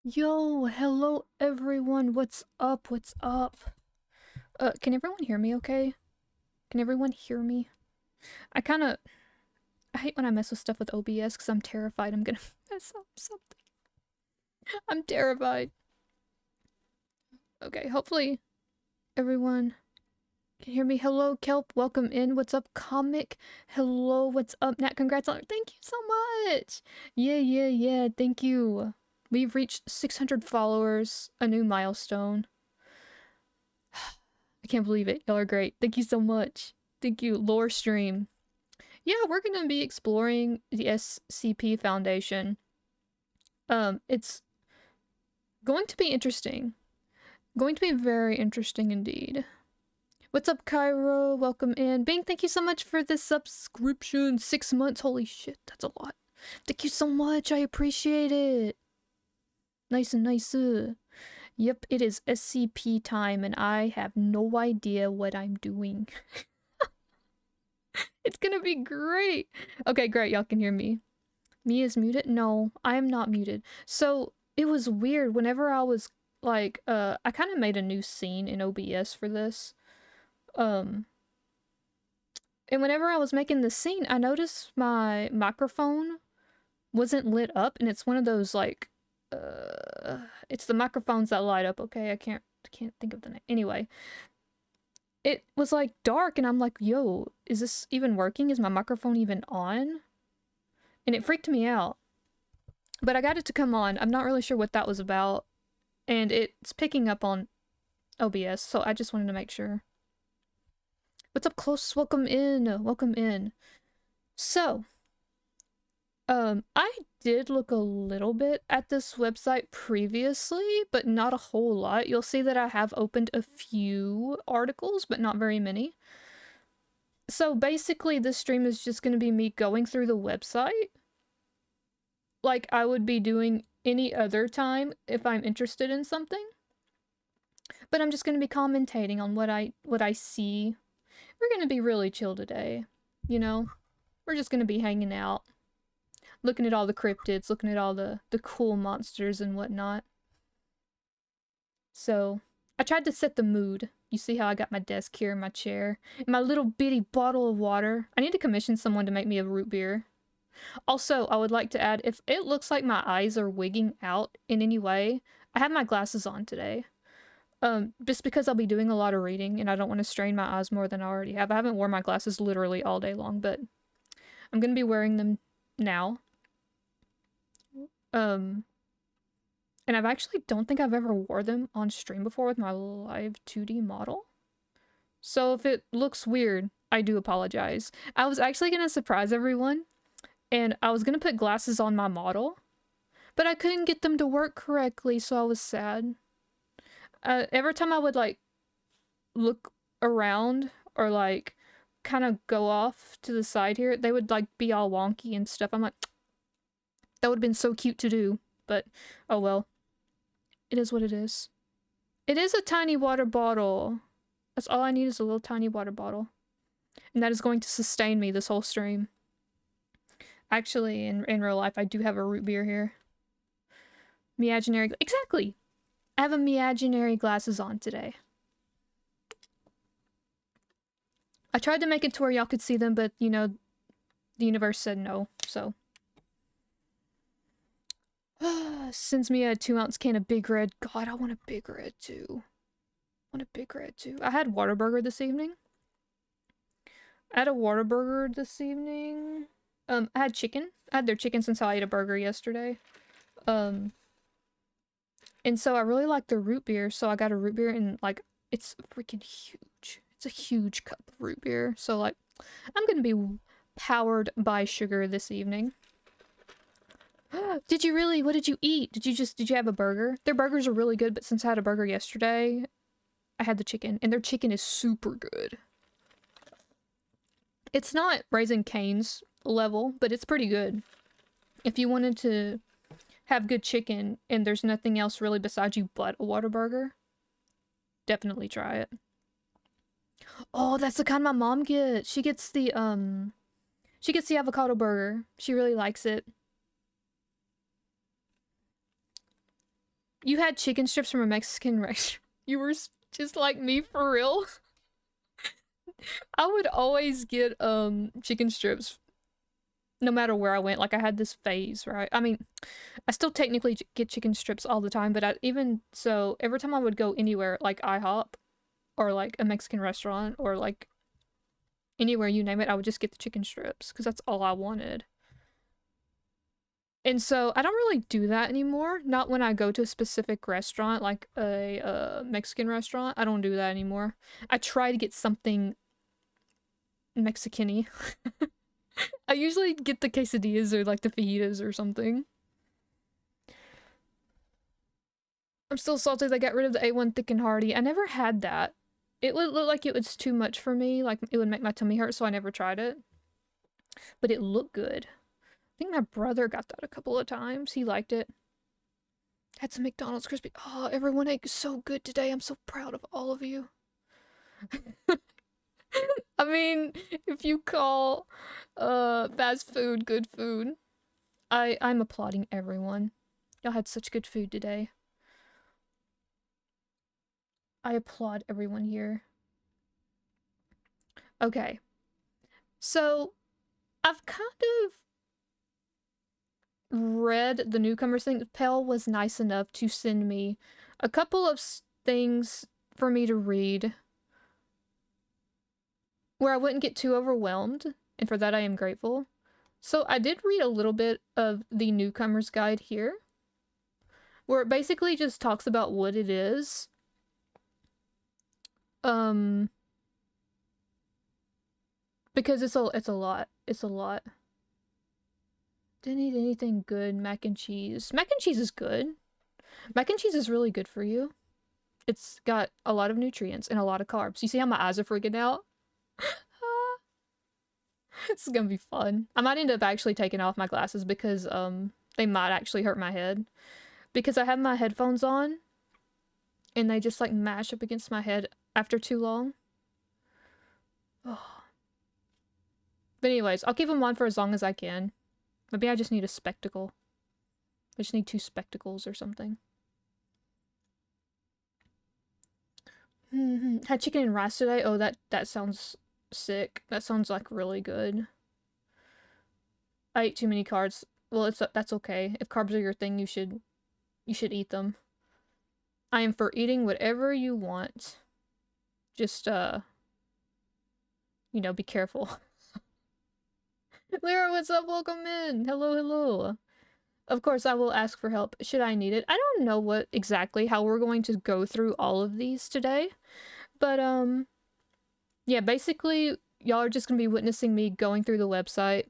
Yo, hello everyone. What's up? What's up? Can everyone hear me okay? Can everyone hear me? I hate when I mess with stuff with OBS because I'm terrified I'm gonna mess up something. I'm terrified. Okay, hopefully everyone can hear me. Hello, Kelp. Welcome in. What's up, Comic? Hello, what's up, Nat? Congrats on. Thank you so much. Yeah. Thank you. We've reached 600 followers, a new milestone. I can't believe it. Y'all are great. Thank you so much. Thank you. Lore stream. Yeah, we're gonna be exploring the SCP Foundation. It's going to be interesting. Going to be very interesting indeed. What's up, Cairo? Welcome in. Bing, thank you so much for the subscription. 6 months. Holy shit, that's a lot. Thank you so much. I appreciate it. Nice and nice. Yep, it is SCP time, and I have no idea what I'm doing. It's gonna be great. Okay, great. Y'all can hear me. Me is muted? No, I am not muted. So it was weird whenever I was like, I kind of made a new scene in OBS for this. Um, and whenever I was making the scene, I noticed my microphone wasn't lit up, and it's one of those like, it's the microphones that light up. Okay, I can't think of the name. Anyway, it was like dark, and I'm like, yo, is this even working? Is my microphone even on? And it freaked me out. But I got it to come on. I'm not really sure what that was about. And it's picking up on OBS, so I just wanted to make sure. What's up, Close? Welcome in. Welcome in. So, I did look a little bit at this website previously, but not a whole lot. You'll see that I have opened a few articles, but not very many. So basically, this stream is just going to be me going through the website like I would be doing any other time if I'm interested in something. But I'm just going to be commentating on what I see. We're going to be really chill today, you know? We're just going to be hanging out, looking at all the cryptids, looking at all the cool monsters and whatnot. So, I tried to set the mood. You see how I got my desk here and my chair, and my little bitty bottle of water. I need to commission someone to make me a root beer. Also, I would like to add, if it looks like my eyes are wigging out in any way, I have my glasses on today. Just because I'll be doing a lot of reading and I don't want to strain my eyes more than I already have. I haven't worn my glasses literally all day long, but I'm gonna be wearing them now. And I've actually don't think I've ever wore them on stream before with my live 2D model. So if it looks weird, I do apologize. I was actually gonna surprise everyone, and I was gonna put glasses on my model, but I couldn't get them to work correctly, so I was sad. Every time I would like look around or like kind of go off to the side here, they would like be all wonky and stuff. I'm like, that would have been so cute to do, but oh well. It is what it is. It is a tiny water bottle. That's all I need is a little tiny water bottle. And that is going to sustain me this whole stream. Actually, in real life, I do have a root beer here. Imaginary. Exactly! I have imaginary glasses on today. I tried to make it to where y'all could see them, but, you know, the universe said no, so. Sends me a 2-ounce can of Big Red. God, I want a Big Red too. I want a Big Red too. I had Whataburger this evening. I had chicken. I had their chicken since I ate a burger yesterday. And so I really like their root beer, so I got a root beer and, like, it's freaking huge. It's a huge cup of root beer, so, like, I'm gonna be powered by sugar this evening. Did you really? What did you eat? Did you have a burger? Their burgers are really good, but since I had a burger yesterday, I had the chicken, and their chicken is super good. It's not Raising Cane's level, but it's pretty good. If you wanted to have good chicken and there's nothing else really besides you but a Whataburger, definitely try it. Oh, that's the kind my mom gets. She gets the avocado burger. She really likes it. You had chicken strips from a Mexican restaurant. You were just like me for real. I would always get chicken strips no matter where I went. Like I had this phase, right? I mean, I still technically get chicken strips all the time, but even so, every time I would go anywhere, like IHOP or like a Mexican restaurant or like anywhere you name it, I would just get the chicken strips because that's all I wanted. And so I don't really do that anymore. Not when I go to a specific restaurant, like a Mexican restaurant. I don't do that anymore. I try to get something Mexican-y. I usually get the quesadillas or like the fajitas or something. I'm still salty they got rid of the A1 Thick and Hearty. I never had that. It would look like it was too much for me. Like it would make my tummy hurt, so I never tried it. But it looked good. I think my brother got that a couple of times. He liked it. Had some McDonald's crispy. Oh, everyone ate so good today. I'm so proud of all of you. I mean, if you call fast food good food, I'm applauding everyone. Y'all had such good food today. I applaud everyone here. Okay. So, I've kind of read the newcomers thing. Pell was nice enough to send me a couple of things for me to read where I wouldn't get too overwhelmed, and for that I am grateful. So I did read a little bit of the newcomer's guide here, where it basically just talks about what it is. Because it's a lot. It's a lot. Didn't eat anything good. Mac and cheese. Mac and cheese is good. Mac and cheese is really good for you. It's got a lot of nutrients and a lot of carbs. You see how my eyes are freaking out? This is gonna be fun. I might end up actually taking off my glasses because they might actually hurt my head. Because I have my headphones on and they just like mash up against my head after too long. Oh. But anyways, I'll keep them on for as long as I can. Maybe I just need a spectacle. I just need 2 spectacles or something. Had chicken and rice today. Oh, that sounds sick. That sounds like really good. I ate too many carbs. Well, that's okay. If carbs are your thing, you should eat them. I am for eating whatever you want. Just you know, be careful. Lyra, what's up? Welcome in. Hello, hello. Of course, I will ask for help should I need it. I don't know what exactly how we're going to go through all of these today. But, yeah, basically, y'all are just going to be witnessing me going through the website,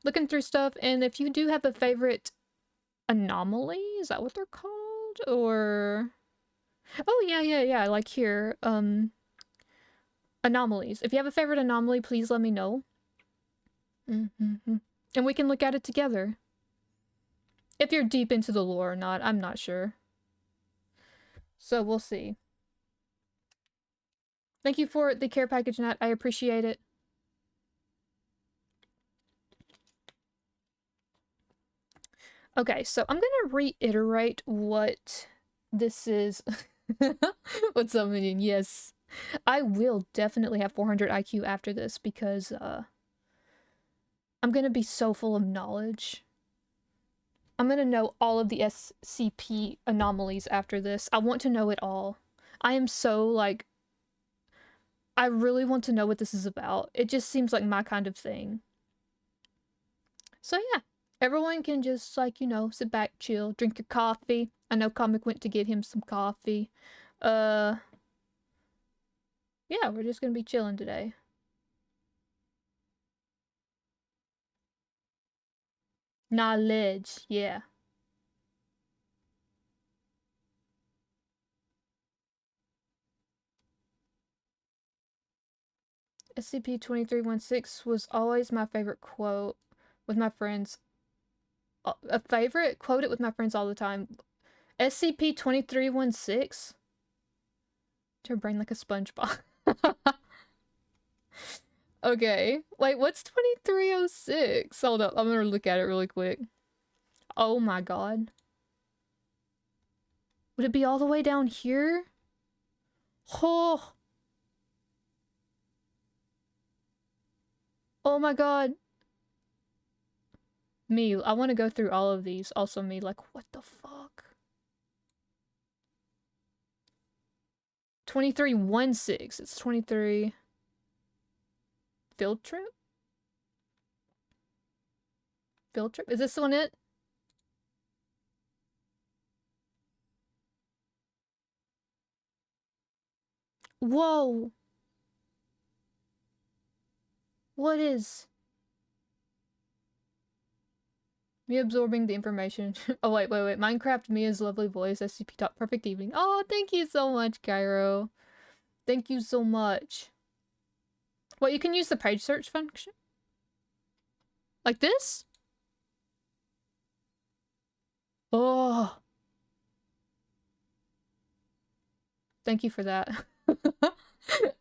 looking through stuff, and if you do have a favorite anomaly, is that what they're called? Or... Oh, yeah, like here, anomalies. If you have a favorite anomaly, please let me know. And we can look at it together. If you're deep into the lore or not, I'm not sure. So we'll see. Thank you for the care package, Nat. I appreciate it. Okay, so I'm gonna reiterate what this is. What's up, Minion? Yes. I will definitely have 400 IQ after this because, I'm gonna be so full of knowledge. I'm gonna know all of the SCP anomalies after this. I want to know it all. I am so, like... I really want to know what this is about. It just seems like my kind of thing. So yeah, everyone can just, like, you know, sit back, chill, drink your coffee. I know Comic went to get him some coffee. Yeah, we're just gonna be chilling today. Knowledge, yeah. SCP-2316 was always my favorite quote with my friends. A favorite? Quote it with my friends all the time. SCP-2316? Your brain like a SpongeBob. Okay. Wait, what's 2306? Hold up, I'm gonna look at it really quick. Oh my god. Would it be all the way down here? Oh. Oh my god. Me, I want to go through all of these. Also me, like, what the fuck? 2316. It's 23. Field trip? Field trip? Is this the one it? Whoa! What is? Me absorbing the information. Oh, wait. Minecraft Mia's lovely voice. SCP Talk. Perfect evening. Oh, thank you so much, Cairo. Thank you so much. What, you can use the page search function? Like this? Oh. Thank you for that.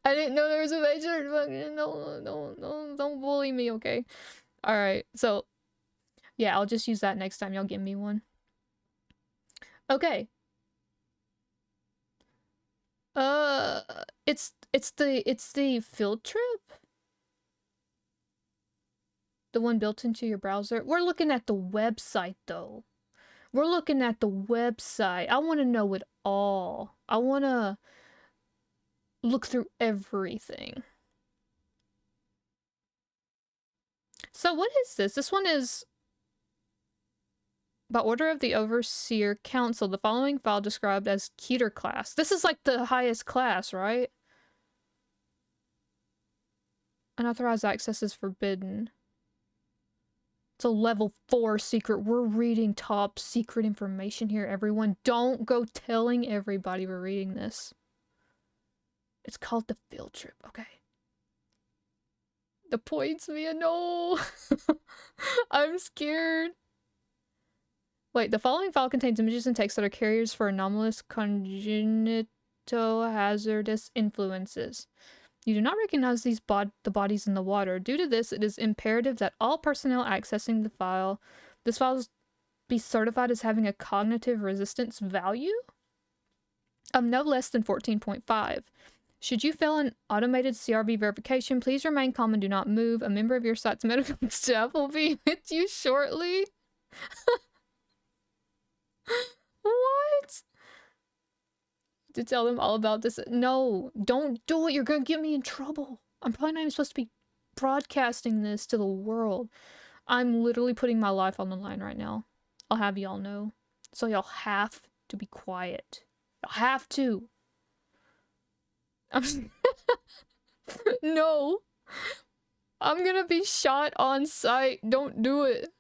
I didn't know there was a page search function. No, don't bully me, okay? Alright, so... yeah, I'll just use that next time y'all give me one. Okay. It's the field trip? The one built into your browser? We're looking at the website, though. We're looking at the website. I want to know it all. I want to look through everything. So what is this? This one is... by order of the Overseer Council, the following file described as Keter class. This is like the highest class, right? Unauthorized access is forbidden. It's a level 4 secret. We're reading top secret information here, everyone. Don't go telling everybody we're reading this. It's called the field trip, okay. The points, Mia, no! I'm scared. Wait, the following file contains images and text that are carriers for anomalous congenital hazardous influences. You do not recognize these the bodies in the water. Due to this, it is imperative that all personnel accessing this file be certified as having a cognitive resistance value of no less than 14.5. Should you fail an automated CRB verification, please remain calm and do not move. A member of your site's medical staff will be with you shortly. What? To tell them all about this? No, don't do it. You're gonna get me in trouble. I'm probably not even supposed to be broadcasting this to the world. I'm literally putting my life on the line right now. I'll have y'all know. So y'all have to be quiet. Y'all have to. No. I'm gonna be shot on sight. Don't do it.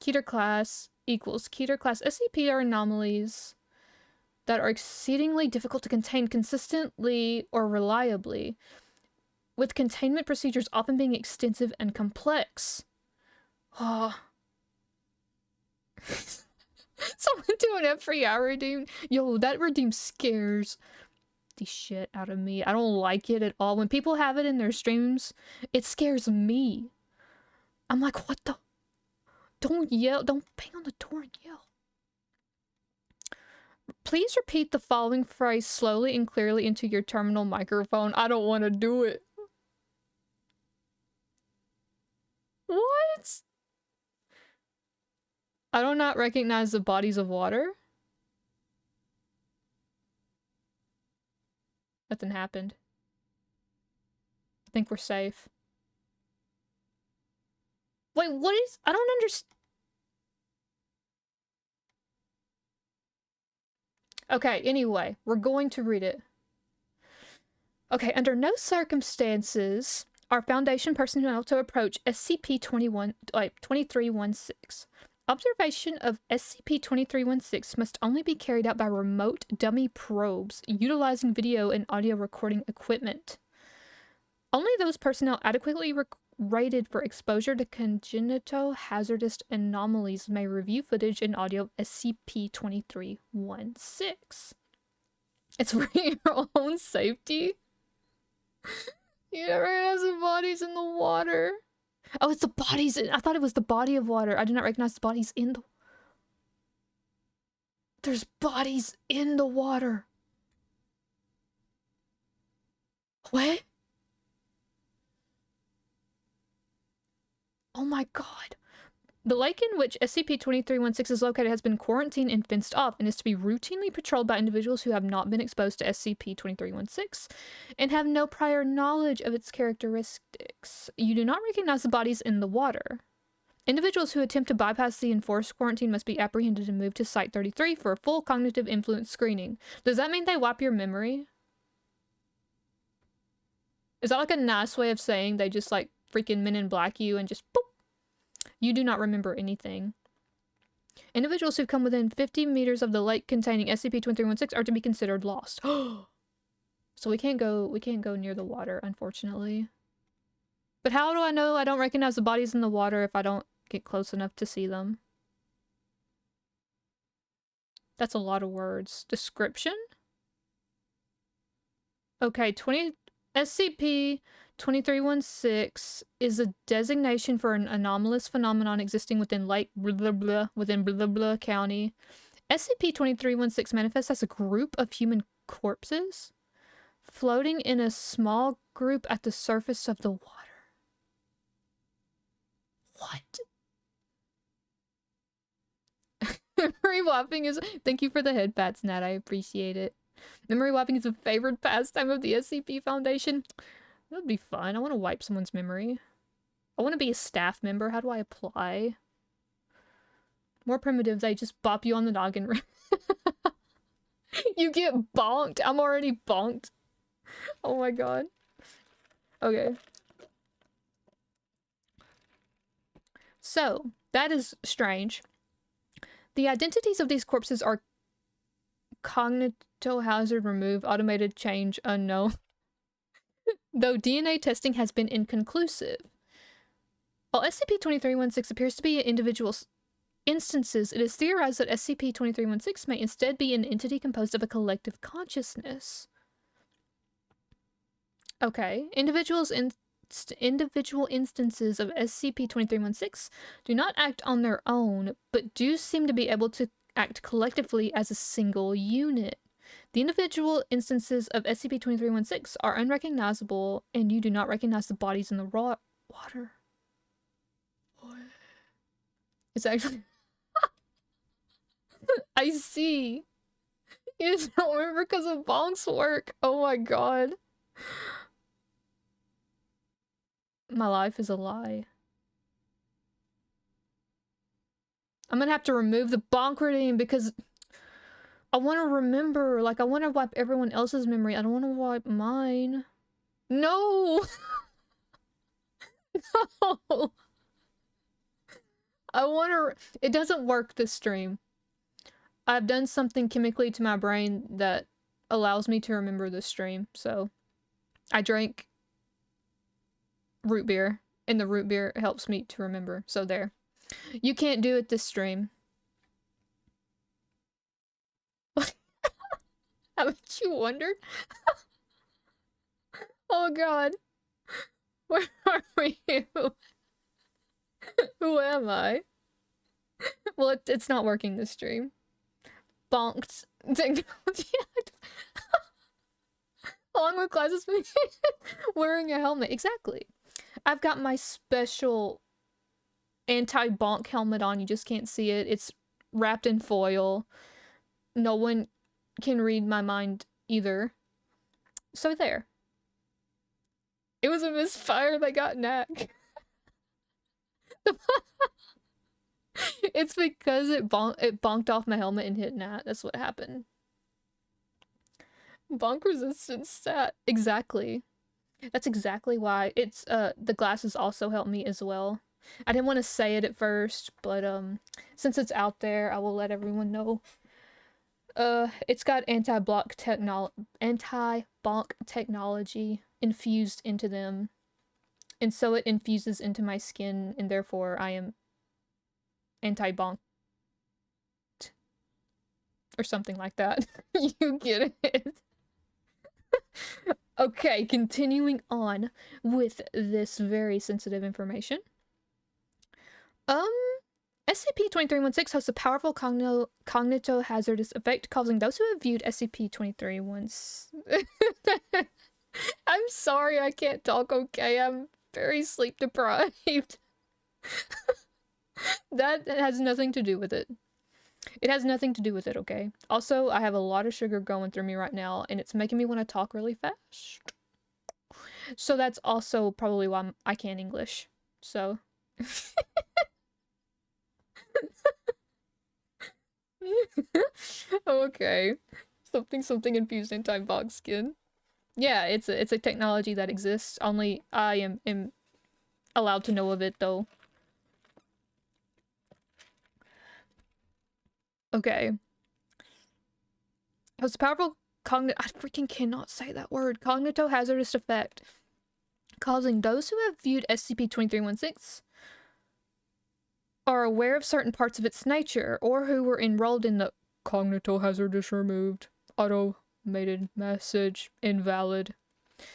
Keter class equals Keter class. SCP are anomalies that are exceedingly difficult to contain consistently or reliably, with containment procedures often being extensive and complex. Oh. Someone do an every hour redeem. Yo, that redeem scares the shit out of me. I don't like it at all. When people have it in their streams, it scares me. I'm like, what the? Don't yell. Don't bang on the door and yell. Please repeat the following phrase slowly and clearly into your terminal microphone. I don't want to do it. What? I do not recognize the bodies of water. Nothing happened. I think we're safe. Wait, what is... I don't understand. Okay, anyway, we're going to read it. Okay, under no circumstances are Foundation personnel to approach SCP-2316. Observation of SCP-2316 must only be carried out by remote dummy probes utilizing video and audio recording equipment. Only those personnel adequately rated for exposure to congenital hazardous anomalies may review footage and audio of SCP-2316. It's for your own safety. You never have some bodies in the water. Oh, it's the bodies in... I thought it was the body of water. I did not recognize the bodies in the... There's bodies in the water. What? Oh my god. The lake in which SCP-2316 is located has been quarantined and fenced off and is to be routinely patrolled by individuals who have not been exposed to SCP-2316 and have no prior knowledge of its characteristics. You do not recognize the bodies in the water. Individuals who attempt to bypass the enforced quarantine must be apprehended and moved to Site-33 for a full cognitive influence screening. Does that mean they wipe your memory? Is that like a nice way of saying they just like freaking Men in Black you and just boop? You do not remember anything. Individuals who come within 50 meters of the lake containing SCP-2316 are to be considered lost. So we can't go near the water, unfortunately. But how do I know I don't recognize the bodies in the water if I don't get close enough to see them? That's a lot of words. Description? Okay, SCP-2316 is a designation for an anomalous phenomenon existing within Lake blah blah within blah blah County. SCP-2316 manifests as a group of human corpses floating in a small group at the surface of the water. What? Memory wiping is... Thank you for the head pats, Nat. I appreciate it. Memory wiping is a favorite pastime of the SCP Foundation. That would be fun. I want to wipe someone's memory. I want to be a staff member. How do I apply? More primitive, they just bop you on the noggin. You get bonked. I'm already bonked. Oh my god. Okay. So, that is strange. The identities of these corpses are cognitohazard removed, automated change unknown. Though DNA testing has been inconclusive. While SCP-2316 appears to be individual instances, it is theorized that SCP-2316 may instead be an entity composed of a collective consciousness. Okay, individual instances of SCP-2316 do not act on their own, but do seem to be able to act collectively as a single unit. The individual instances of SCP-2316 are unrecognizable, and you do not recognize the bodies in the raw water. What? It's actually... I see. You just don't remember because of Bonk's work. Oh my god. My life is a lie. I'm gonna have to remove the bonk redeem because I want to remember. Like, I want to wipe everyone else's memory. I don't want to wipe mine. No! No! I want to... It doesn't work this stream. I've done something chemically to my brain that allows me to remember this stream, so... I drank root beer, and the root beer helps me to remember, so there. You can't do it this stream. Haven't you wondered? Oh god. Where are you? Who am I? Well, it's not working this stream. Bonked technology. Along with glasses, wearing a helmet. Exactly. I've got my special anti-bonk helmet on. You just can't see it. It's wrapped in foil. No one can read my mind either. So there. It was a misfire that got Knack. It's because it bonked off my helmet and hit Nat. That's what happened. Bonk resistance stat. Exactly. That's exactly why. It's the glasses also help me as well. I didn't want to say it at first, but since it's out there, I will let everyone know. It's got anti-bonk technology infused into them. And so it infuses into my skin, and therefore I am anti-bonk. Or something like that. You get it. Okay, continuing on with this very sensitive information. SCP-2316 hosts a powerful cognitohazardous effect, causing those who have viewed SCP-2316... I'm sorry, I can't talk okay. I'm very sleep deprived. That has nothing to do with it. It has nothing to do with it, okay? Also, I have a lot of sugar going through me right now, and it's making me want to talk really fast. So that's also probably why I can't English. So... Okay. Something infused anti-bog skin. Yeah, it's a technology that exists. Only I am allowed to know of it, though. Okay. It was a powerful I freaking cannot say that word. Cognitohazardous effect, causing those who have viewed SCP-2316 are aware of certain parts of its nature, or who were enrolled in the cognitohazardous removed automated message invalid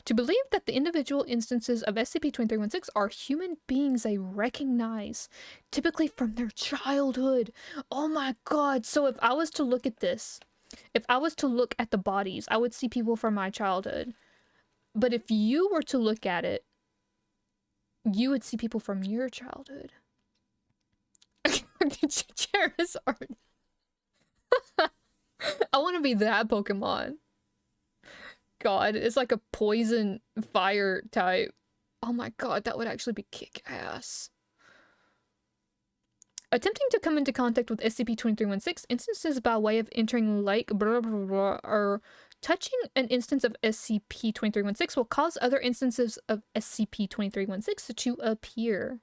to believe that the individual instances of SCP-2316 are human beings they recognize, typically from their childhood. Oh my god, so if I was to look at this, if I was to look at the bodies, I would see people from my childhood. But if you were to look at it, you would see people from your childhood. Charizard. I want to be that Pokemon. God, it's like a poison fire type. Oh my god, that would actually be kick-ass. Attempting to come into contact with SCP-2316, instances by way of entering lake blah blah blah or touching an instance of SCP-2316 will cause other instances of SCP-2316 to appear.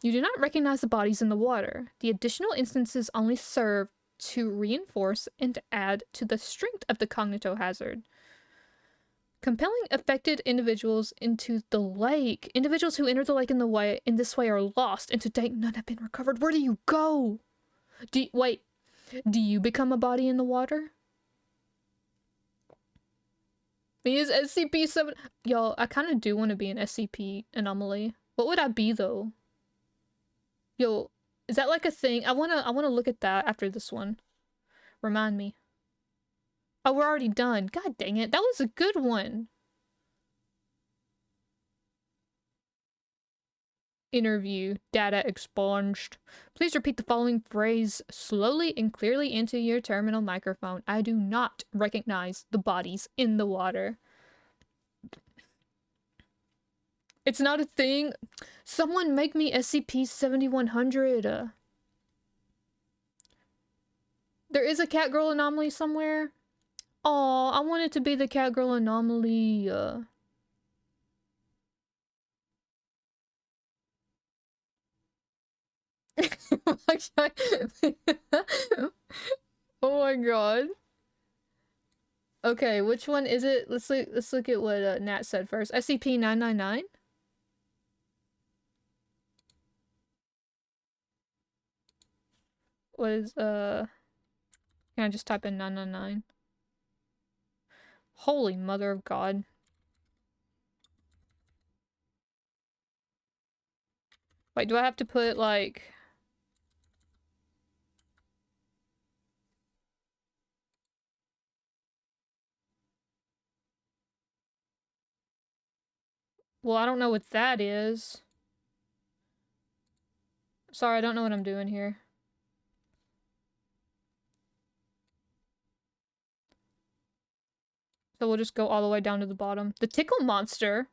You do not recognize the bodies in the water. The additional instances only serve to reinforce and add to the strength of the cognitohazard. Compelling affected individuals into the lake. Individuals who enter the lake in this way are lost, and to date none have been recovered. Where do you go? Wait, do you become a body in the water? These SCP-7... Y'all, I kind of do want to be an SCP anomaly. What would I be, though? Yo, is that like a thing? I wanna look at that after this one. Remind me. Oh, we're already done. God dang it. That was a good one. Interview. Data expunged. Please repeat the following phrase slowly and clearly into your terminal microphone. I do not recognize the bodies in the water. It's not a thing. Someone make me SCP-7100. There is a Catgirl anomaly somewhere. Oh, I want it to be the Catgirl anomaly. Oh my god. Okay, which one is it? Let's look at what Nat said first. SCP-999? What is can I just type in 999? Holy mother of God. Wait, do I have to put like... Well, I don't know what that is. Sorry, I don't know what I'm doing here. So we'll just go all the way down to the bottom. The Tickle Monster.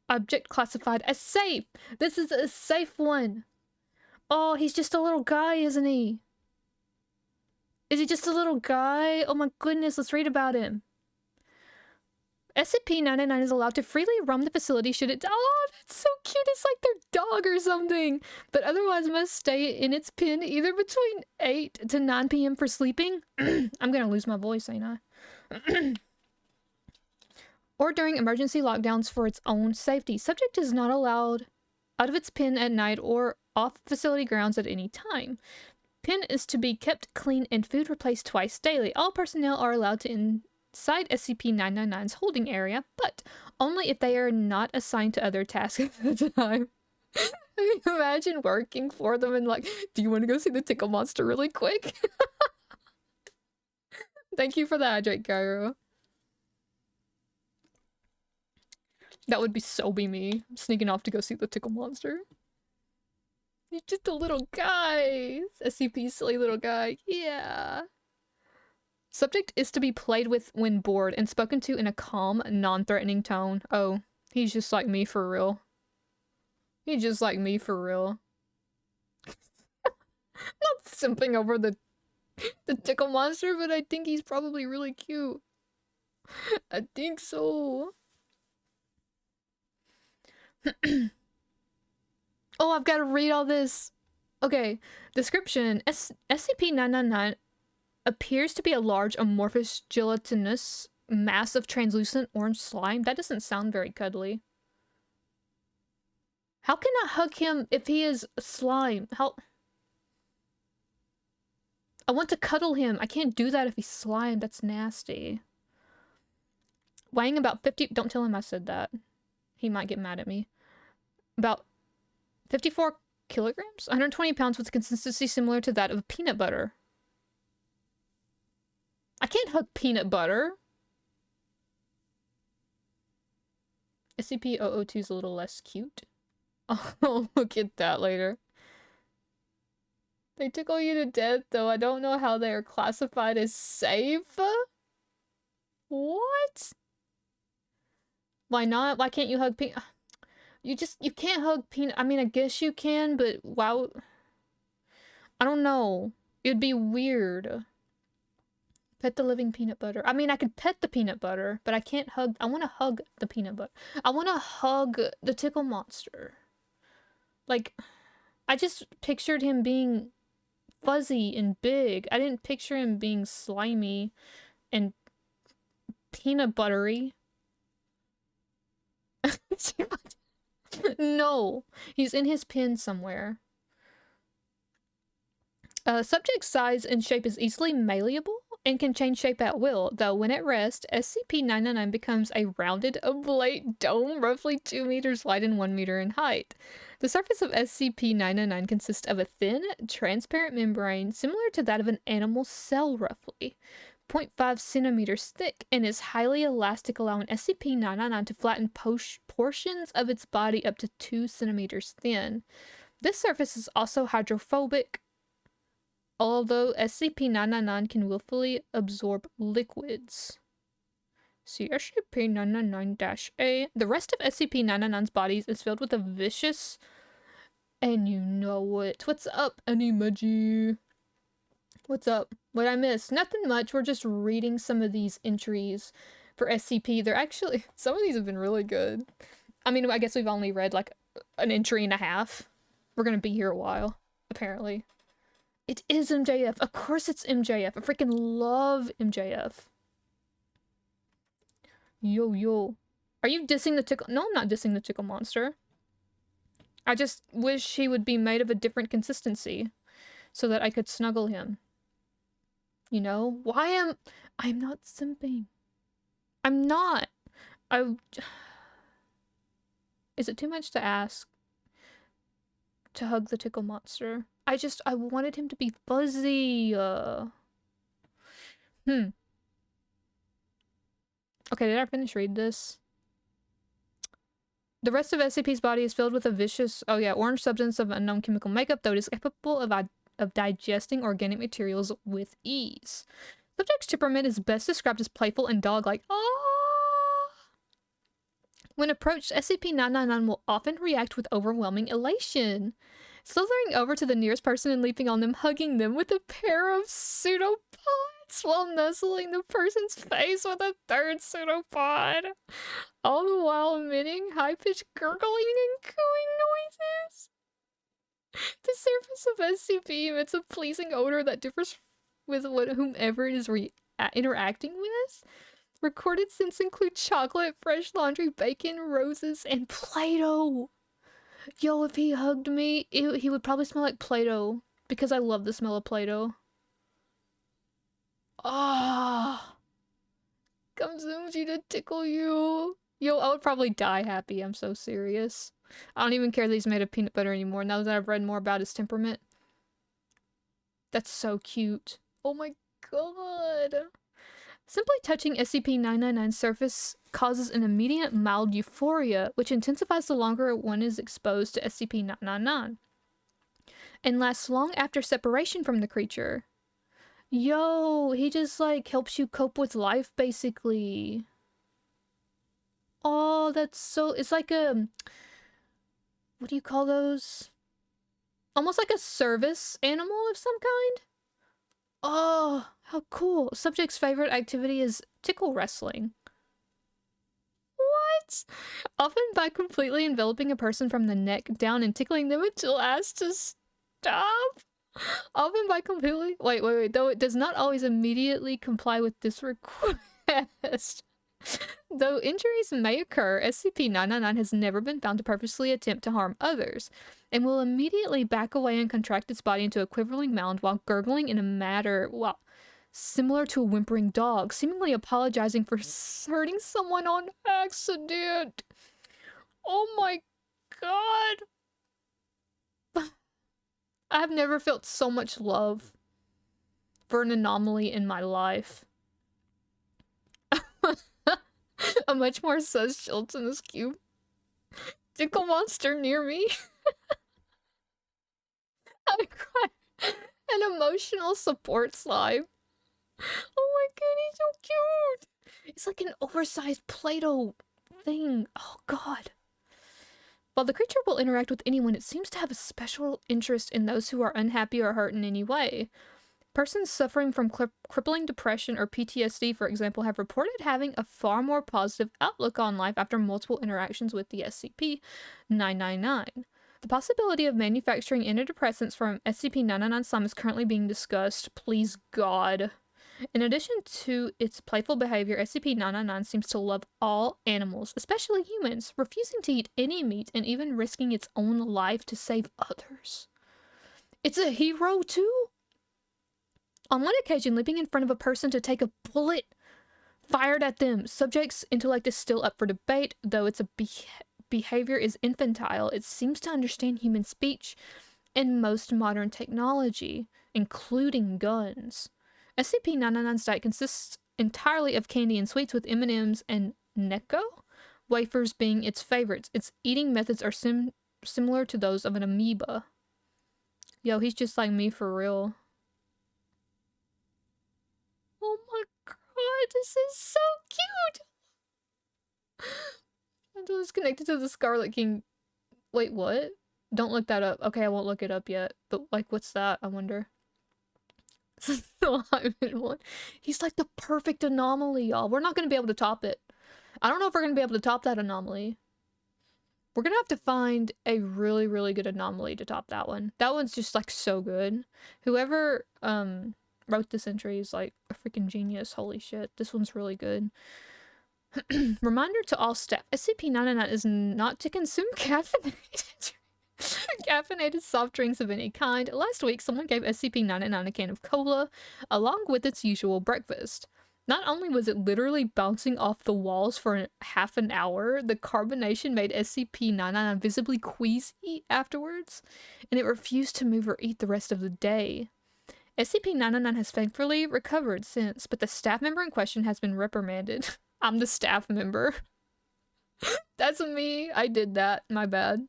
Object classified as safe. This is a safe one. Oh, he's just a little guy, isn't he? Is he just a little guy? Oh my goodness, let's read about him. SCP-999 is allowed to freely roam the facility should it- Oh, that's so cute! It's like their dog or something! But otherwise must stay in its pen either between 8 to 9 p.m. for sleeping. I'm gonna lose my voice, ain't I? Or during emergency lockdowns for its own safety. Subject is not allowed out of its pen at night or off facility grounds at any time. Pen is to be kept clean and food replaced twice daily. All personnel are allowed to inside SCP-999's holding area, but Only if they are not assigned to other tasks at the time. I mean, imagine working for them and like, do you want to go see the tickle monster really quick? Thank you for the hydrate, Gyro. That would be so be me, sneaking off to go see the tickle monster. He's just a little guy. SCP, silly little guy. Yeah. Subject is to be played with when bored and spoken to in a calm, non-threatening tone. Oh, he's just like me for real. He's just like me for real. Not simping over the tickle monster, but I think he's probably really cute. I think so. Oh, I've got to read all this. Okay, description. SCP-999 appears to be a large, amorphous, gelatinous mass of translucent orange slime. That doesn't sound very cuddly. How can I hug him if he is slime? How... I want to cuddle him. I can't do that if he's slime. That's nasty. Weighing about 50... Don't tell him I said that. He might get mad at me. About 54 kilograms? 120 pounds with consistency similar to that of peanut butter. I can't hug peanut butter. SCP-002 is a little less cute. I'll look at that later. They tickle you to death, though. I don't know how they are classified as safe. What? Why not? Why can't you hug peanut? You can't hug peanut. I mean, I guess you can, but wow. I don't know. It'd be weird. Pet the living peanut butter. I mean, I could pet the peanut butter, but I can't hug. I want to hug the peanut butter. I want to hug the tickle monster. Like, I just pictured him being fuzzy and big. I didn't picture him being slimy and peanut buttery. No, he's in his pen somewhere. Subject size and shape is easily malleable and can change shape at will, though when at rest, SCP-999 becomes a rounded, oblate dome roughly 2 meters wide and 1 meter in height. The surface of SCP-999 consists of a thin, transparent membrane similar to that of an animal cell roughly, 0.5 centimeters thick, and is highly elastic, allowing SCP-999 to flatten portions of its body up to 2 centimeters thin. This surface is also hydrophobic, although SCP-999 can willfully absorb liquids. See SCP-999-A. The rest of SCP-999's bodies is filled with a vicious... And you know it. What's up, Animaji? What's up? What I missed? Nothing much. We're just reading some of these entries for SCP. They're actually... Some of these have been really good. I mean, I guess we've only read like an entry and a half. We're gonna be here a while, apparently. It is MJF. Of course it's MJF. I freaking love MJF. Yo, yo. Are you dissing the tickle? No, I'm not dissing the tickle monster. I just wish he would be made of a different consistency so that I could snuggle him. You know? I'm not simping. I'm not. Is it too much to ask to hug the tickle monster? I wanted him to be fuzzy. Okay, did I finish read this? The rest of SCP's body is filled with a vicious, orange substance of unknown chemical makeup, though it is capable of digesting organic materials with ease. Subject's temperament is best described as playful and dog-like. When approached, SCP-999 will often react with overwhelming elation, slithering over to the nearest person and leaping on them, hugging them with a pair of pseudopods while nuzzling the person's face with a third pseudopod, all the while emitting high-pitched gurgling and cooing noises. The surface of SCP emits a pleasing odor that differs with whomever it is interacting with. Recorded scents include chocolate, fresh laundry, bacon, roses, and Play-Doh. Yo, if he hugged me, he would probably smell like Play-Doh, because I love the smell of Play-Doh. Ah, comes Zoomji to tickle you. Yo, I would probably die happy. I'm so serious. I don't even care that he's made of peanut butter anymore now that I've read more about his temperament. That's so cute. Oh my god. Simply touching SCP-999's surface causes an immediate mild euphoria, which intensifies the longer one is exposed to SCP-999, and lasts long after separation from the creature. Yo, he just, like, helps you cope with life, basically. Oh, that's so... It's like a... What do you call those? Almost like a service animal of some kind? Oh, how cool. Subject's favorite activity is tickle wrestling. What? Often by completely enveloping a person from the neck down and tickling them until asked to stop. Often by completely... Wait. Though it does not always immediately comply with this request. Though injuries may occur, SCP-999 has never been found to purposely attempt to harm others, and will immediately back away and contract its body into a quivering mound while gurgling in a manner, well, similar to a whimpering dog, seemingly apologizing for hurting someone on accident. Oh my god. I have never felt so much love for an anomaly in my life. A much more sus Chilton's cube. Tickle monster near me. An emotional support slime. Oh my god, he's so cute. It's like an oversized Play-Doh thing. Oh god. While the creature will interact with anyone, it seems to have a special interest in those who are unhappy or hurt in any way. Persons suffering from crippling depression or PTSD, for example, have reported having a far more positive outlook on life after multiple interactions with the SCP-999. The possibility of manufacturing antidepressants from SCP-999 slime is currently being discussed. Please God. In addition to its playful behavior, SCP-999 seems to love all animals, especially humans, refusing to eat any meat and even risking its own life to save others. It's a hero too? On one occasion, leaping in front of a person to take a bullet fired at them. Subject's intellect is still up for debate, though its behavior is infantile. It seems to understand human speech and most modern technology, including guns. SCP-999's diet consists entirely of candy and sweets, with M&Ms and Necco wafers being its favorites. Its eating methods are similar to those of an amoeba. Yo, he's just like me for real. Oh my god, this is so cute! Until it's connected to the Scarlet King. Wait, what? Don't look that up. Okay, I won't look it up yet. But, like, what's that? I wonder. He's like the perfect anomaly, y'all. We're not gonna be able to top it. I don't know if we're gonna be able to top that anomaly. We're gonna have to find a really, really good anomaly to top that one. That one's just, like, so good. Whoever, wrote this entry is, like, a freaking genius. Holy shit. This one's really good. Reminder to all staff. SCP-999 is not to consume caffeinated soft drinks of any kind. Last week, someone gave SCP-999 a can of cola, along with its usual breakfast. Not only was it literally bouncing off the walls for half an hour, the carbonation made SCP-999 visibly queasy afterwards, and it refused to move or eat the rest of the day. SCP-999 has thankfully recovered since, but the staff member in question has been reprimanded. I'm the staff member. That's me. I did that. My bad.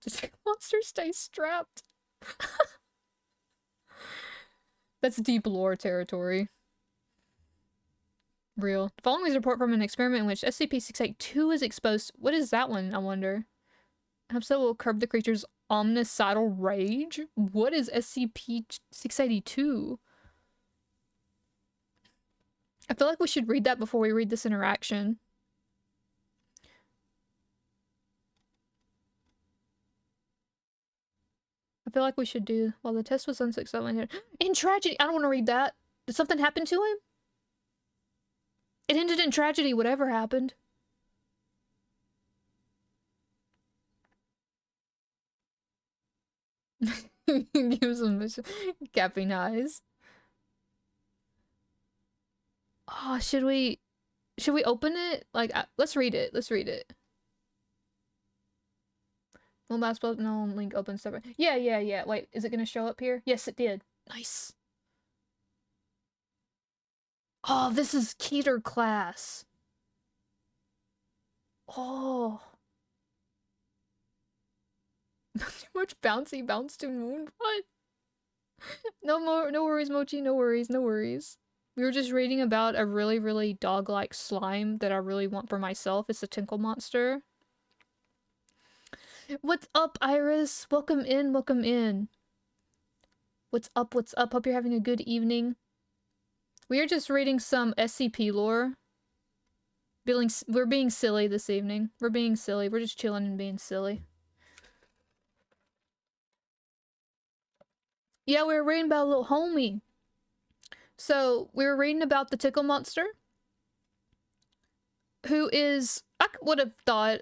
Does the monster stay strapped? That's deep lore territory. Real. The following is a report from an experiment in which SCP-682 is exposed. What is that one, I wonder? Perhaps that will curb the creature's omnicidal rage? What is SCP-682? I feel like we should read that before we read this interaction. I feel like we should do... While the test was unsuccessful... In tragedy! I don't want to read that! Did something happen to him? It ended in tragedy, whatever happened. Gives him gapping eyes. Oh, should we... Should we open it? Like, let's read it. Let's read it. Well, basketball, no, link open separate. Yeah. Wait, is it gonna show up here? Yes, it did. Nice. Oh, this is Keter class. Oh. Too much bouncy bounce to moon. What? No worries, Mochi. No worries. We were just reading about a really, really dog-like slime that I really want for myself. It's a Tinkle Monster. What's up, Iris? Welcome in. What's up? Hope you're having a good evening. We are just reading some SCP lore. We're being silly this evening. We're being silly. We're just chilling and being silly. Yeah, we were reading about a little homie. So, we were reading about the Tickle Monster, who is, I would have thought,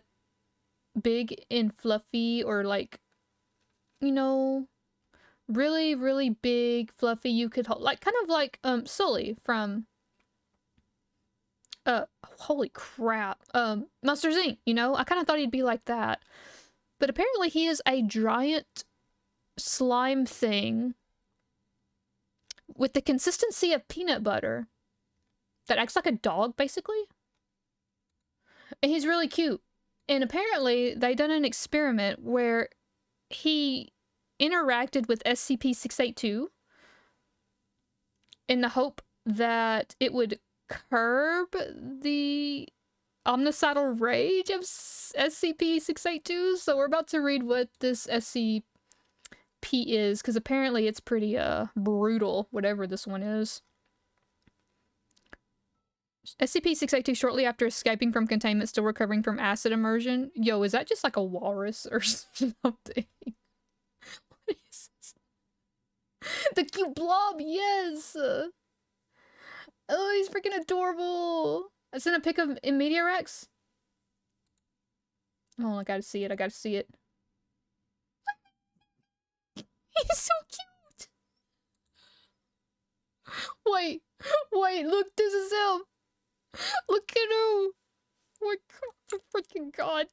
big and fluffy, or like, you know, really, really big, fluffy, you could hold, like, kind of like, Sully from, holy crap, Monsters Inc., you know? I kind of thought he'd be like that. But apparently he is a giant slime thing with the consistency of peanut butter that acts like a dog, basically. And he's really cute. And apparently they done an experiment where he interacted with SCP-682 in the hope that it would curb the omnicidal rage of SCP-682. So we're about to read what this SCP is, because apparently it's pretty brutal, whatever this one is. SCP-682, shortly after escaping from containment, still recovering from acid immersion. Yo, is that just like a walrus or something? What is this? The cute blob, yes! Oh, he's freaking adorable! I sent a pic of Media Rex. Oh, I gotta see it. He's so cute! Wait, look, this is him! Look at him! Oh my freaking god.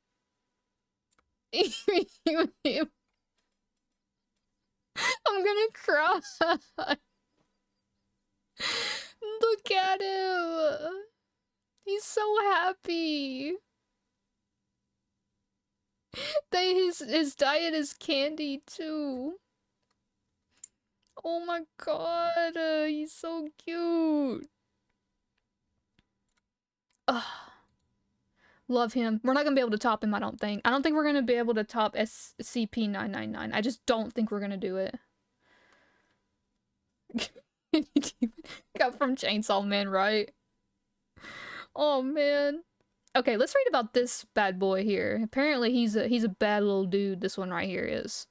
I'm gonna cry. Look at him. He's so happy. His diet is candy too. Oh my god, he's so cute. Ugh. Love him. We're not gonna be able to top him, I don't think. I don't think we're gonna be able to top SCP-999. I just don't think we're gonna do it. Got from Chainsaw Man, right? Oh man. Okay, let's read about this bad boy here. Apparently he's a bad little dude, this one right here is.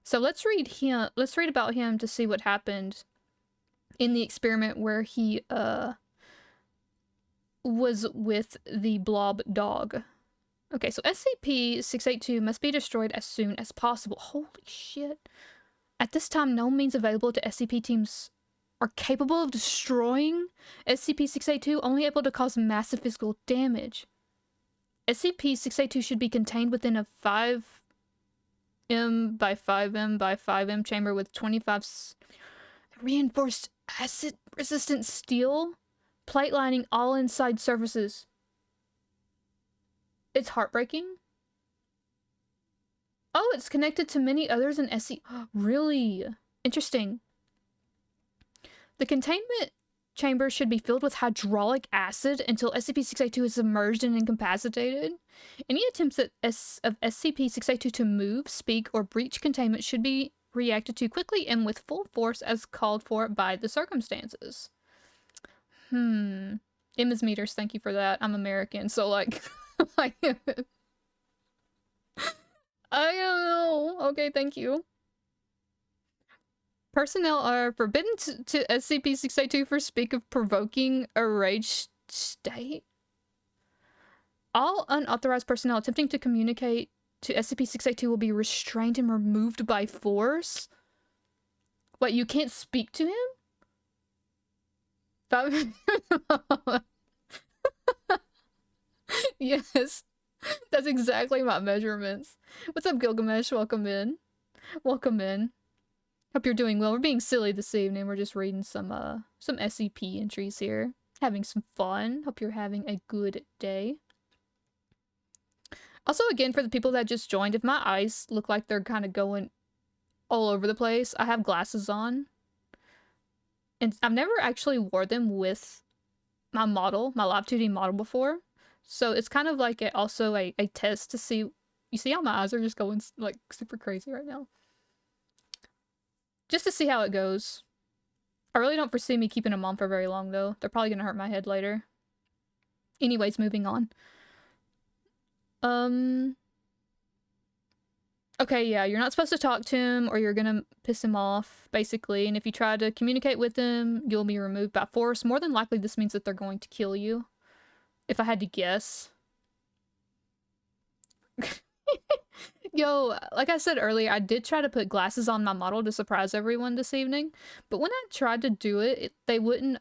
So let's read about him to see what happened in the experiment where he was with the blob dog. Okay, so SCP-682 must be destroyed as soon as possible. Holy shit. At this time, no means available to SCP teams are capable of destroying SCP-682, only able to cause massive physical damage. SCP-682 should be contained within a 5M by 5M by 5M chamber with 25 reinforced acid-resistant steel plate lining all inside surfaces. It's heartbreaking. Oh, it's connected to many others in SC. Really? Interesting. The containment chamber should be filled with hydraulic acid until SCP-682 is submerged and incapacitated. Any attempts of SCP-682 to move, speak, or breach containment should be reacted to quickly and with full force as called for by the circumstances. Emma's meters, thank you for that. I'm American, so like... I don't know. Okay, thank you. Personnel are forbidden to SCP-682 for speak of provoking a rage state. All unauthorized personnel attempting to communicate to SCP-682 will be restrained and removed by force. What, you can't speak to him? Yes, that's exactly my measurements. What's up, Gilgamesh? Welcome in. Welcome in. Hope you're doing well. We're being silly this evening. We're just reading some SCP entries here. Having some fun. Hope you're having a good day. Also, again, for the people that just joined, if my eyes look like they're kind of going all over the place, I have glasses on. And I've never actually wore them with my model, my Live 2D model before. So it's kind of like also a test to see. You see how my eyes are just going like super crazy right now? Just to see how it goes. I really don't foresee me keeping them on for very long, though. They're probably gonna hurt my head later. Anyways, moving on. Okay, yeah, you're not supposed to talk to him or you're gonna piss him off, basically. And if you try to communicate with him, you'll be removed by force. More than likely, this means that they're going to kill you. If I had to guess. Yo, like I said earlier, I did try to put glasses on my model to surprise everyone this evening. But when I tried to do it, they wouldn't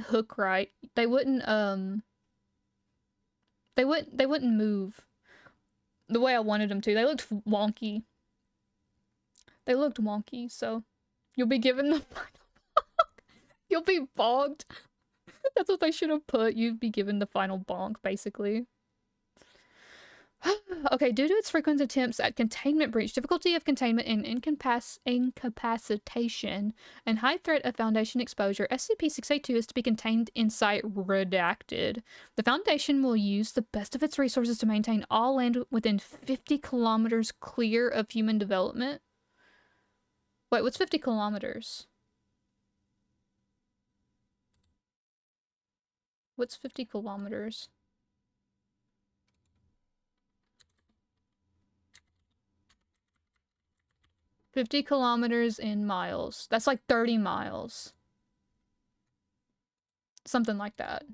hook right. They wouldn't move the way I wanted them to. They looked wonky. They looked wonky, so you'll be given the final You'll be bonked. That's what they should have put. You'd be given the final bonk, basically. Okay, due to its frequent attempts at containment breach, difficulty of containment and incapacitation, and high threat of Foundation exposure, SCP-682 is to be contained in site redacted. The Foundation will use the best of its resources to maintain all land within 50 kilometers clear of human development. Wait, what's 50 kilometers? What's 50 kilometers? "50 kilometers in miles." That's like 30 miles. Something like that.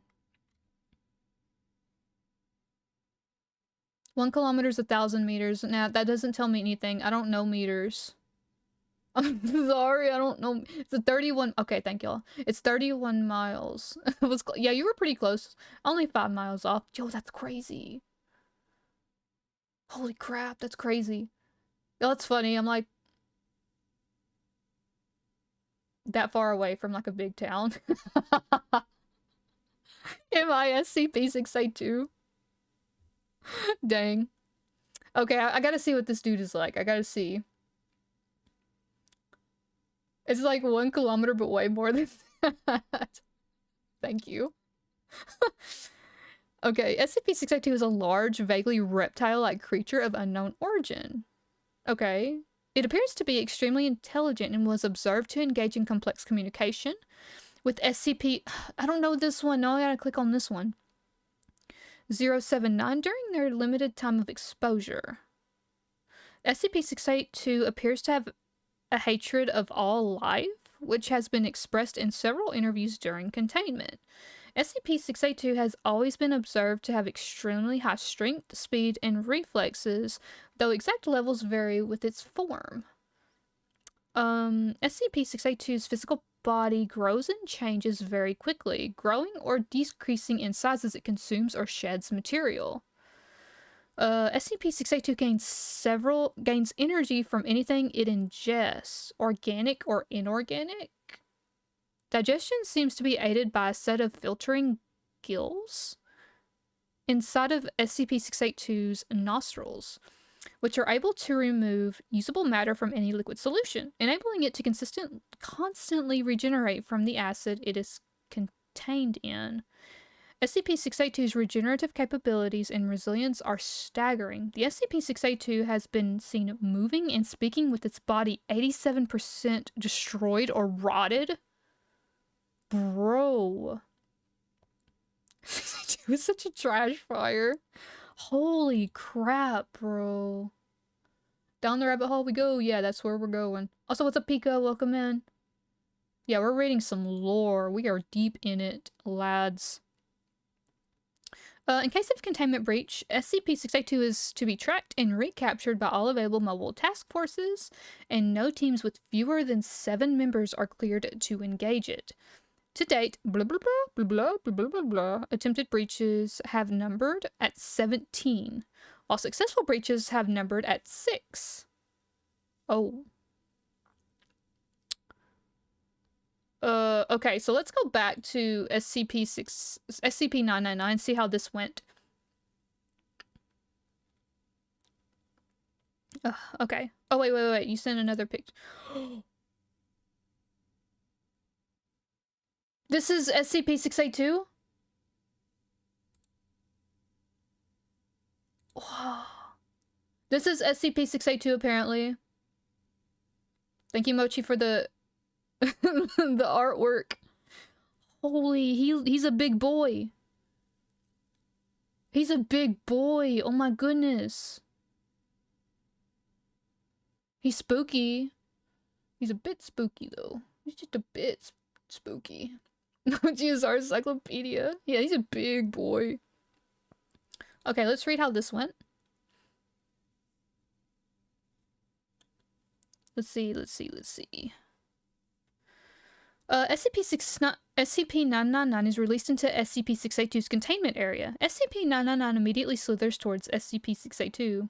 1 kilometer is 1,000 meters. Now, that doesn't tell me anything. I don't know meters. I'm sorry, I don't know. It's a 31. Okay, thank y'all. It's 31 miles. It was yeah, you were pretty close. Only 5 miles off. Yo, that's crazy. Holy crap, that's crazy. That's funny. I'm like that far away from like a big town. MISCP-682. Dang. Okay, I gotta see what this dude is like. I gotta see. It's like 1 kilometer, but way more than that. Thank you. Okay, SCP-682 is a large, vaguely reptile-like creature of unknown origin. Okay. It appears to be extremely intelligent and was observed to engage in complex communication with SCP... I don't know this one. No, I gotta click on this one. 079 during their limited time of exposure. SCP-682 appears to have a hatred of all life, which has been expressed in several interviews during containment. SCP-682 has always been observed to have extremely high strength, speed, and reflexes, though exact levels vary with its form. SCP-682's physical body grows and changes very quickly, growing or decreasing in size as it consumes or sheds material. SCP-682 gains energy from anything it ingests, organic or inorganic. Digestion seems to be aided by a set of filtering gills inside of SCP-682's nostrils, which are able to remove usable matter from any liquid solution, enabling it to constantly regenerate from the acid it is contained in. SCP-682's regenerative capabilities and resilience are staggering. The SCP-682 has been seen moving and speaking with its body 87% destroyed or rotted. Bro. 682 is such a trash fire. Holy crap, bro. Down the rabbit hole we go. Yeah, that's where we're going. Also, what's up, Pico? Welcome in. Yeah, we're reading some lore. We are deep in it, lads. In case of containment breach, SCP-682 is to be tracked and recaptured by all available mobile task forces, and no teams with fewer than 7 members are cleared to engage it. To date, blah blah blah blah blah blah blah blah. Attempted breaches have numbered at 17, while successful breaches have numbered at 6. Oh. Okay, so let's go back to SCP-999, see how this went. Okay. Oh, wait. You sent another picture. This is SCP-682? Wow. This is SCP-682, apparently. Thank you, Mochi, for the the artwork. Holy, he's a big boy. He's a big boy. Oh my goodness. He's spooky. He's a bit spooky, though. He's just a bit spooky. Mochi is our encyclopedia. Yeah, he's a big boy. Okay, let's read how this went. Let's see. SCP-999 is released into SCP-682's containment area. SCP-999 immediately slithers towards SCP-682.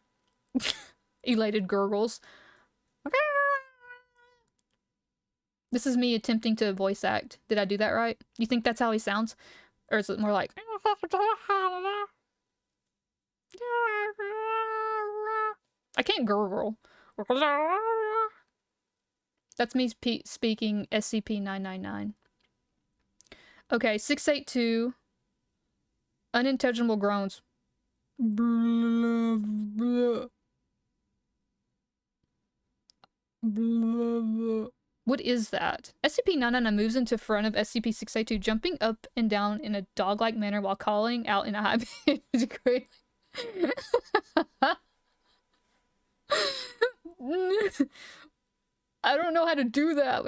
Elated gurgles. This is me attempting to voice act. Did I do that right? You think that's how he sounds? Or is it more like... I can't gurgle. That's me speaking SCP-999. Okay, 682. Unintelligible groans. Blah, blah. Blah, blah. What is that? SCP-999 moves into front of SCP-682, jumping up and down in a dog-like manner while calling out in a high-pitched great. I don't know how to do that.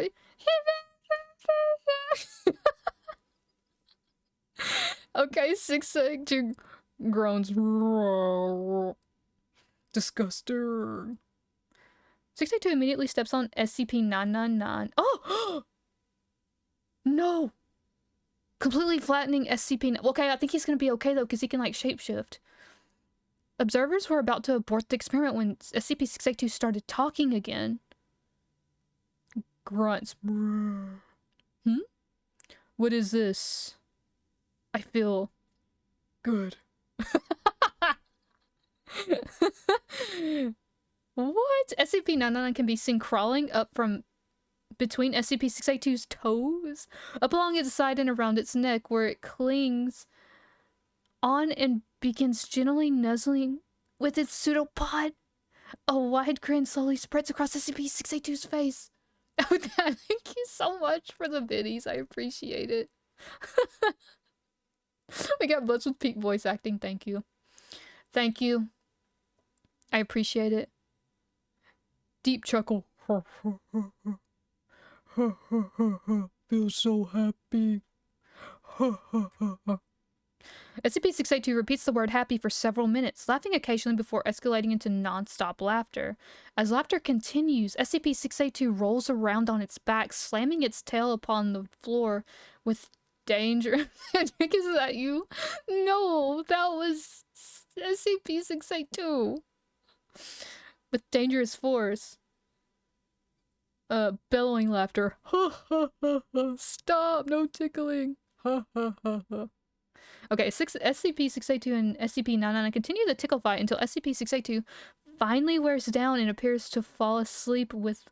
Okay, 682 groans. Disgusting. 682 immediately steps on SCP-999. Oh! No! Completely flattening SCP... Okay, I think he's gonna be okay, though, because he can, like, shapeshift. Observers were about to abort the experiment when SCP-682 started talking again. Grunts. What is this? I feel... good. What? SCP-999 can be seen crawling up from between SCP-682's toes, up along its side and around its neck, where it clings on and begins gently nuzzling with its pseudopod. A wide grin slowly spreads across SCP-682's face. Oh, Dad, thank you so much for the biddies. I appreciate it. We got blessed with peak voice acting. Thank you. Thank you. I appreciate it. Deep chuckle. Feel so happy. SCP-682 repeats the word happy for several minutes, laughing occasionally before escalating into non-stop laughter. As laughter continues, SCP-682 rolls around on its back, slamming its tail upon the floor with danger. Is that you? No, that was SCP-682. With dangerous force. Bellowing laughter. Stop, no tickling. Okay, SCP-682 and SCP-999 continue the tickle fight until SCP-682 finally wears down and appears to fall asleep with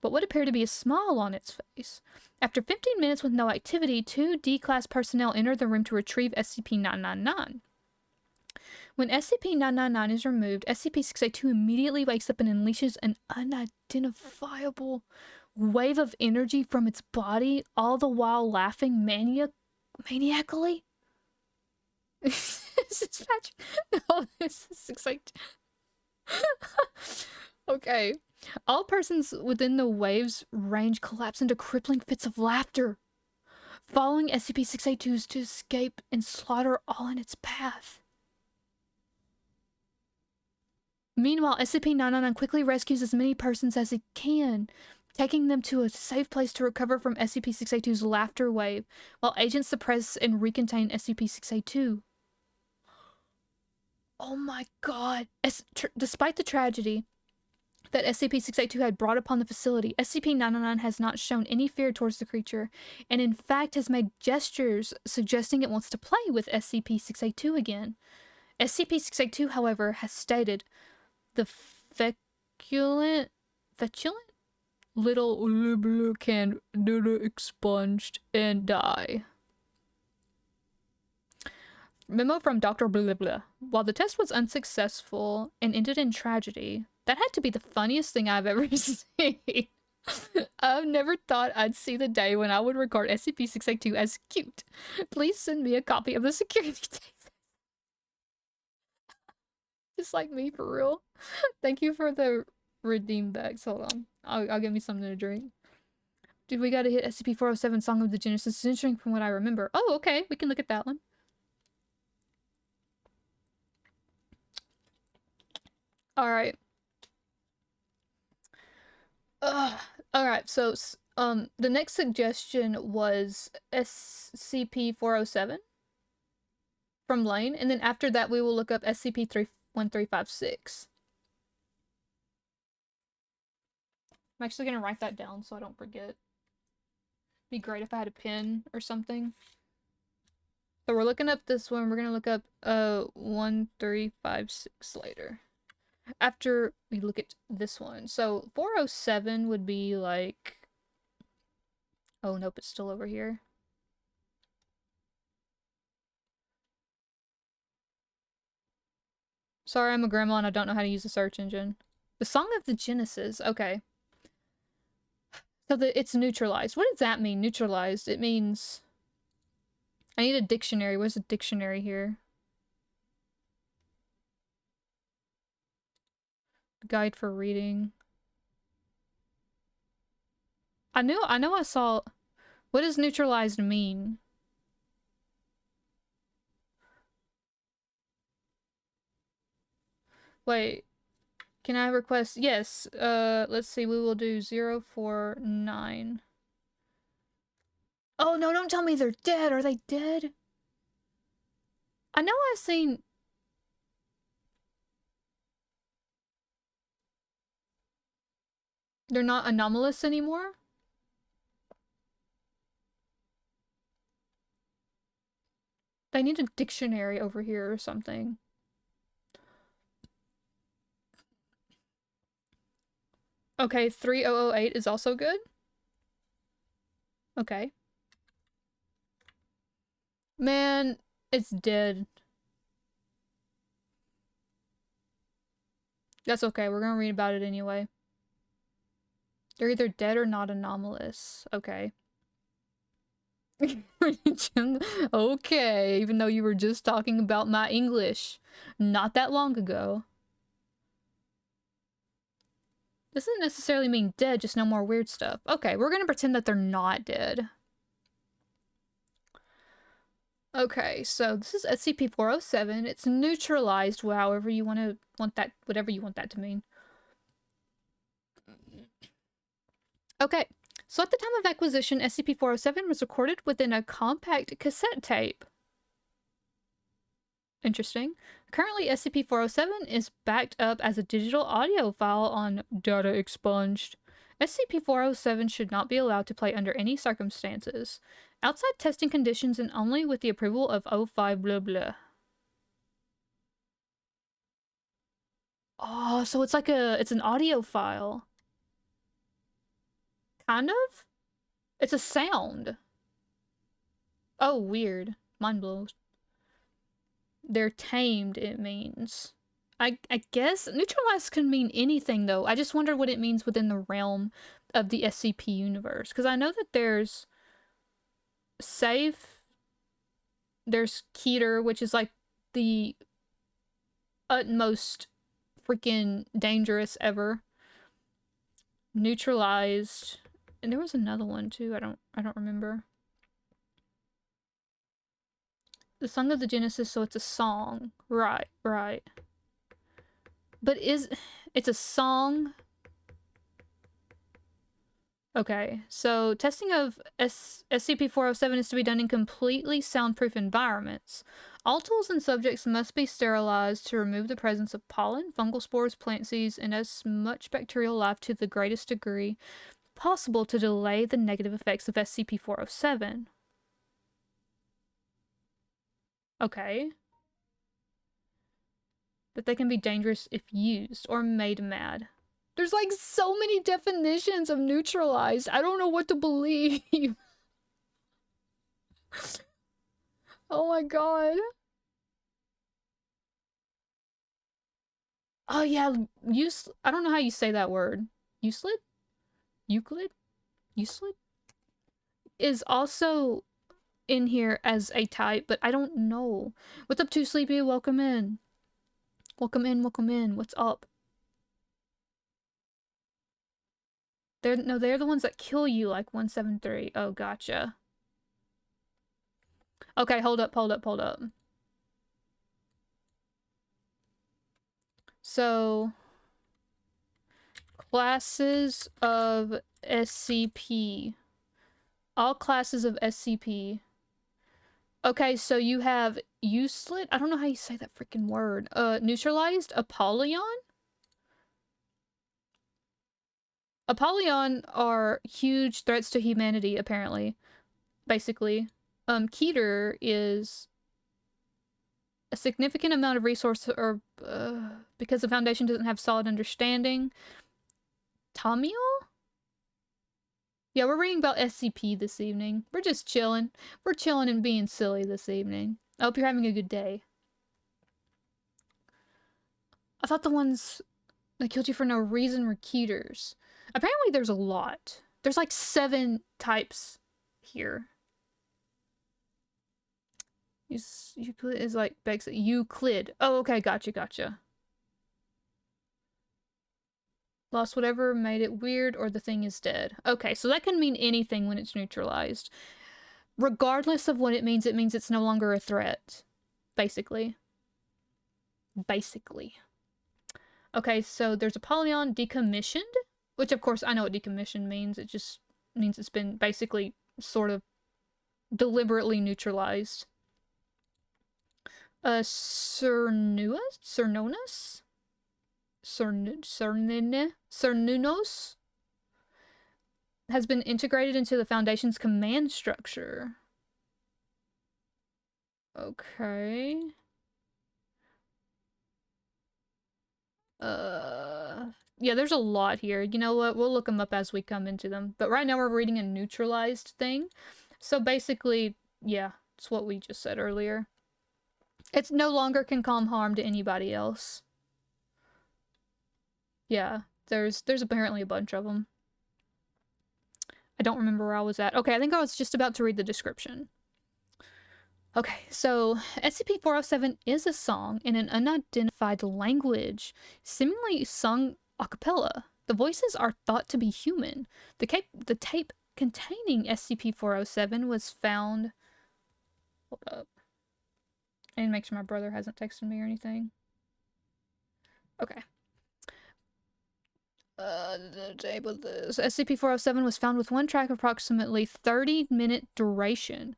what would appear to be a smile on its face. After 15 minutes with no activity, 2 D-Class personnel enter the room to retrieve SCP-999. When SCP-999 is removed, SCP-682 immediately wakes up and unleashes an unidentifiable wave of energy from its body, all the while laughing maniacally. This is Patrick. No, this is 682. Okay. All persons within the wave's range collapse into crippling fits of laughter, following SCP-682's to escape and slaughter all in its path. Meanwhile, SCP-999 quickly rescues as many persons as it can, taking them to a safe place to recover from SCP-682's laughter wave, while agents suppress and recontain SCP-682. Oh my god. Despite the tragedy that SCP-682 had brought upon the facility, SCP-999 has not shown any fear towards the creature, and in fact has made gestures suggesting it wants to play with SCP-682 again. SCP-682, however, has stated the feculent little can expunged and die. Memo from Dr. Blah Blah. While the test was unsuccessful and ended in tragedy, that had to be the funniest thing I've ever seen. I've never thought I'd see the day when I would regard SCP-682 as cute. Please send me a copy of the security tape. Just like me, for real. Thank you for the redeem bags. Hold on. I'll get me something to drink. Dude, we gotta hit SCP-407 Song of the Genesis. It's interesting from what I remember. Oh, okay. We can look at that one. Alright. Alright, so, the next suggestion was SCP-407 from Lane, and then after that we will look up SCP-1356. I'm actually gonna write that down so I don't forget. Be great if I had a pen or something. So we're looking up this one. We're gonna look up 1356 later. After we look at this one. So 407 would be like... Oh, nope, it's still over here. Sorry, I'm a grandma and I don't know how to use a search engine. The Song of the Genesis. Okay. So it's neutralized. What does that mean, neutralized? It means... I need a dictionary. Where's a dictionary here? Guide for reading. I know I saw... What does neutralized mean? Wait. Can I request? Yes. Let's see. We will do 049. Oh, no, don't tell me they're dead. Are they dead? I know I've seen... They're not anomalous anymore? They need a dictionary over here or something. Okay, 3008 is also good. Okay. Man, it's dead. That's okay, we're gonna read about it anyway. They're either dead or not anomalous. Okay. Okay, even though you were just talking about my English not that long ago. This doesn't necessarily mean dead, just no more weird stuff. Okay, we're gonna pretend that they're not dead. Okay, so this is SCP-407. It's neutralized, however you want that, whatever you want that to mean. Okay, so at the time of acquisition, SCP-407 was recorded within a compact cassette tape. Interesting. Currently, SCP-407 is backed up as a digital audio file on Data Expunged. SCP-407 should not be allowed to play under any circumstances, outside testing conditions and only with the approval of O5 blah blah. Oh, so it's like it's an audio file. Kind of? It's a sound. Oh, weird. Mind blows. They're tamed, it means. I guess neutralized can mean anything, though. I just wonder what it means within the realm of the SCP universe. Because I know that there's safe, there's Keter, which is like the utmost freaking dangerous ever. Neutralized. And there was another one too. I don't remember. The Song of the Genesis, so it's a song. Right. But it's a song. Okay, so testing of SCP-407 is to be done in completely soundproof environments. All tools and subjects must be sterilized to remove the presence of pollen, fungal spores, plant seeds, and as much bacterial life to the greatest degree possible to delay the negative effects of SCP-407. Okay. That they can be dangerous if used or made mad. There's like so many definitions of neutralized. I don't know what to believe. Oh my god. Oh yeah, I don't know how you say that word. Euclid? Euclid? Euclid? Is also in here as a type, but I don't know. What's up, Too Sleepy? Welcome in. Welcome in, welcome in. What's up? They're the ones that kill you, like 173. Oh, gotcha. Okay, hold up, hold up, hold up. So, classes of SCP. All classes of SCP. Okay, so you have useless. I don't know how you say that freaking word. Neutralized Apollyon? Apollyon are huge threats to humanity, apparently. Basically. Keter is a significant amount of resource, or because the Foundation doesn't have solid understanding. Tamio? Yeah, we're reading about SCP this evening. We're just chilling. We're chilling and being silly this evening. I hope you're having a good day. I thought the ones that killed you for no reason were Keters. Apparently there's a lot. There's like 7 types here. Euclid is like begs Euclid. Oh, okay, gotcha. Lost whatever made it weird, or the thing is dead. Okay, so that can mean anything when it's neutralized. Regardless of what it means it's no longer a threat. Basically. Okay, so there's Apollyon decommissioned, which of course I know what decommissioned means. It just means it's been basically sort of deliberately neutralized. Cernunnos has been integrated into the Foundation's command structure. Okay. Yeah, there's a lot here. You know what? We'll look them up as we come into them. But right now we're reading a neutralized thing. So basically, yeah, it's what we just said earlier. It's no longer can cause harm to anybody else. Yeah, there's apparently a bunch of them. I don't remember where I was at. Okay, I think I was just about to read the description. Okay, so SCP-407 is a song in an unidentified language, seemingly sung a cappella. The voices are thought to be human. The tape containing SCP-407 was found... Hold up. I need to make sure my brother hasn't texted me or anything. Okay. SCP-407 was found with one track of approximately 30-minute duration.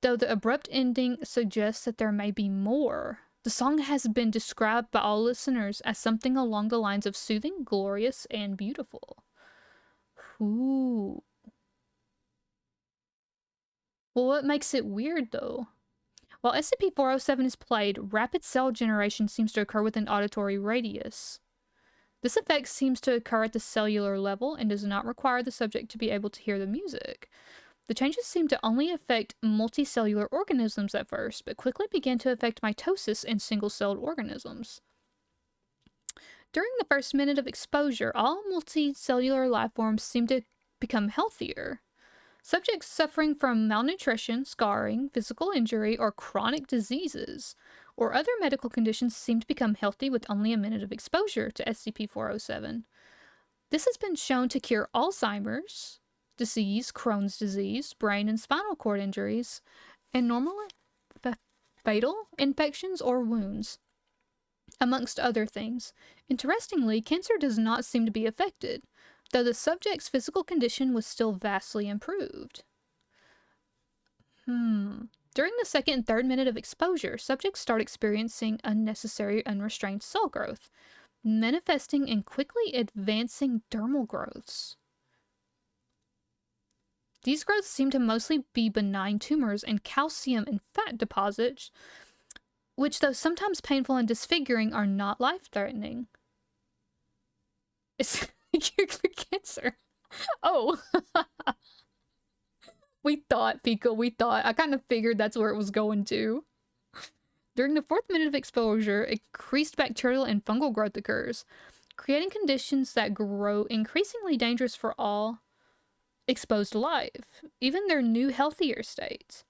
Though the abrupt ending suggests that there may be more, the song has been described by all listeners as something along the lines of soothing, glorious, and beautiful. Ooh. Well, what makes it weird, though? While SCP-407 is played, rapid cell generation seems to occur within auditory radius. This effect seems to occur at the cellular level and does not require the subject to be able to hear the music. The changes seem to only affect multicellular organisms at first, but quickly began to affect mitosis in single-celled organisms. During the first minute of exposure, all multicellular life forms seem to become healthier. Subjects suffering from malnutrition, scarring, physical injury, or chronic diseases, or other medical conditions seem to become healthy with only a minute of exposure to SCP-407. This has been shown to cure Alzheimer's disease, Crohn's disease, brain and spinal cord injuries, and normally fatal infections or wounds, amongst other things. Interestingly, cancer does not seem to be affected. though the subject's physical condition was still vastly improved. During the second and third minute of exposure, subjects start experiencing unnecessary unrestrained cell growth, manifesting in quickly advancing dermal growths. These growths seem to mostly be benign tumors and calcium and fat deposits, which, though sometimes painful and disfiguring, are not life-threatening. It's cured for cancer. Oh. We thought, Pika, we thought. I kind of figured that's where it was going to. During the fourth minute of exposure, increased bacterial and fungal growth occurs, creating conditions that grow increasingly dangerous for all exposed life, even their new healthier states.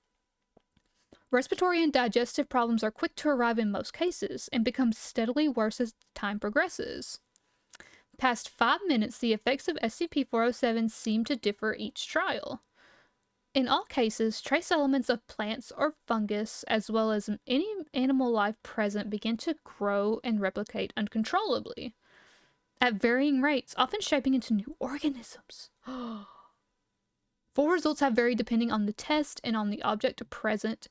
Respiratory and digestive problems are quick to arrive in most cases and become steadily worse as time progresses. Past 5 minutes, the effects of SCP-407 seem to differ each trial. In all cases, trace elements of plants or fungus, as well as any animal life present, begin to grow and replicate uncontrollably, at varying rates, often shaping into new organisms. Full results have varied depending on the test and on the object present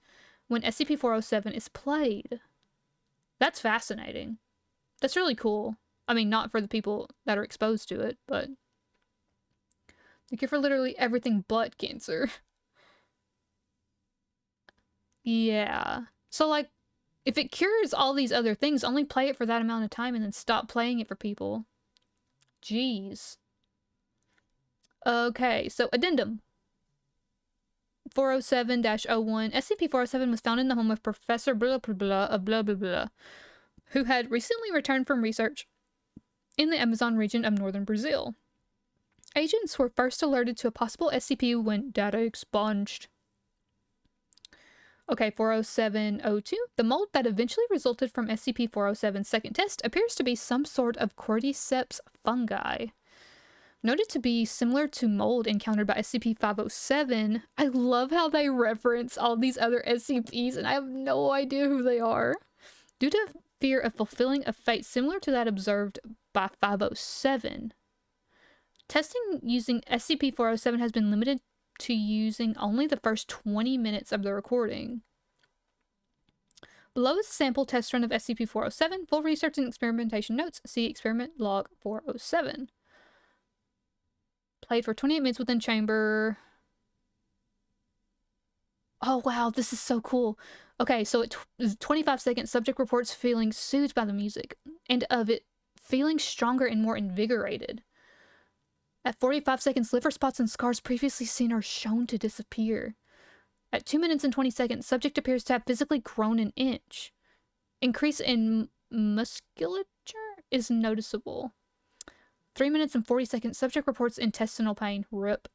when SCP-407 is played. That's fascinating. That's really cool. I mean, not for the people that are exposed to it, but the cure for literally everything but cancer. Yeah. So, like, if it cures all these other things, only play it for that amount of time and then stop playing it for people. Jeez. Okay, so addendum. 407-01. SCP-407 was found in the home of Professor blah blah blah of blah blah blah, who had recently returned from research in the Amazon region of northern Brazil. Agents were first alerted to a possible SCP when data expunged. Okay, 407-02. The mold that eventually resulted from SCP-407's second test appears to be some sort of cordyceps fungi. Noted to be similar to mold encountered by SCP-507, I love how they reference all these other SCPs and I have no idea who they are. Due to fear of fulfilling a fate similar to that observed by 507, testing using SCP-407 has been limited to using only the first 20 minutes of the recording. Below is a sample test run of SCP-407. Full research and experimentation notes. See experiment log 407. Played for 28 minutes within chamber. Oh wow, this is so cool. Okay, so at 25 seconds, subject reports feeling soothed by the music, and of it feeling stronger and more invigorated. At 45 seconds, liver spots and scars previously seen are shown to disappear. At 2 minutes and 20 seconds, subject appears to have physically grown an inch. Increase in musculature is noticeable. 3 minutes and 40 seconds, subject reports intestinal pain. RIP.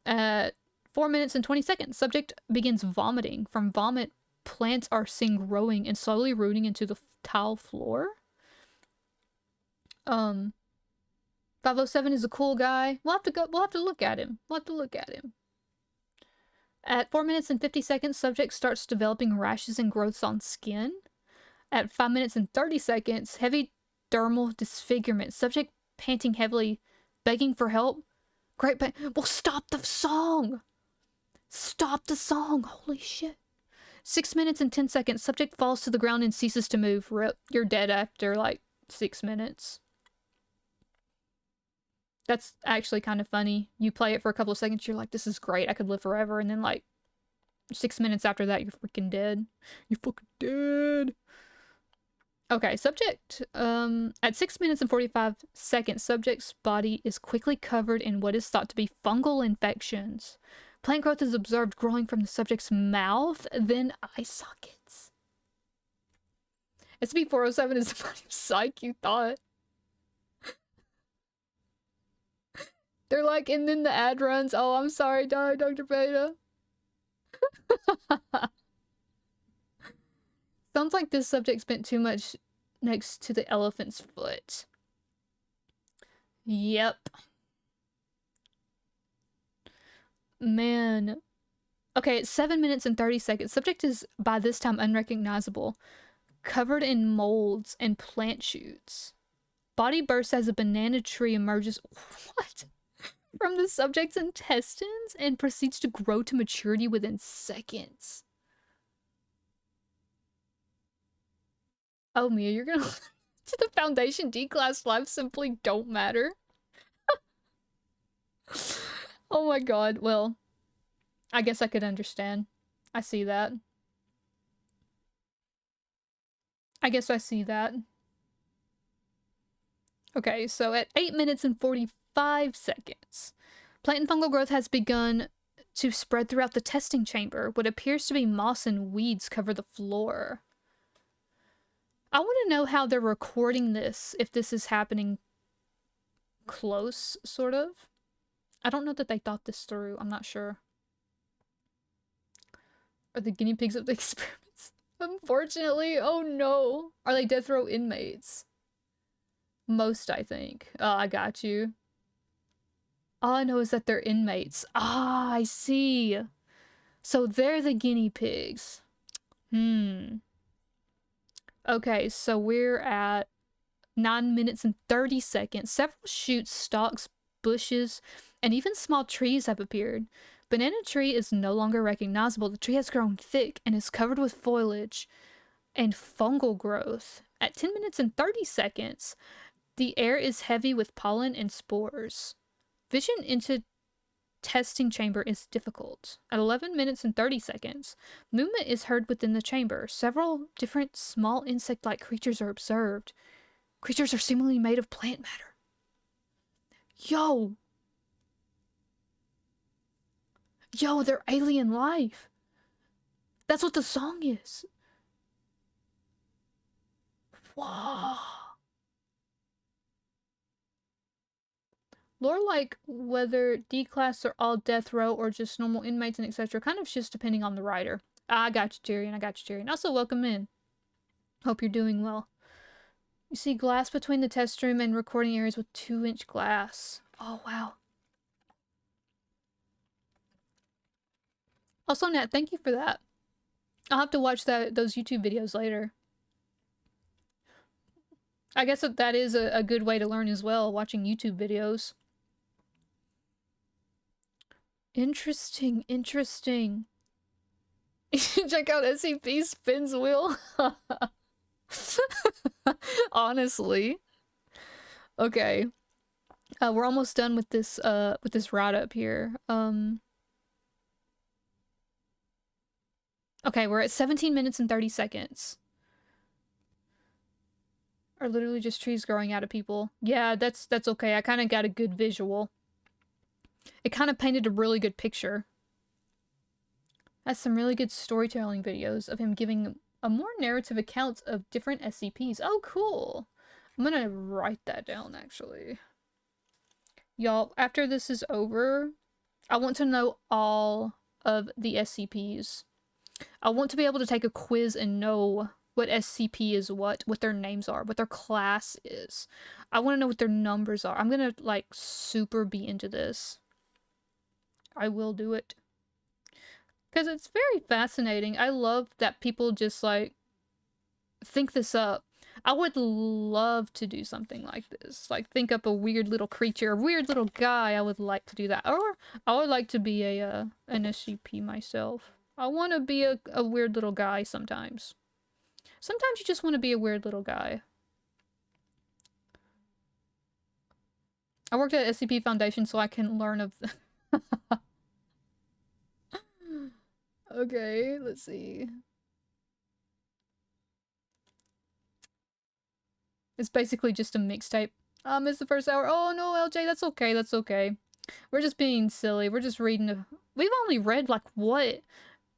At 4 minutes and 20 seconds, subject begins vomiting. From vomit, plants are seen growing and slowly rooting into the tile floor. 507 is a cool guy. We'll have to look at him. At 4 minutes and 50 seconds, subject starts developing rashes and growths on skin. At 5 minutes and 30 seconds, heavy dermal disfigurement. Subject panting heavily, begging for help. Great pain. Well, stop the song! Stop the song! Holy shit. 6 minutes and 10 seconds, subject falls to the ground and ceases to move. RIP. You're dead after, like, 6 minutes. That's actually kind of funny. You play it for a couple of seconds, you're like, this is great, I could live forever, and then, like, 6 minutes after that, you're freaking dead. You're fucking dead! Okay, subject. At 6 minutes and 45 seconds, subject's body is quickly covered in what is thought to be fungal infections. Plant growth is observed growing from the subject's mouth, then eye sockets. SCP-407 is the body of psych, you thought. They're like, and then the ad runs, oh, I'm sorry, Dr. Beta. Sounds like this subject spent too much next to the elephant's foot. Yep. Man. Okay, it's 7 minutes and 30 seconds. Subject is, by this time, unrecognizable. Covered in molds and plant shoots. Body bursts as a banana tree emerges what? From the subject's intestines and proceeds to grow to maturity within seconds. Oh, Mia, you're gonna to the Foundation D-class lives simply don't matter. Oh my god, well, I guess I could understand. I see that. I guess I see that. Okay, so at 8 minutes and 45 seconds, plant and fungal growth has begun to spread throughout the testing chamber. What appears to be moss and weeds cover the floor. I want to know how they're recording this, if this is happening close, sort of. I don't know that they thought this through. I'm not sure. Are the guinea pigs of the experiments? Unfortunately, oh no. Are they death row inmates? Most, I think. Oh, I got you. All I know is that they're inmates. Ah, I see. So they're the guinea pigs. Okay, so we're at 9 minutes and 30 seconds. Several shoots, stalks, bushes, and even small trees have appeared. Banana tree is no longer recognizable. The tree has grown thick and is covered with foliage and fungal growth. At 10 minutes and 30 seconds, the air is heavy with pollen and spores. Vision into testing chamber is difficult. At 11 minutes and 30 seconds, movement is heard within the chamber. Several different small insect-like creatures are observed. Creatures are seemingly made of plant matter. Yo! Yo, they're alien life! That's what the song is! Wow! Lore like whether D-class are all death row or just normal inmates and etc. kind of shifts depending on the writer. I got you, Tyrion. I got you, Tyrion. Also, welcome in. Hope you're doing well. You see glass between the test room and recording areas with 2-inch glass. Oh, wow. Also, Nat, thank you for that. I'll have to watch those YouTube videos later. I guess that is a good way to learn as well, watching YouTube videos. Interesting, interesting. Check out SCP Spins Wheel. Honestly. Okay. We're almost done with this write-up here. Okay, we're at 17 minutes and 30 seconds. Are literally just trees growing out of people. Yeah, that's okay. I kind of got a good visual. It kind of painted a really good picture. That's some really good storytelling videos of him giving a more narrative account of different SCPs. Oh, cool. I'm gonna write that down, actually. Y'all, after this is over, I want to know all of the SCPs. I want to be able to take a quiz and know what SCP is what their names are, what their class is. I want to know what their numbers are. I'm gonna, like, super be into this. I will do it. Because it's very fascinating. I love that people just, like, think this up. I would love to do something like this. Like, think up a weird little creature, a weird little guy. I would like to do that. Or I would like to be an SCP myself. I want to be a weird little guy sometimes. Sometimes you just want to be a weird little guy. I worked at SCP Foundation so I can learn of... Okay, let's see. It's basically just a mixtape. It's the first hour. Oh no, LJ, that's okay, that's okay. We're just being silly. We're just reading We've only read, like, what?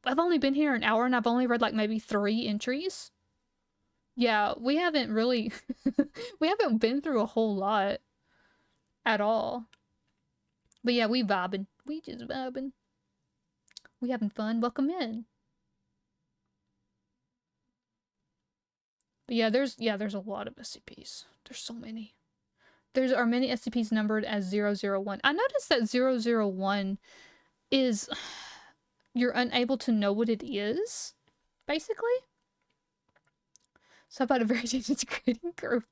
I've only been here an hour and I've only read, like, maybe 3 entries. Yeah, we haven't really... we haven't been through a whole lot. At all. But yeah, we vibing. We just vibing. We having fun. Welcome in. But yeah, there's a lot of SCPs. There's so many. There are many SCPs numbered as 001. I noticed that 001 is... you're unable to know what it is, basically. So about a very dangerous grading curve.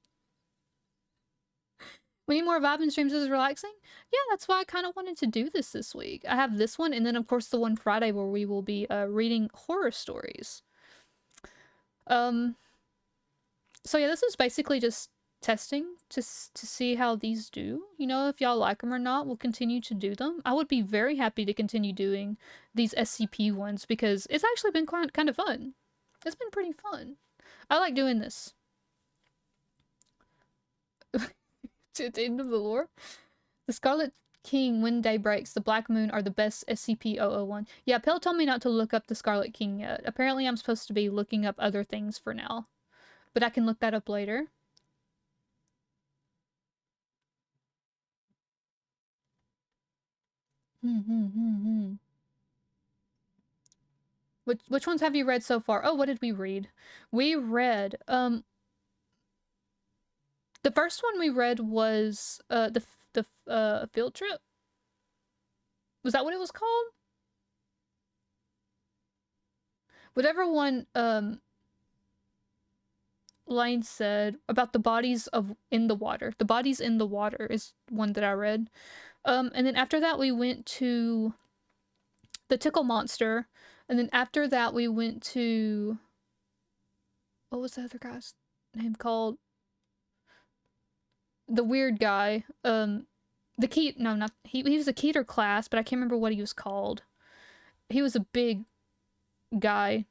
We need more vibing streams. This is relaxing. Yeah, that's why I kind of wanted to do this week. I have this one, and then of course the one Friday where we will be reading horror stories. So yeah, this is basically just testing to see how these do. You know, if y'all like them or not, we'll continue to do them. I would be very happy to continue doing these SCP ones because it's actually been kind of fun. It's been pretty fun. I like doing this. To the end of the lore. The Scarlet King, When Day Breaks, the Black Moon are the best SCP-001. Yeah, Pell told me not to look up the Scarlet King yet. Apparently I'm supposed to be looking up other things for now. But I can look that up later. Which ones have you read so far? Oh, what did we read? We read, the first one we read was, the field trip? Was that what it was called? Whatever one, Lane said about the bodies in the water. The bodies in the water is one that I read. And then after that we went to the Tickle Monster. And then after that we went to... What was the other guy's name called? The weird guy. The Keat... No, not... He was a Keter class, but I can't remember what he was called. He was a big guy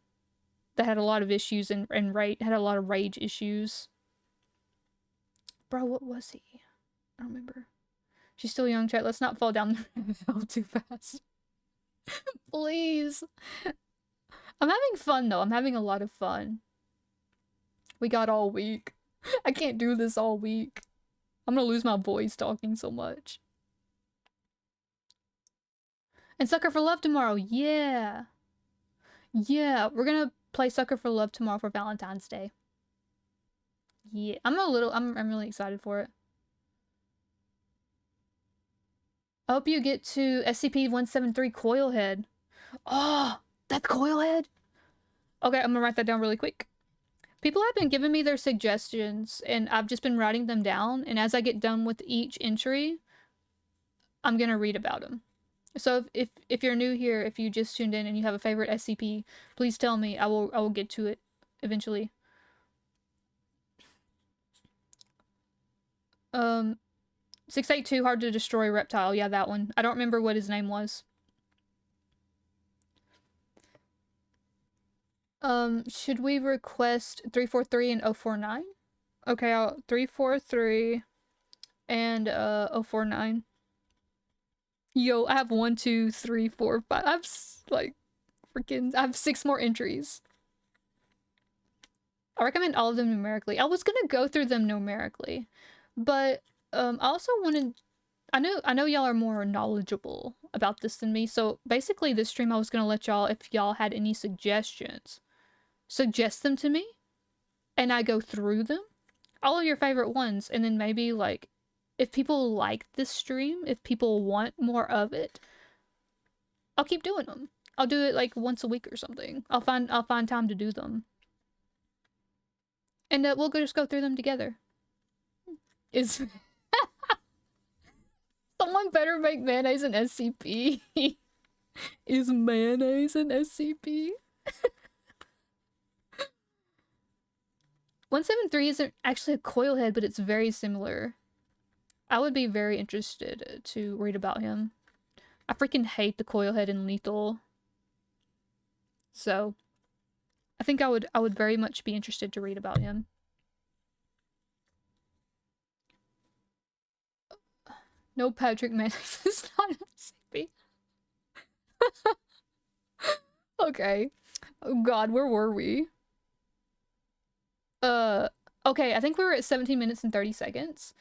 that had a lot of issues and had a lot of rage issues. Bro, what was he? I don't remember. She's still young, chat. Let's not fall down the hill too fast. Please. I'm having fun, though. I'm having a lot of fun. We got all week. I can't do this all week. I'm gonna lose my voice talking so much. And Sucker for Love tomorrow. Yeah. Yeah, we're gonna play Sucker for Love tomorrow for Valentine's Day. Yeah, I'm really excited for it. I hope you get to SCP-173 Coilhead. Oh, that's Coilhead? Okay, I'm gonna write that down really quick. People have been giving me their suggestions, and I've just been writing them down, and as I get done with each entry, I'm gonna read about them. So if you're new here, if you just tuned in and you have a favorite SCP, please tell me. I will get to it eventually. 682 Hard to Destroy Reptile. Yeah, that one. I don't remember what his name was. Should we request 343 and 049? Okay, 343 and 049. Yo, I have 1, 2, 3, 4, 5. I have I have 6 more entries. I recommend all of them numerically. I was gonna go through them numerically, but I also wanted... I know y'all are more knowledgeable about this than me, so basically this stream I was gonna let y'all, if y'all had any suggestions, suggest them to me, and I go through them, all of your favorite ones, and then maybe, like, if people like this stream, if people want more of it, I'll keep doing them. I'll do it, like, once a week or something. I'll find time to do them. And we'll just go through them together. Is... Someone better make mayonnaise an SCP. Is mayonnaise an SCP? 173 isn't actually a Coilhead, but it's very similar. I would be very interested to read about him. I freaking hate the Coilhead in Lethal. So, I think I would very much be interested to read about him. No, Patrick Mayonnaise is not SCP. Okay. Oh god, where were we? Okay, I think we were at 17 minutes and 30 seconds.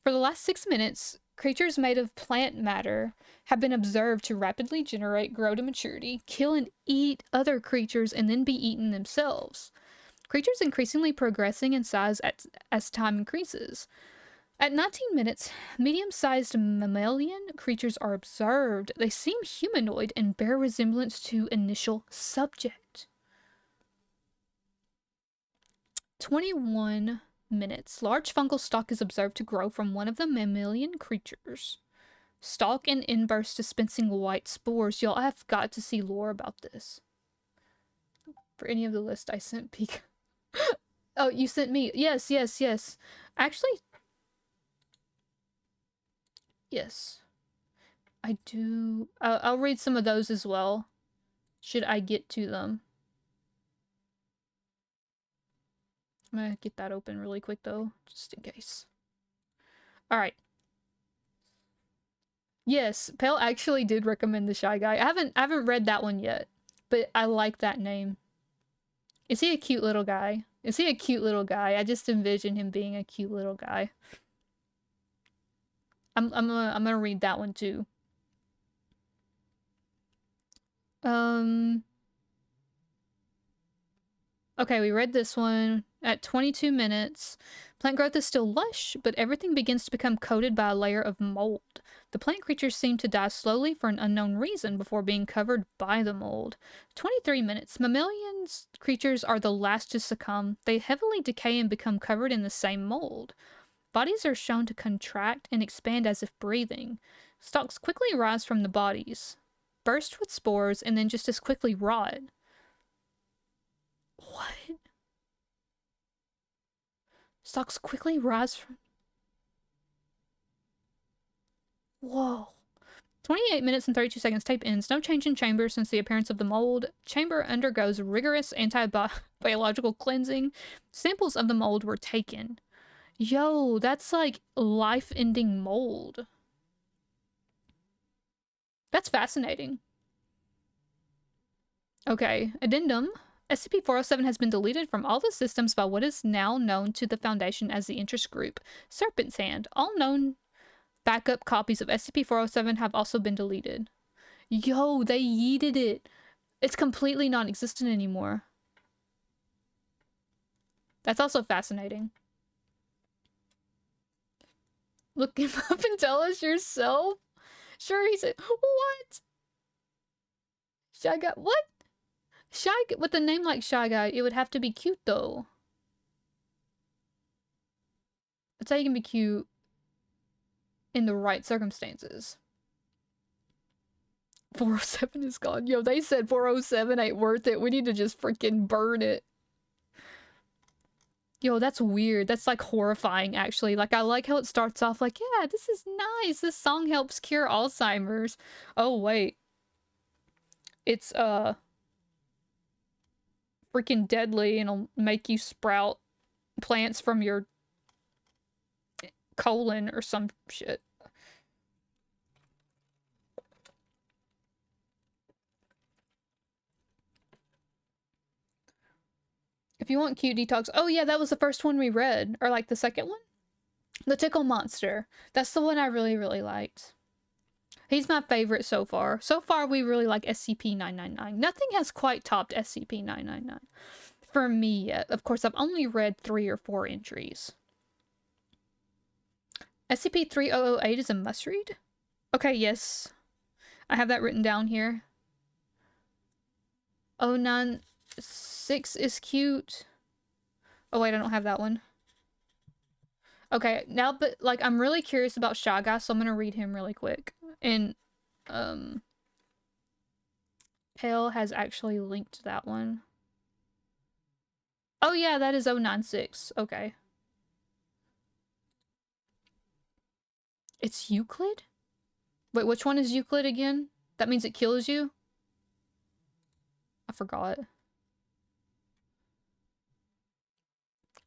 For the last 6 minutes, creatures made of plant matter have been observed to rapidly generate, grow to maturity, kill and eat other creatures, and then be eaten themselves. Creatures increasingly progressing in size as time increases. At 19 minutes, medium-sized mammalian creatures are observed. They seem humanoid and bear resemblance to initial subject. 21 minutes. Large fungal stock is observed to grow from one of the mammalian creatures. Stalk and inburst dispensing white spores. Y'all have got to see lore about this. For any of the list I sent peek. Oh, you sent me. Yes, yes, yes. Actually, yes. I do. I'll read some of those as well. Should I get to them. I'm gonna get that open really quick though, just in case. Alright. Yes, Pale actually did recommend the Shy Guy. I haven't read that one yet, but I like that name. Is he a cute little guy? Is he a cute little guy? I just envision him being a cute little guy. I'm gonna read that one too. Okay, we read this one at 22 minutes. Plant growth is still lush, but everything begins to become coated by a layer of mold. The plant creatures seem to die slowly for an unknown reason before being covered by the mold. 23 minutes. Mammalian creatures are the last to succumb. They heavily decay and become covered in the same mold. Bodies are shown to contract and expand as if breathing. Stalks quickly rise from the bodies, burst with spores, and then just as quickly rot. What? Stalks quickly rise from... Whoa. 28 minutes and 32 seconds. Tape ends. No change in chamber since the appearance of the mold. Chamber undergoes rigorous anti-biological cleansing. Samples of the mold were taken. Yo, that's like life-ending mold. That's fascinating. Okay, addendum. SCP-407 has been deleted from all the systems by what is now known to the Foundation as the Interest Group. Serpent's Hand. All known backup copies of SCP-407 have also been deleted. Yo, they yeeted it. It's completely non-existent anymore. That's also fascinating. Look him up and tell us yourself? Sure, he said, what? Shy Guy, what? Shy Guy, with a name like Shy Guy, it would have to be cute though. That's how you can be cute in the right circumstances. 407 is gone. Yo, they said 407 ain't worth it. We need to just freaking burn it. Yo, that's weird. That's like horrifying, actually. Like, I like how it starts off like, yeah, this is nice. This song helps cure Alzheimer's. Oh, wait. It's, freaking deadly and it'll make you sprout plants from your colon or some shit. If you want cute detox... Oh, yeah, that was the first one we read. Or, like, the second one? The Tickle Monster. That's the one I really, really liked. He's my favorite so far. So far, we really like SCP-999. Nothing has quite topped SCP-999 for me yet. Of course, I've only read 3 or 4 entries. SCP-3008 is a must-read? Okay, yes. I have that written down here. 096 is cute. Oh, wait, I don't have that one. Okay, now, but, like, I'm really curious about Shy Guy, so I'm gonna read him really quick. And, Pale has actually linked that one. Oh, yeah, that is 096. Okay. It's Euclid? Wait, which one is Euclid again? That means it kills you? I forgot.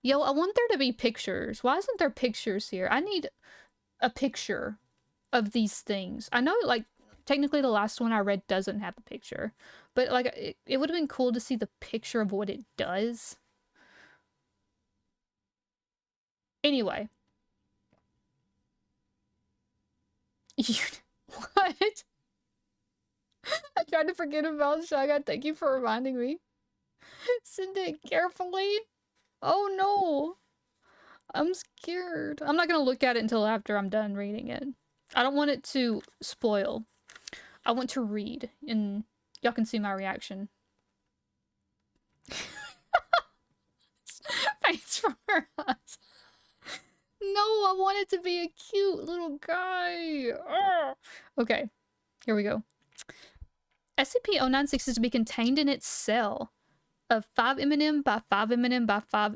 Yo, I want there to be pictures. Why isn't there pictures here? I need a picture of these things. I know, like, technically the last one I read doesn't have a picture. But, like, it would have been cool to see the picture of what it does. Anyway. What? I tried to forget about Shy Guy. Thank you for reminding me. Send it carefully. Oh no. I'm scared. I'm not gonna look at it until after I'm done reading it. I don't want it to spoil. I want to read, and y'all can see my reaction. Face from her eyes. I want it to be a cute little guy. Ugh. Okay, here we go. SCP-096 is to be contained in its cell of 5 by 5 by 5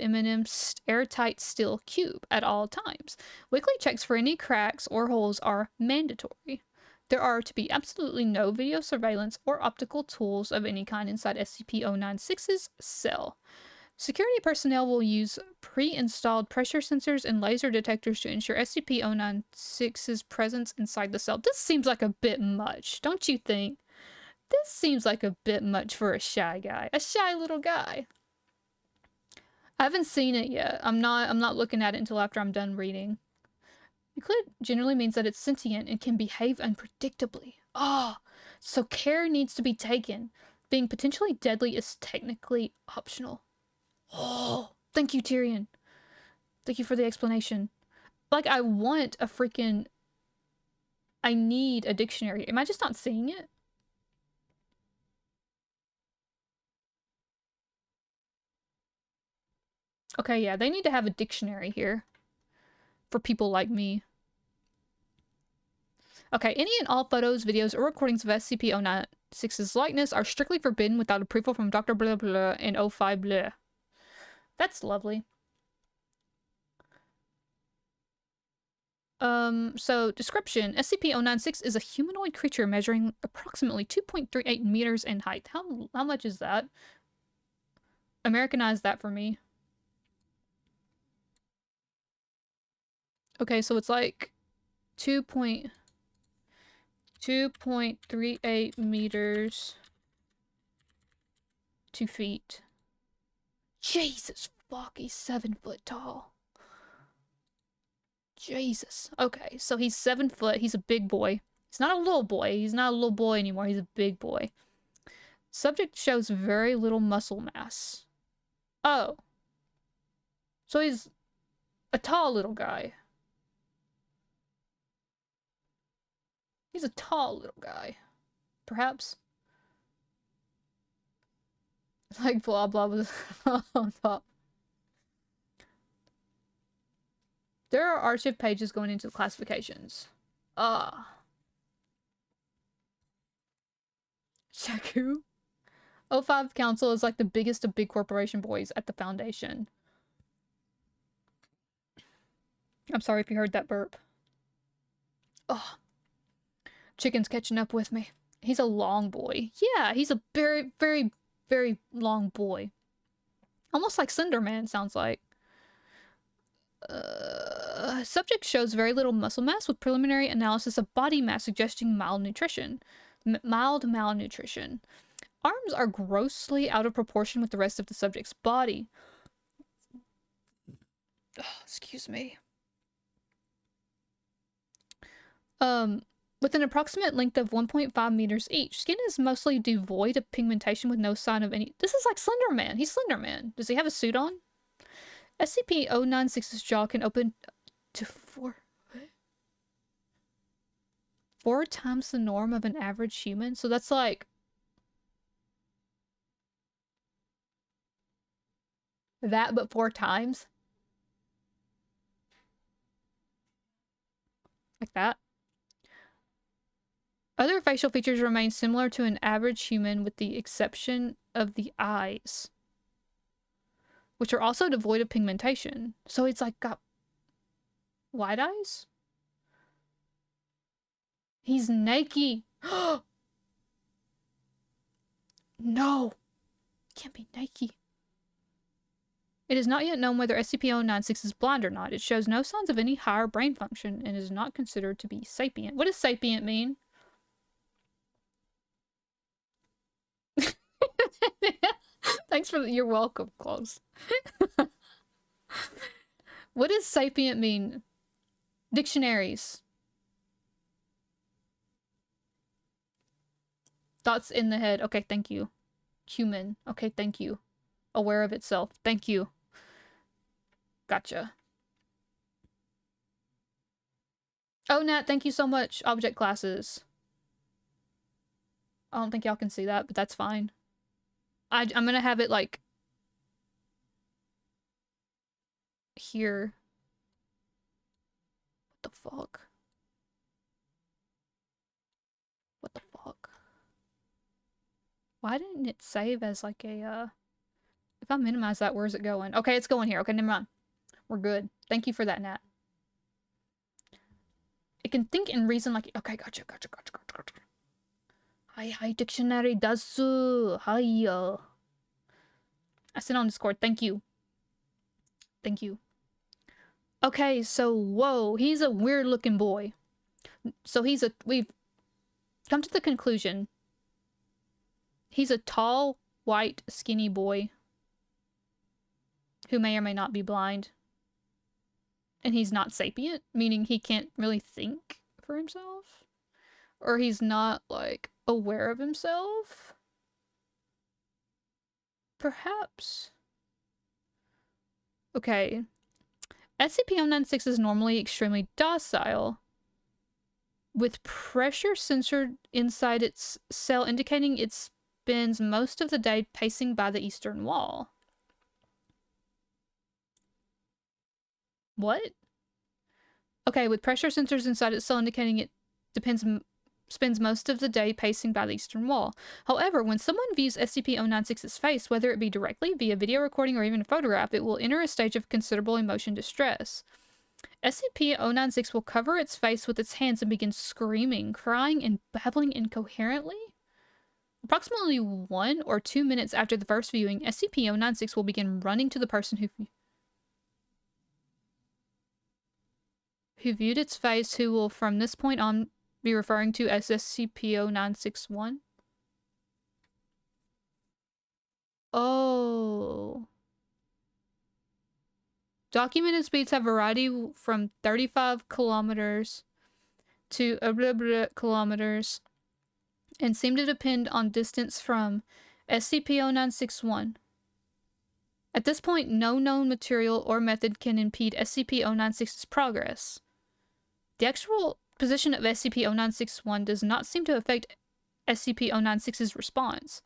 airtight steel cube at all times. Weekly checks for any cracks or holes are mandatory. There are to be absolutely no video surveillance or optical tools of any kind inside SCP-096's cell. Security personnel will use pre-installed pressure sensors and laser detectors to ensure SCP-096's presence inside the cell. This seems like a bit much, don't you think? This seems like a bit much for a shy guy. A shy little guy. I haven't seen it yet. I'm not looking at it until after I'm done reading. Euclid generally means that it's sentient and can behave unpredictably. Oh, so care needs to be taken. Being potentially deadly is technically optional. Oh, thank you, Tyrion. Thank you for the explanation. Like, I want a freaking... I need a dictionary. Am I just not seeing it? Okay, yeah, they need to have a dictionary here. For people like me. Okay, any and all photos, videos, or recordings of SCP-096's likeness are strictly forbidden without approval from Dr. Blah Blah and O5 Blah. That's lovely. So description. SCP-096 is a humanoid creature measuring approximately 2.38 meters in height. How much is that? Americanize that for me. Okay, so it's like 2.38 meters, 2 feet. Jesus fuck, he's 7 foot tall. Jesus. Okay, so he's 7 foot. He's a big boy. He's not a little boy. He's not a little boy anymore. He's a big boy. Subject shows very little muscle mass. Oh. So he's a tall little guy. He's a tall little guy. Perhaps. Like blah blah was on top. There are archive pages going into the classifications. Shaku? O5 Council is like the biggest of big corporation boys at the Foundation. I'm sorry if you heard that burp. Oh. Chicken's catching up with me. He's a long boy. Yeah, he's a very, very, very long boy. Almost like Slenderman, sounds like. Subject shows very little muscle mass with preliminary analysis of body mass suggesting mild nutrition. Mild malnutrition. Arms are grossly out of proportion with the rest of the subject's body. Excuse me. With an approximate length of 1.5 meters each. Skin is mostly devoid of pigmentation with no sign of any... This is like Slenderman. He's Slenderman. Does he have a suit on? SCP-096's jaw can open to 4 times the norm of an average human. So that's like... that, but 4 times? Like that? Other facial features remain similar to an average human with the exception of the eyes, which are also devoid of pigmentation. So it's like got wide eyes? He's naked. No. Can't be naked. It is not yet known whether SCP-096 is blind or not. It shows no signs of any higher brain function and is not considered to be sapient. What does sapient mean? Thanks for you're welcome, Klaus. What does sapient mean? Dictionaries. Thoughts in the head. Okay, thank you. Human. Okay, thank you. Aware of itself. Thank you. Gotcha. Oh, Nat, thank you so much. Object classes. I don't think y'all can see that, but that's fine. I'm gonna have it, like, here. fuck? What the fuck? Why didn't it save as like a, if I minimize that, where's it going? Okay, it's going here. Okay, never mind. We're good. Thank you for that, Nat. It can think and reason like, okay, gotcha. Hi, dictionary dasu. Hi. I sent on Discord. Thank you. Thank you. Okay, so, whoa, he's a weird looking boy. So we've come to the conclusion. He's a tall, white, skinny boy who may or may not be blind. And he's not sapient, meaning he can't really think for himself. Or he's not, like, aware of himself. Perhaps. Okay. SCP-096 is normally extremely docile, with pressure censored inside its cell indicating it spends most of the day pacing by the eastern wall. What? Okay, with pressure sensors inside its cell indicating it spends most of the day pacing by the eastern wall. However, when someone views SCP-096's face, whether it be directly, via video recording, or even a photograph, it will enter a stage of considerable emotion distress. SCP-096 will cover its face with its hands and begin screaming, crying, and babbling incoherently. Approximately 1 or 2 minutes after the first viewing, SCP-096 will begin running to the person who viewed its face, who will from this point on be referring to as SCP-0961. Oh. Documented speeds have variety from 35 kilometers to kilometers and seem to depend on distance from SCP-0961. At this point, no known material or method can impede SCP-096's progress. The actual position of SCP-0961 does not seem to affect SCP-096's response.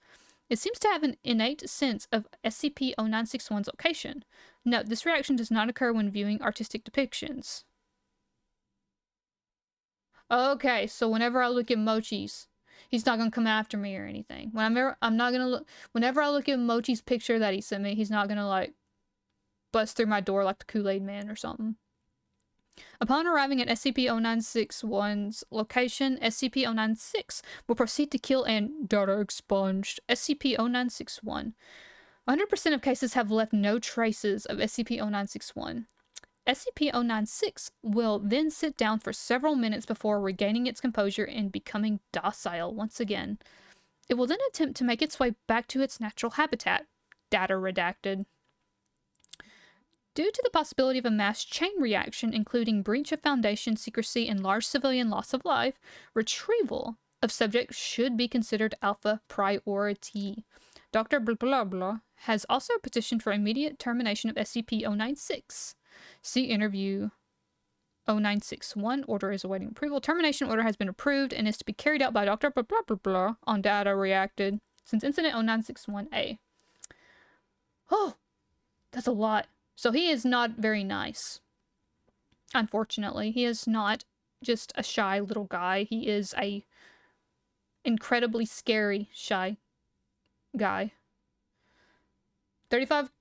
It seems to have an innate sense of SCP-0961's location. Note, this reaction does not occur when viewing artistic depictions. Okay, so whenever I look at Mochi's, he's not gonna come after me or anything. Whenever I look at Mochi's picture that he sent me, he's not gonna, like, bust through my door like the Kool-Aid Man or something. Upon arriving at SCP-0961's location, SCP-096 will proceed to kill and data expunged SCP-0961. 100% of cases have left no traces of SCP-0961. SCP-096 will then sit down for several minutes before regaining its composure and becoming docile once again. It will then attempt to make its way back to its natural habitat. Data redacted. Due to the possibility of a mass chain reaction, including breach of Foundation secrecy and large civilian loss of life, retrieval of subjects should be considered alpha priority. Dr. Blah Blah Blah has also petitioned for immediate termination of SCP-096. See interview 0961. Order is awaiting approval. Termination order has been approved and is to be carried out by Dr. Blah Blah Blah Blah on data reacted since Incident 0961A. Oh, that's a lot. So he is not very nice. Unfortunately, he is not just a shy little guy. He is a incredibly scary shy guy. 35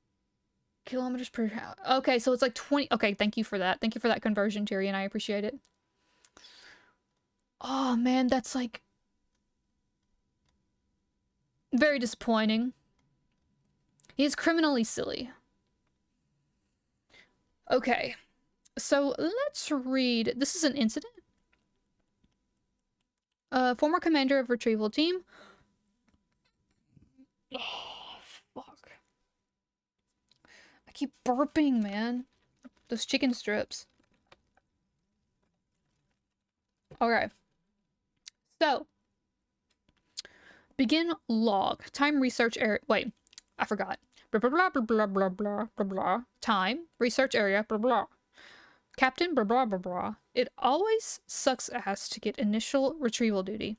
kilometers per hour. Okay, so it's like 20. Okay, thank you for that. Thank you for that conversion, Tyrion. I appreciate it. Oh, man, that's like very disappointing. He is criminally silly. Okay, so let's read. This is an incident. Former commander of retrieval team. Oh, fuck. I keep burping, man. Those chicken strips. Okay. So. Begin log. Time research area. Wait, I forgot. Blah, blah, blah, blah, blah, blah, blah, blah. Time. Research area. Blah, blah. Captain. Blah, blah, blah, blah. It always sucks ass to get initial retrieval duty.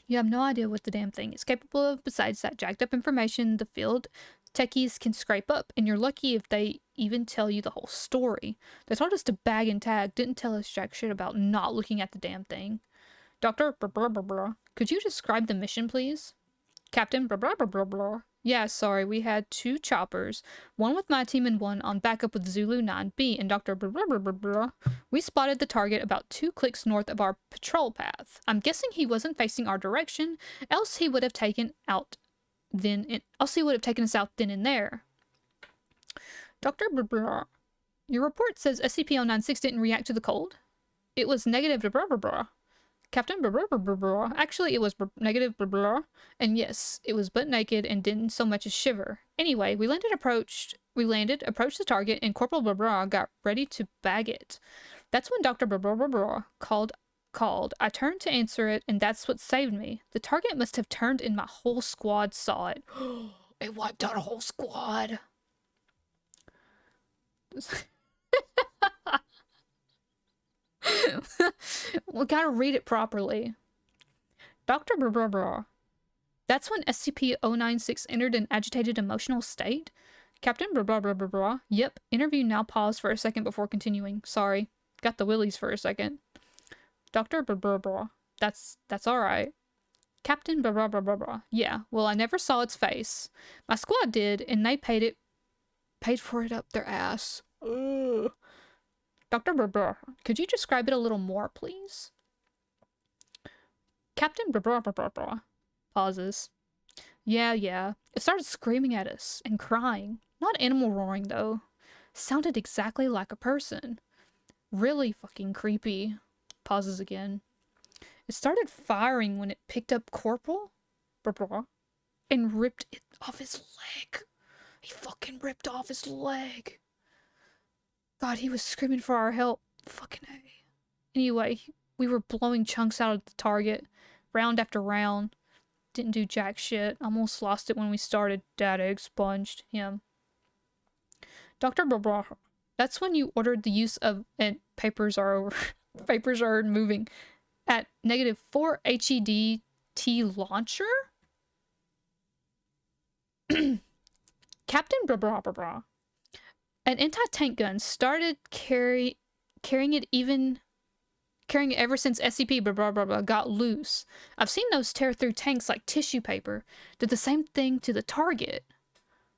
You have no idea what the damn thing is capable of besides that jacked up information the field techies can scrape up, and you're lucky if they even tell you the whole story. They told us to bag and tag, didn't tell us jack shit about not looking at the damn thing. Dr. Blah blah blah blah. Could you describe the mission, please? Captain blah blah blah blah blah. Yeah, sorry, we had 2 choppers. One with my team and one on backup with Zulu 9B and Dr. blah blah blah blah blah. We spotted the target about 2 clicks north of our patrol path. I'm guessing he wasn't facing our direction, else he would have taken us out then and there. Dr. blah blah. Your report says SCP-096 didn't react to the cold? It was negative blah blah blah. Captain blah blah blah blah blah. Actually, it was negative blah blah. And yes, it was butt naked and didn't so much as shiver. Anyway, we approached the target, and Corporal blah blah got ready to bag it. That's when Dr. blah blah blah blah called. I turned to answer it, and that's what saved me. The target must have turned and my whole squad saw it. It wiped out a whole squad. We gotta read it properly. Dr. blah blah blah. That's when SCP-096 entered an agitated emotional state? Captain blah blah blah blah blah. Yep. Interview now pause for a second before continuing. Sorry. Got the willies for a second. Dr. blah blah blah. That's alright. Captain blah blah blah blah blah. Yeah, well, I never saw its face. My squad did, and they paid for it up their ass. Ugh. Dr. blah blah. Could you describe it a little more, please? Captain blah blah blah blah blah. Pauses. Yeah. It started screaming at us and crying. Not animal roaring, though. Sounded exactly like a person. Really fucking creepy. Pauses again. It started firing when it picked up Corporal blah blah and ripped it off his leg. He fucking ripped off his leg. God, he was screaming for our help. Fucking A. Anyway, we were blowing chunks out of the target, round after round. Didn't do jack shit. Almost lost it when we started. Data expunged him. Dr. blah blah. That's when you ordered the use of, and papers are over. Papers are moving. At -4 HEDT launcher? Captain blah blah blah blah. An anti-tank gun started carrying it ever since SCP blah blah blah blah got loose. I've seen those tear through tanks like tissue paper. Did the same thing to the target.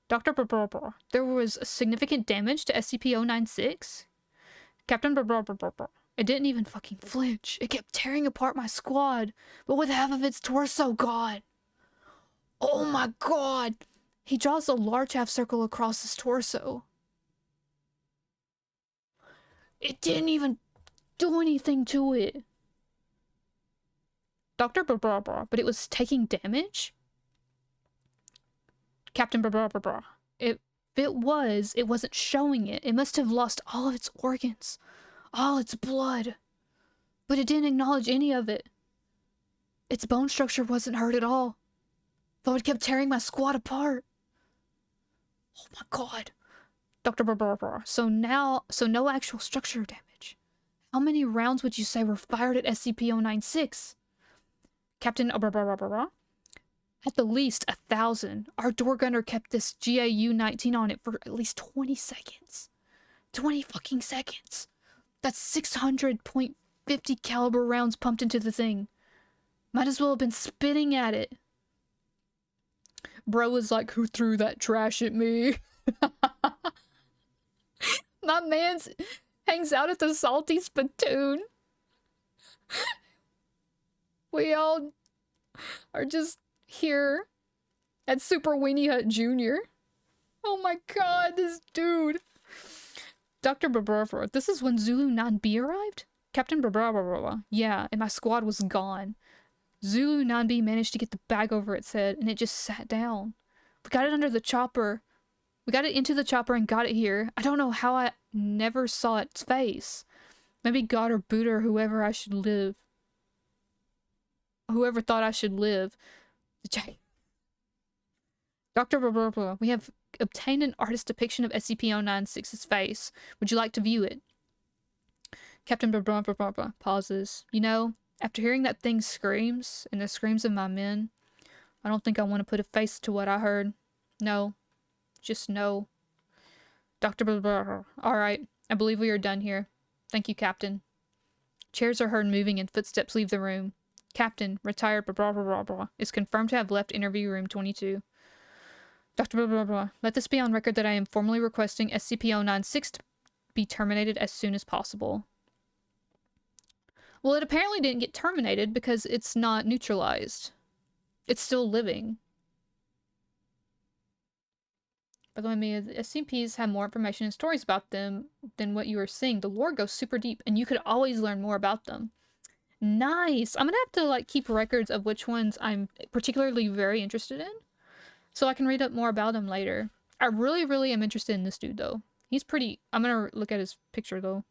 Dr. blah blah blah. There was significant damage to SCP-096. Captain blah blah blah blah blah. It didn't even fucking flinch. It kept tearing apart my squad, but with half of its torso gone. Oh my god! He draws a large half circle across his torso. It didn't even do anything to it. Dr. blah blah blah, but it was taking damage? Captain blah blah blah blah. If it wasn't showing it. It must have lost all of its organs. All its blood. But it didn't acknowledge any of it. Its bone structure wasn't hurt at all. Though it kept tearing my squad apart. Oh my god. Dr. blah blah blah. So no actual structure damage. How many rounds would you say were fired at SCP-096? Captain blah blah blah blah. At the least 1,000. Our door gunner kept this GAU-19 on it for at least 20 seconds. 20 fucking seconds. That's 600.50 caliber rounds pumped into the thing. Might as well have been spitting at it. Bro was like, who threw that trash at me? My man's hangs out at the Salty Spittoon. We all are just here at Super Weenie Hut Jr. Oh my god, this dude. Dr. Barbara, this is when Zulu 9B arrived? Captain Barbara, yeah, and my squad was gone. Zulu 9B managed to get the bag over its head, and it just sat down. We got it under the chopper. We got it into the chopper and got it here. I don't know how I never saw its face. Maybe God or Buddha or whoever I should live. Whoever thought I should live. Dr. Barbara, we have obtained an artist's depiction of SCP-096's face. Would you like to view it? Captain Barbara pauses. You know, after hearing that thing's screams, and the screams of my men, I don't think I want to put a face to what I heard. No. Just no. Dr. Blah, blah, blah. All right. I believe we are done here. Thank you, Captain. Chairs are heard moving and footsteps leave the room. Captain, retired blah, blah, blah, blah, blah, is confirmed to have left interview room 22. Dr. Blah, blah, blah. Let this be on record that I am formally requesting SCP-096 to be terminated as soon as possible. Well, it apparently didn't get terminated because it's not neutralized. It's still living. By the way, Mia, the SCPs have more information and stories about them than what you are seeing. The lore goes super deep, and you could always learn more about them. Nice! I'm gonna have to, like, keep records of which ones I'm particularly very interested in, so I can read up more about them later. I really, really am interested in this dude, though. He's pretty... I'm gonna look at his picture, though.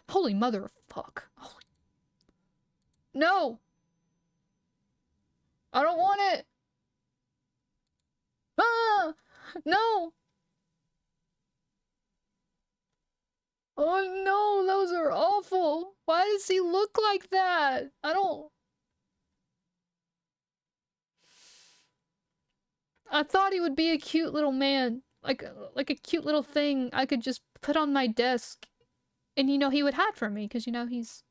Holy mother of fuck. Holy... No! I don't want it! Ah! No! Oh no, those are awful! Why does he look like that? I don't... I thought he would be a cute little man. Like a cute little thing I could just put on my desk. And, you know, he would hide from me, because, you know, he's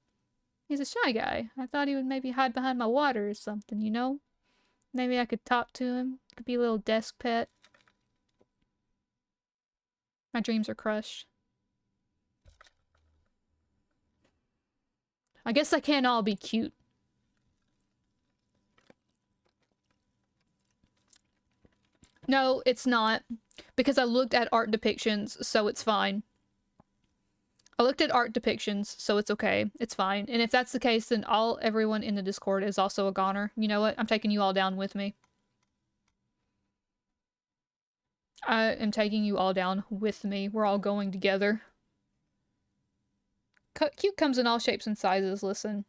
a shy guy. I thought he would maybe hide behind my water or something, you know? Maybe I could talk to him. Could be a little desk pet. My dreams are crushed. I guess I can't all be cute. No, it's not. Because I looked at art depictions, so it's fine. I looked at art depictions, so it's okay. It's fine. And if that's the case, then everyone in the Discord is also a goner. You know what? I'm taking you all down with me. I am taking you all down with me. We're all going together. Cute comes in all shapes and sizes, listen.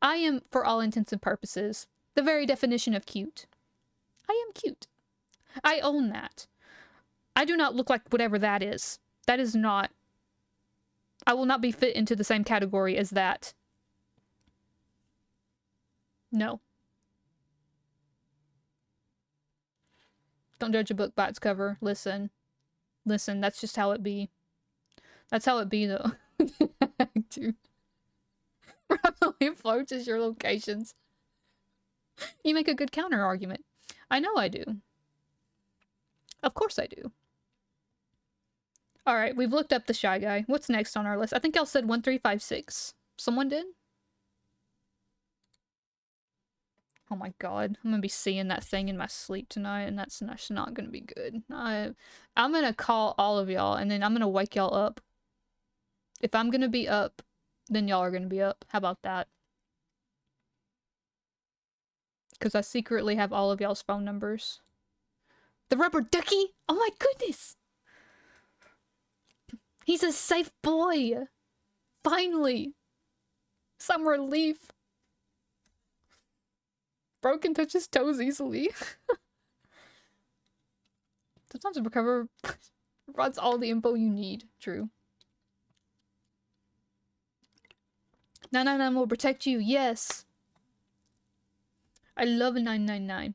I am, for all intents and purposes, the very definition of cute. I am cute. I own that. I do not look like whatever that is. That is not... I will not be fit into the same category as that. No. Don't judge a book by its cover. Listen. Listen, that's just how it be. That's how it be, though. Dude. Probably approaches your locations. You make a good counter argument. I know I do. Of course I do. Alright, we've looked up the shy guy. What's next on our list? I think y'all said 1356. Someone did? Oh my god. I'm gonna be seeing that thing in my sleep tonight, and that's not gonna be good. I'm gonna call all of y'all, and then I'm gonna wake y'all up. If I'm gonna be up, then y'all are gonna be up. How about that? Because I secretly have all of y'all's phone numbers. The rubber ducky? Oh my goodness! He's a safe boy! Finally! Some relief! Bro can touch his toes easily. Sometimes a recover provides all the info you need. True. 999 will protect you, yes! I love a 999.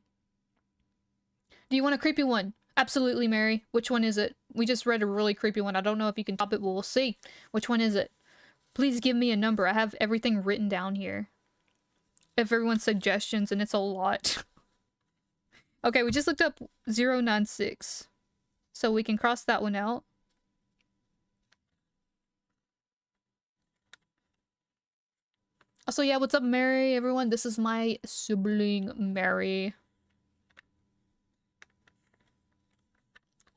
Do you want a creepy one? Absolutely, Mary. Which one is it? We just read a really creepy one. I don't know if you can top it, but we'll see. Which one is it? Please give me a number. I have everything written down here. If everyone's suggestions, and it's a lot. Okay, we just looked up 096. So we can cross that one out. Also, yeah, what's up, Mary, everyone? This is my sibling, Mary.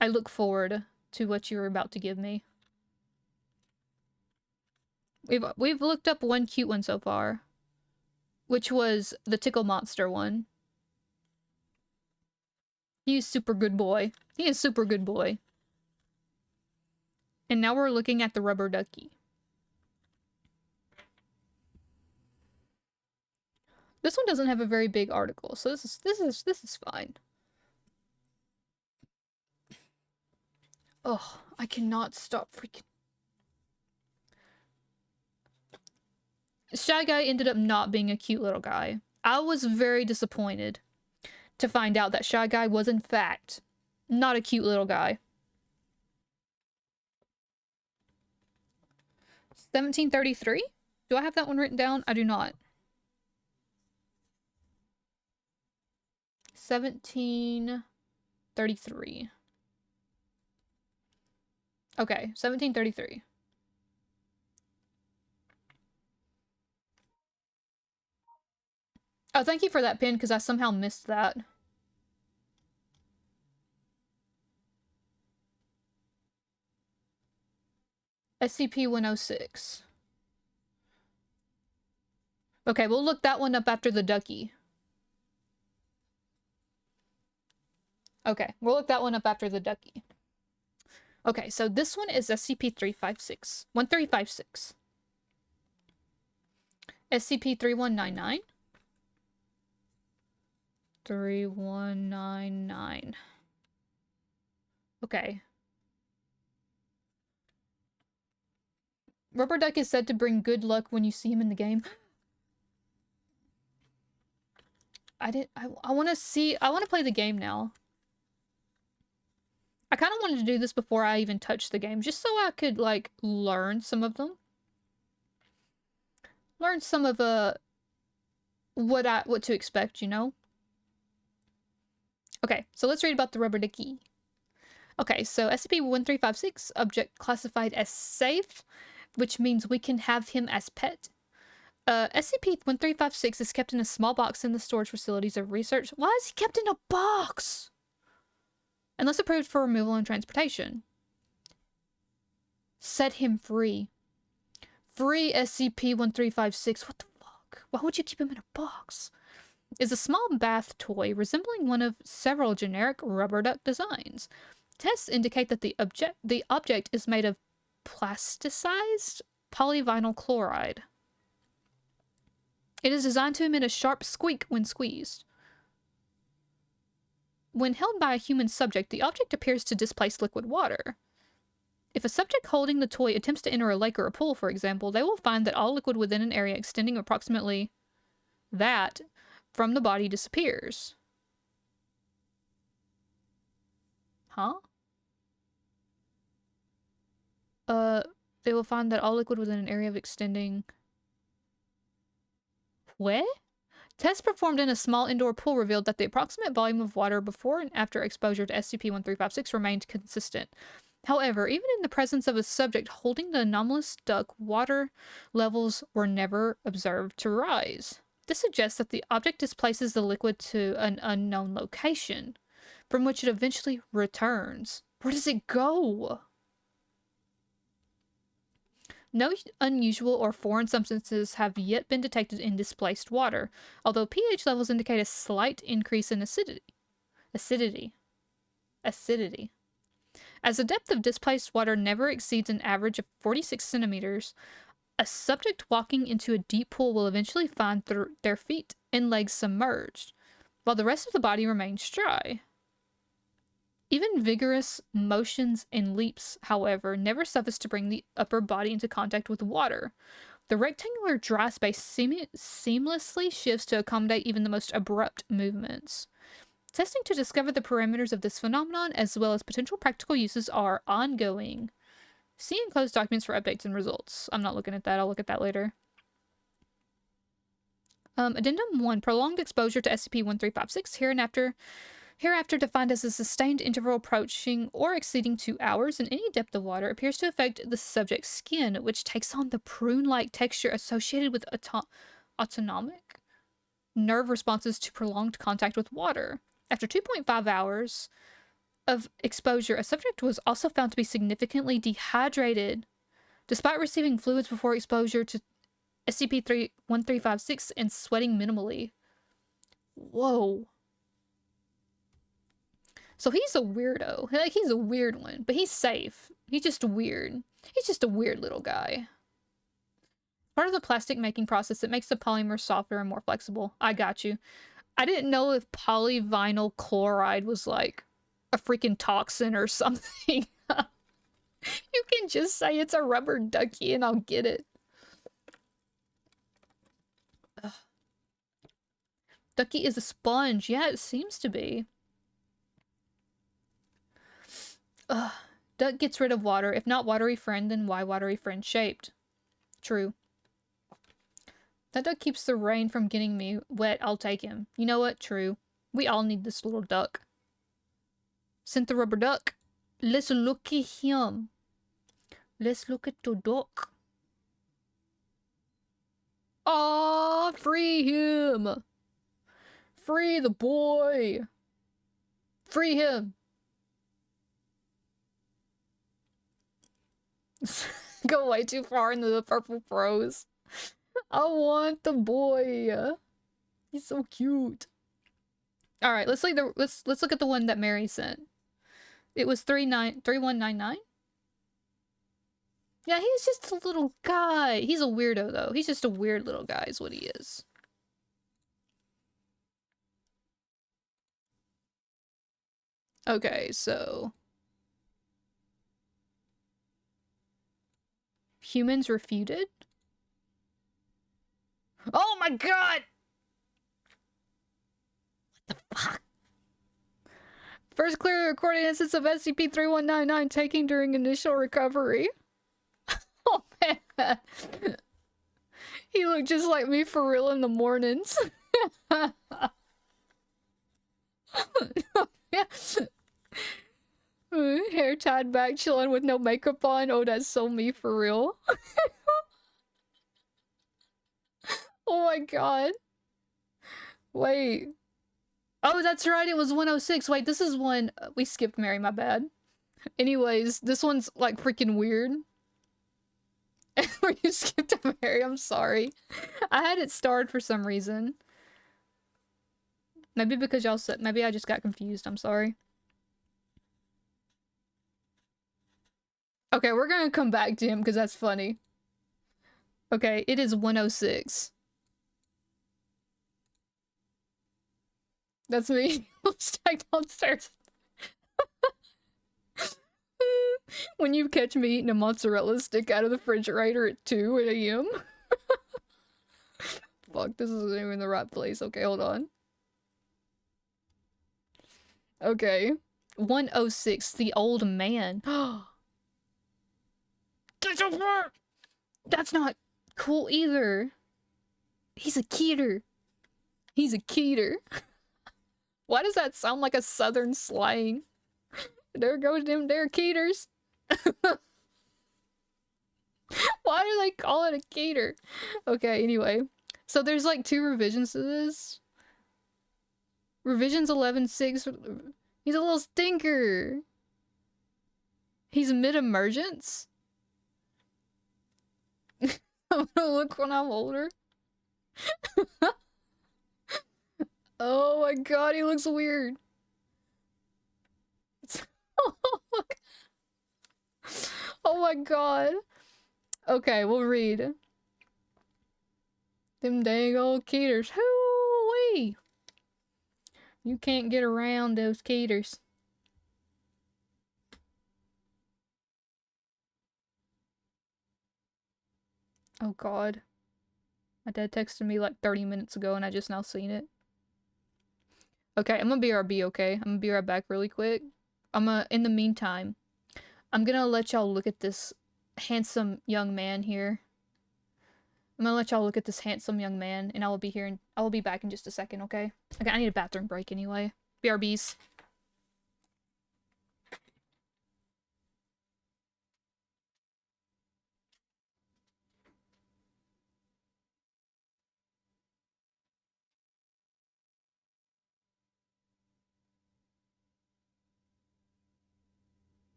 I look forward to what you're about to give me. We've looked up one cute one so far, which was the Tickle Monster one. He's super good boy. He is super good boy. And now we're looking at the rubber ducky. This one doesn't have a very big article, so this is fine. Oh, I cannot stop freaking. Shy Guy ended up not being a cute little guy. I was very disappointed to find out that Shy Guy was, in fact, not a cute little guy. 1733? Do I have that one written down? I do not. 1733. Okay, 1733. Oh, thank you for that pin, because I somehow missed that. SCP-106. Okay, we'll look that one up after the ducky. Okay, we'll look that one up after the ducky. Okay, so this one is SCP-356. 1356. SCP-3199. 3199. Okay. Rubber Duck is said to bring good luck when you see him in the game. I want to play the game now. I kind of wanted to do this before I even touched the game, just so I could, like, learn some of them. Learn some of, what to expect, you know? Okay, so let's read about the rubber ducky. Okay, so SCP-1356, object classified as safe, which means we can have him as pet. SCP-1356 is kept in a small box in the storage facilities of research. Why is he kept in a box? Unless approved for removal and transportation. Set him free. Free SCP-1356. What the fuck? Why would you keep him in a box? Is a small bath toy resembling one of several generic rubber duck designs. Tests indicate that the object is made of plasticized polyvinyl chloride. It is designed to emit a sharp squeak when squeezed. When held by a human subject, the object appears to displace liquid water. If a subject holding the toy attempts to enter a lake or a pool, for example, they will find that all liquid within an area extending approximately that from the body disappears. Huh? They will find that all liquid within an area of extending... What? Tests performed in a small indoor pool revealed that the approximate volume of water before and after exposure to SCP-1356 remained consistent. However, even in the presence of a subject holding the anomalous duck, water levels were never observed to rise. This suggests that the object displaces the liquid to an unknown location, from which it eventually returns. Where does it go? No unusual or foreign substances have yet been detected in displaced water, although pH levels indicate a slight increase in acidity. As the depth of displaced water never exceeds an average of 46 centimeters, a subject walking into a deep pool will eventually find their feet and legs submerged, while the rest of the body remains dry. Even vigorous motions and leaps, however, never suffice to bring the upper body into contact with water. The rectangular dry space seamlessly shifts to accommodate even the most abrupt movements. Testing to discover the parameters of this phenomenon, as well as potential practical uses, are ongoing. See enclosed documents for updates and results. I'm not looking at that. I'll look at that later. Addendum 1. Prolonged exposure to SCP-1356, hereafter defined as a sustained interval approaching or exceeding 2 hours in any depth of water, appears to affect the subject's skin, which takes on the prune-like texture associated with autonomic nerve responses to prolonged contact with water. After 2.5 hours of exposure, a subject was also found to be significantly dehydrated, despite receiving fluids before exposure to SCP-1356 and sweating minimally. Whoa. So he's a weirdo. Like, he's a weird one, but he's safe. He's just weird. He's just a weird little guy. Part of the plastic making process that makes the polymer softer and more flexible. I got you. I didn't know if polyvinyl chloride was like a freaking toxin or something. You can just say it's a rubber ducky and I'll get it. Ugh. Ducky is a sponge. Yeah, it seems to be. Ugh. Duck gets rid of water. If not watery friend, then why watery friend shaped? True. That duck keeps the rain from getting me wet. I'll take him. You know what? True. We all need this little duck. Sent the rubber duck. Let's look at him. Let's look at the duck. Aw, free him. Free the boy. Free him. Go way too far into the purple prose. I want the boy. He's so cute. All right, let's look at the one that Mary sent. It was 3199. Yeah, he's just a little guy. He's a weirdo though. He's just a weird little guy is what he is. Okay, so humans refuted? Oh my god! What the fuck? First clearly recorded instance of SCP-3199 taking during initial recovery. Oh man. He looked just like me for real in the mornings. Hair tied back, chilling with no makeup on. Oh, that's so me for real. Oh my god. Wait. Oh, that's right, it was 106. Wait, this is one... we skipped Mary, my bad. Anyways, this one's, like, freaking weird. You skipped Mary, I'm sorry. I had it starred for some reason. Maybe because y'all said... maybe I just got confused, I'm sorry. Okay, we're gonna come back to him because that's funny. Okay, it is 106. That's me. Stacked downstairs. When you catch me eating a mozzarella stick out of the refrigerator at 2 a.m. Fuck, this isn't even the right place. Okay, hold on. Okay. 106, the old man. That's not cool either. He's a keter. He's a keter. Why does that sound like a southern slang? There goes them there keters. Why do they call it a keter? Okay, anyway. So there's like 2 revisions to this. Revisions 11.6. He's a little stinker. He's mid-emergence. I'm gonna look when I'm older. Oh my god, he looks weird. Oh my god. Okay, we'll read. Them dang old keters. Hoo-wee! You can't get around those keters. Oh god. My dad texted me like 30 minutes ago and I just now seen it. Okay, I'm gonna BRB, okay? I'm gonna be right back really quick. In the meantime, I'm gonna let y'all look at this handsome young man here. I'm gonna let y'all look at this handsome young man, and I will be back in just a second, okay? Okay, I need a bathroom break anyway. BRBs.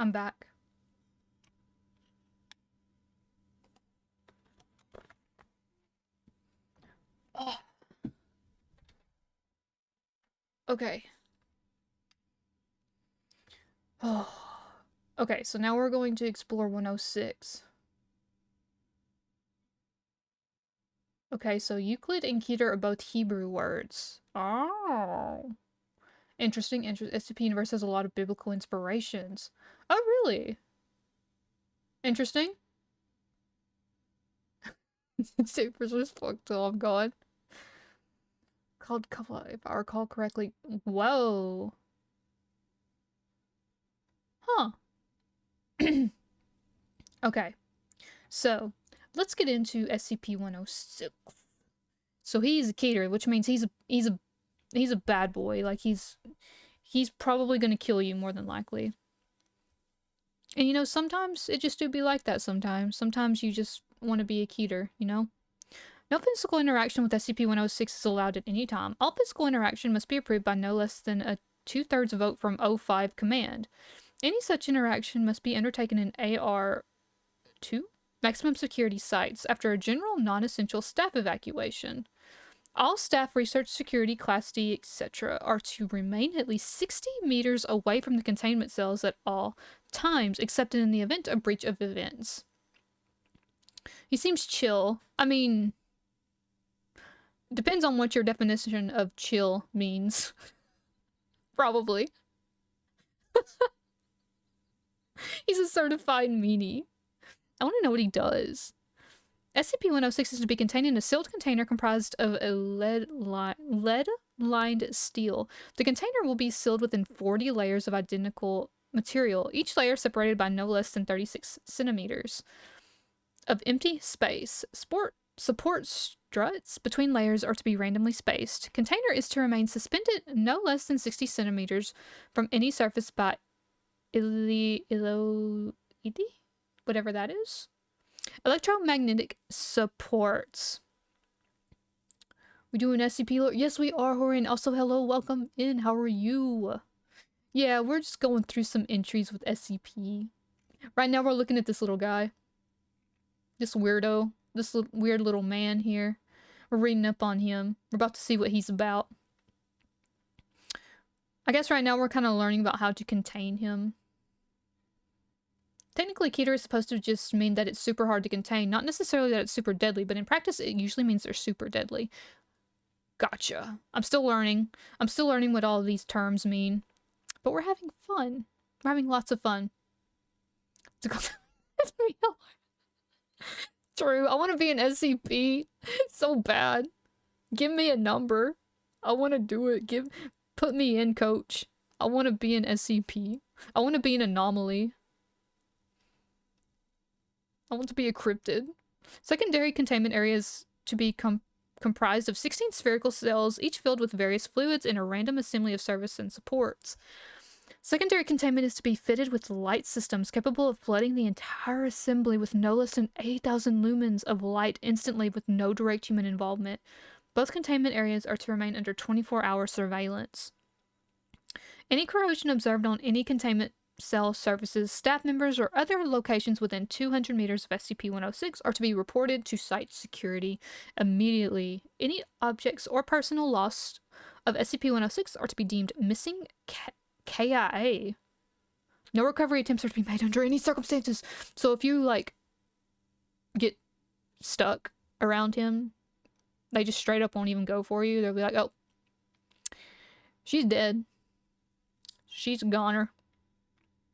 I'm back. Oh. Okay. Oh. Okay, so now we're going to explore 106. Okay, so Euclid and Keter are both Hebrew words. Oh. Interesting. SCP Universe has a lot of biblical inspirations. Oh, really? Interesting. Supers was fucked till I'm gone. Called couple, if I recall correctly. Whoa. Huh. Okay. So, let's get into SCP-106. So he's a Keter, which means he's a bad boy. Like he's probably gonna kill you more than likely. And you know, sometimes it just do be like that sometimes. Sometimes you just want to be a Keter, you know? No physical interaction with SCP-106 is allowed at any time. All physical interaction must be approved by no less than a 2/3 vote from O5 command. Any such interaction must be undertaken in AR-2 maximum security sites after a general non-essential staff evacuation. All staff, research, security, class D, etc. are to remain at least 60 meters away from the containment cells at all times, except in the event of breach of events. He seems chill. I mean, depends on what your definition of chill means. Probably. He's a certified meanie. I want to know what he does. SCP-106 is to be contained in a sealed container comprised of a lead-lined steel. The container will be sealed within 40 layers of identical material, each layer separated by no less than 36 centimeters of empty space. Support struts between layers are to be randomly spaced. Container is to remain suspended no less than 60 centimeters from any surface by whatever that is. Electromagnetic supports. We do an SCP? Yes, we are, Horin. Also, hello, welcome in. How are you? Yeah, we're just going through some entries with SCP. Right now, we're looking at this little guy. This weirdo. This weird little man here. We're reading up on him. We're about to see what he's about. I guess right now we're kind of learning about how to contain him. Technically, Keter is supposed to just mean that it's super hard to contain, not necessarily that it's super deadly, but in practice it usually means they're super deadly. Gotcha. I'm still learning. I'm still learning what all of these terms mean. But we're having fun. We're having lots of fun. True, I want to be an SCP so bad. Give me a number. I want to do it. Put me in, coach. I want to be an SCP. I want to be an anomaly. I want to be a cryptid. Secondary containment areas to be comprised of 16 spherical cells, each filled with various fluids and a random assembly of service and supports. Secondary containment is to be fitted with light systems capable of flooding the entire assembly with no less than 8,000 lumens of light instantly with no direct human involvement. Both containment areas are to remain under 24-hour surveillance. Any corrosion observed on any containment cell surfaces, staff members, or other locations within 200 meters of SCP-106 are to be reported to site security immediately. Any objects or personal lost of SCP-106 are to be deemed missing KIA. No recovery attempts are to be made under any circumstances. So if you, like, get stuck around him, they just straight up won't even go for you. They'll be like, oh, she's dead. She's a goner.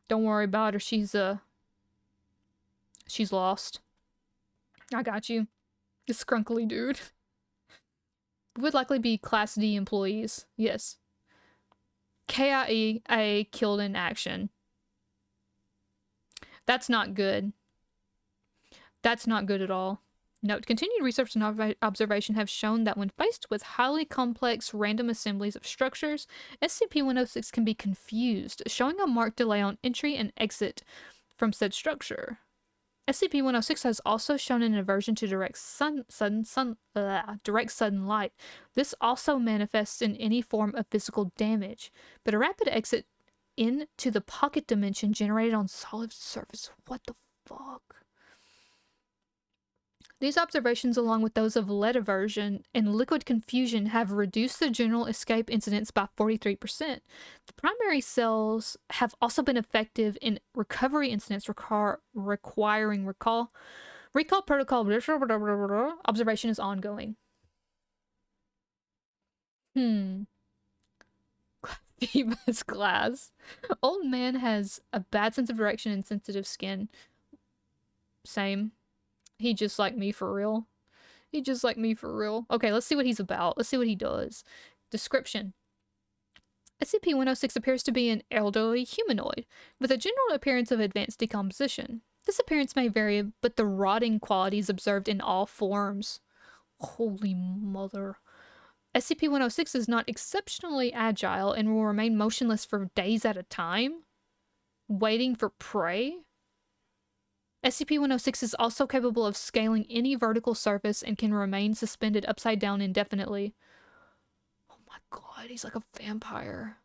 Don't worry about her. She's lost. I got you. This scrunkly dude. Would likely be Class D employees. Yes. KIA killed in action. That's not good. That's not good at all. Note, continued research and observation have shown that when faced with highly complex random assemblies of structures, SCP-106 can be confused, showing a marked delay on entry and exit from said structure. SCP-106 has also shown an aversion to direct sudden light. This also manifests in any form of physical damage, but a rapid exit into the pocket dimension generated on solid surface. What the fuck? These observations, along with those of lead aversion and liquid confusion, have reduced the general escape incidence by 43%. The primary cells have also been effective in recovery incidents requiring recall. Recall protocol observation is ongoing. Phoebus glass. Old man has a bad sense of direction and sensitive skin. Same. He just like me for real. He just like me for real. Okay, let's see what he's about. Let's see what he does. Description. SCP-106 appears to be an elderly humanoid, with a general appearance of advanced decomposition. This appearance may vary, but the rotting qualities observed in all forms. Holy mother. SCP-106 is not exceptionally agile and will remain motionless for days at a time, waiting for prey. SCP-106 is also capable of scaling any vertical surface and can remain suspended upside down indefinitely. Oh my god, he's like a vampire.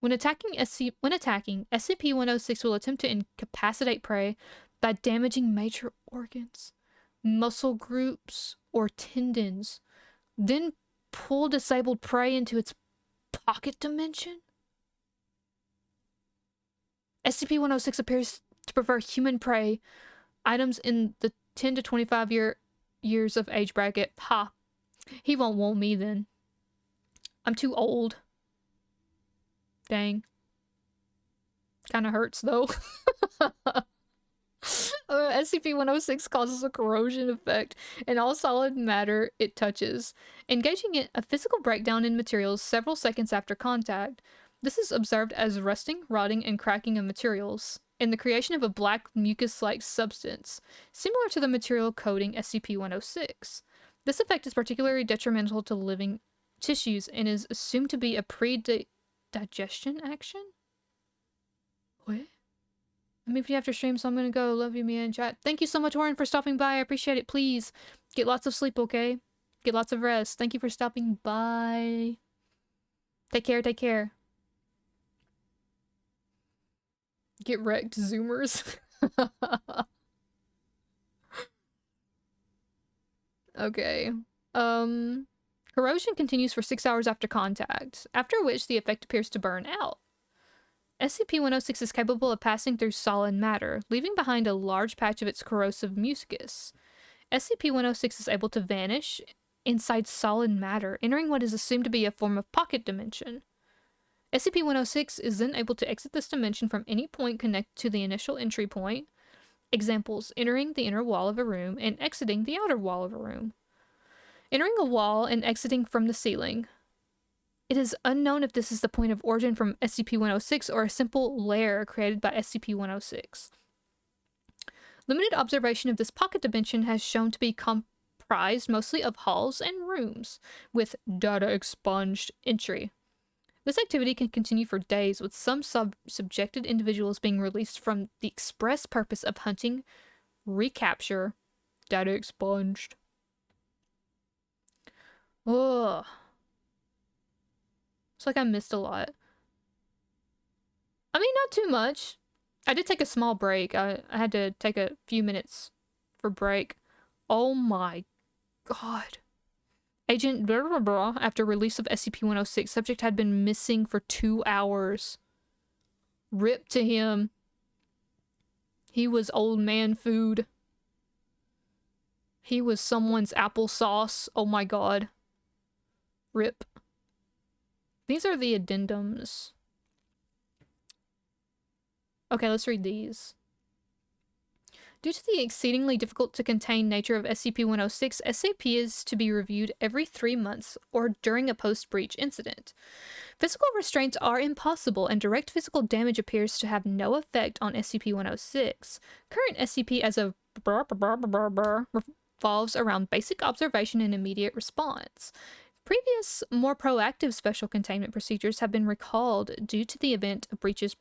When attacking, SCP-106 will attempt to incapacitate prey by damaging major organs, muscle groups, or tendons, then pull disabled prey into its pocket dimension? SCP-106 appears to prefer human prey, items in the 10 to 25 years of age bracket. Ha. He won't want me then. I'm too old. Dang. Kinda hurts though. SCP-106 causes a corrosion effect in all solid matter it touches, engaging in a physical breakdown in materials several seconds after contact. This is observed as rusting, rotting, and cracking of materials, and the creation of a black mucus-like substance, similar to the material coating SCP-106. This effect is particularly detrimental to living tissues and is assumed to be a pre-digestion action? What? I mean, if you have to stream, so I'm gonna go. Love you, man. Chat. Thank you so much, Warren, for stopping by. I appreciate it. Please get lots of sleep, okay? Get lots of rest. Thank you for stopping by. Take care, take care. Get wrecked, Zoomers. Okay. Corrosion continues for 6 hours after contact, after which the effect appears to burn out. SCP-106 is capable of passing through solid matter, leaving behind a large patch of its corrosive mucus. SCP-106 is able to vanish inside solid matter, entering what is assumed to be a form of pocket dimension. SCP-106 is then able to exit this dimension from any point connected to the initial entry point. Examples: entering the inner wall of a room and exiting the outer wall of a room. Entering a wall and exiting from the ceiling. It is unknown if this is the point of origin from SCP-106 or a simple lair created by SCP-106. Limited observation of this pocket dimension has shown to be comprised mostly of halls and rooms, with data expunged entry. This activity can continue for days, with some subjected individuals being released from the express purpose of hunting, recapture, data expunged. Ugh. It's like I missed a lot. I mean, not too much. I did take a small break. I had to take a few minutes for break. Oh my god. Agent blah, blah, blah, after release of SCP-106, subject had been missing for 2 hours. Rip to him. He was old man food. He was someone's applesauce. Oh my god. Rip. These are the addendums. Okay, let's read these. Due to the exceedingly difficult to contain nature of SCP-106, SCP is to be reviewed every 3 months or during a post-breach incident. Physical restraints are impossible, and direct physical damage appears to have no effect on SCP-106. Current SCP as a revolves around basic observation and immediate response. Previous, more proactive special containment procedures have been recalled due to the event of breaches.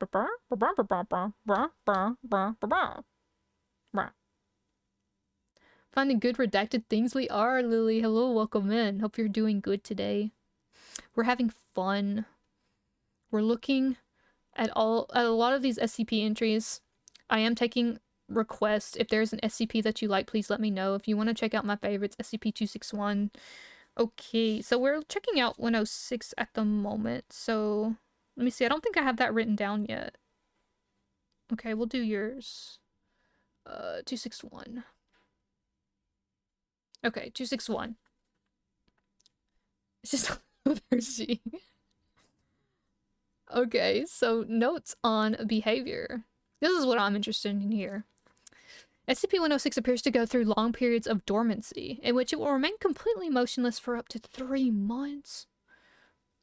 Finding good redacted things we are, Lily. Hello, welcome in. Hope you're doing good today. We're having fun. We're looking at a lot of these SCP entries, I am taking requests. If there's an SCP that you like, please let me know. If you want to check out my favorites, SCP-261. Okay, so we're checking out 106 at the moment. So let me see. I don't think I have that written down yet. Okay, we'll do yours. 261. Okay, 261. It's just thirsty. Okay, so notes on behavior. This is what I'm interested in here. SCP-106 appears to go through long periods of dormancy, in which it will remain completely motionless for up to 3 months.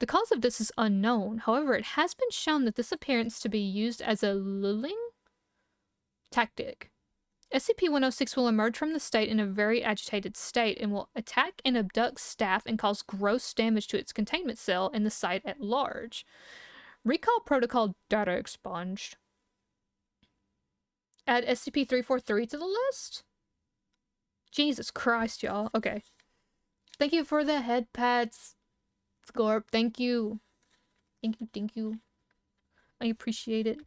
The cause of this is unknown. However, it has been shown that this appearance to be used as a lulling tactic. SCP-106 will emerge from the state in a very agitated state and will attack and abduct staff and cause gross damage to its containment cell and the site at large. Recall protocol data expunged. Add SCP-343 to the list? Jesus Christ, y'all. Okay. Thank you for the head pads, Scorp. Thank you. Thank you. I appreciate it.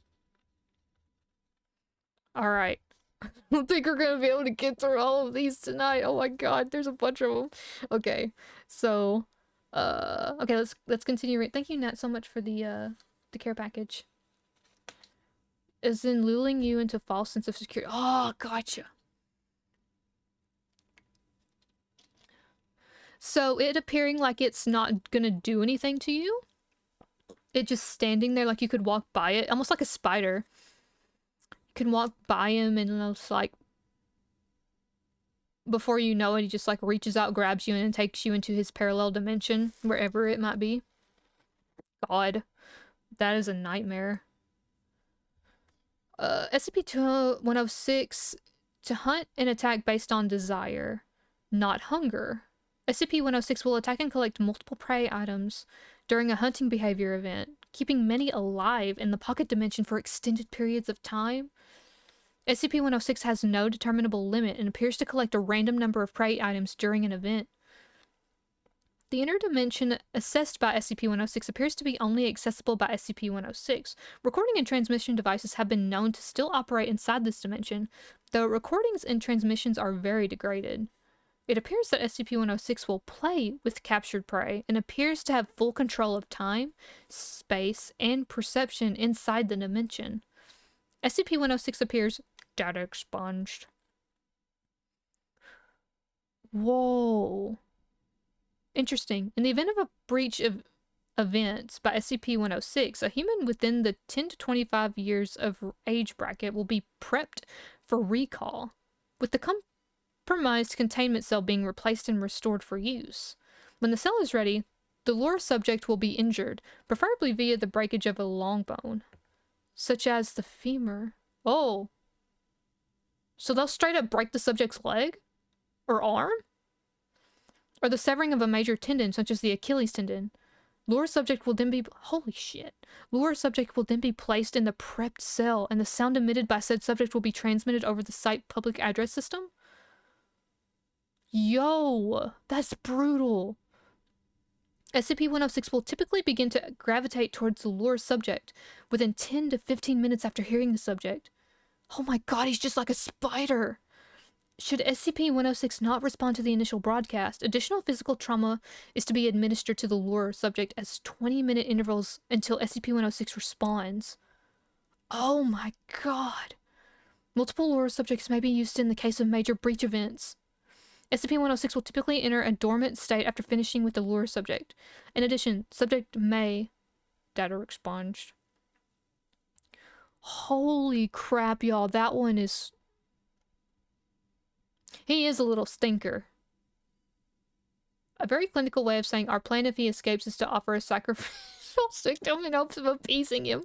Alright. I don't think we're gonna be able to get through all of these tonight. Oh my god, there's a bunch of them. Okay. So, okay, let's continue. Thank you, Nat, so much for the care package. Is in lulling you into false sense of security. Oh, gotcha. So it appearing like it's not gonna do anything to you. It just standing there like you could walk by it, almost like a spider. You can walk by him and it's like, before you know it, he just like reaches out, grabs you, and takes you into his parallel dimension, wherever it might be. God, that is a nightmare. SCP-106, to hunt and attack based on desire, not hunger. SCP-106 will attack and collect multiple prey items during a hunting behavior event, keeping many alive in the pocket dimension for extended periods of time. SCP-106 has no determinable limit and appears to collect a random number of prey items during an event. The inner dimension assessed by SCP-106 appears to be only accessible by SCP-106. Recording and transmission devices have been known to still operate inside this dimension, though recordings and transmissions are very degraded. It appears that SCP-106 will play with captured prey and appears to have full control of time, space, and perception inside the dimension. SCP-106 appears data expunged. Whoa. Interesting. In the event of a breach of events by SCP-106, a human within the 10 to 25 years of age bracket will be prepped for recall, with the compromised containment cell being replaced and restored for use. When the cell is ready, the lure subject will be injured, preferably via the breakage of a long bone, such as the femur. Oh. So they'll straight up break the subject's leg? Or arm? Or the severing of a major tendon, such as the Achilles tendon. Lure subject will then be... Holy shit. Lure subject will then be placed in the prepped cell, and the sound emitted by said subject will be transmitted over the site public address system? Yo! That's brutal. SCP-106 will typically begin to gravitate towards the lure subject within 10 to 15 minutes after hearing the subject. Oh my god, he's just like a spider! Should SCP-106 not respond to the initial broadcast, additional physical trauma is to be administered to the lure subject as 20-minute intervals until SCP-106 responds. Oh my god. Multiple lure subjects may be used in the case of major breach events. SCP-106 will typically enter a dormant state after finishing with the lure subject. In addition, subject may... data expunged. Holy crap, y'all. That one is... He is a little stinker. A very clinical way of saying our plan if he escapes is to offer a sacrificial stick to him in hopes of appeasing him.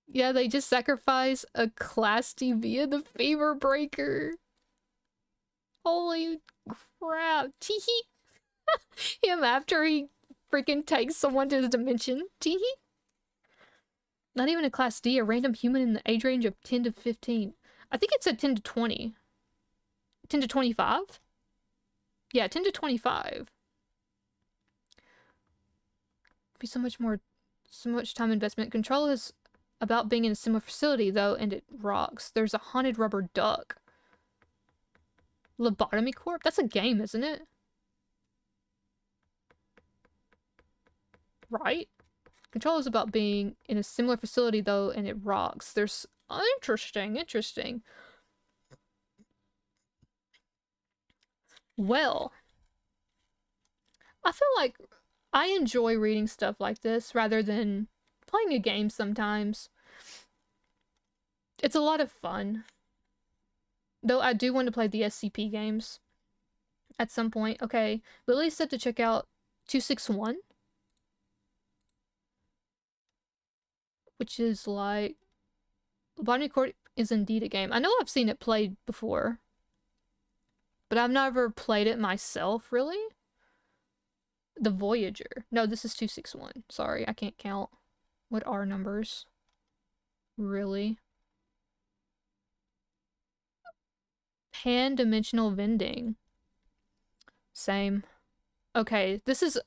Yeah, they just sacrifice a Class D via the Fever Breaker. Holy crap. Teehee. Him after he freaking takes someone to his dimension. Teehee. Not even a Class D, a random human in the age range of 10 to 15. I think it said 10 to 20. 10 to 25? Yeah, 10 to 25. Be so much more so much time investment. Control is about being in a similar facility, though, and it rocks. There's a haunted rubber duck. Lobotomy Corp? That's a game, isn't it? Right? Control is about being in a similar facility, though, and it rocks. There's... Interesting. Well, I feel like I enjoy reading stuff like this rather than playing a game sometimes. It's a lot of fun. Though I do want to play the SCP games at some point. Okay, Lily said to check out 261. Which is like... Lobotomy Court is indeed a game. I know I've seen it played before. But I've never played it myself, really. The Voyager. No, this is 261. Sorry, I can't count. What are numbers? Really? Pan-dimensional vending. Same. Okay, this is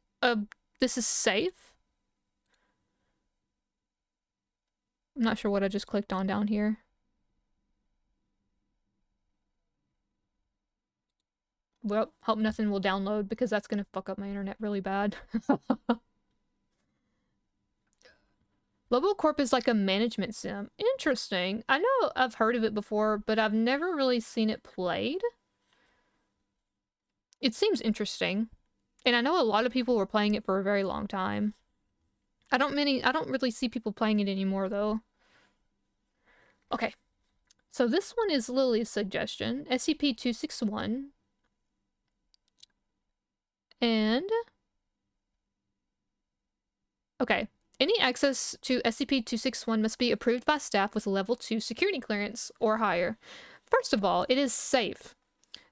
safe. I'm not sure what I just clicked on down here. Well, hope nothing will download because that's gonna fuck up my internet really bad. Lobo Corp is like a management sim. Interesting. I know I've heard of it before, but I've never really seen it played. It seems interesting. And I know a lot of people were playing it for a very long time. I don't really see people playing it anymore, though. Okay. So this one is Lily's suggestion. SCP-261. And... okay. Any access to SCP-261 must be approved by staff with level 2 security clearance or higher. First of all, it is safe.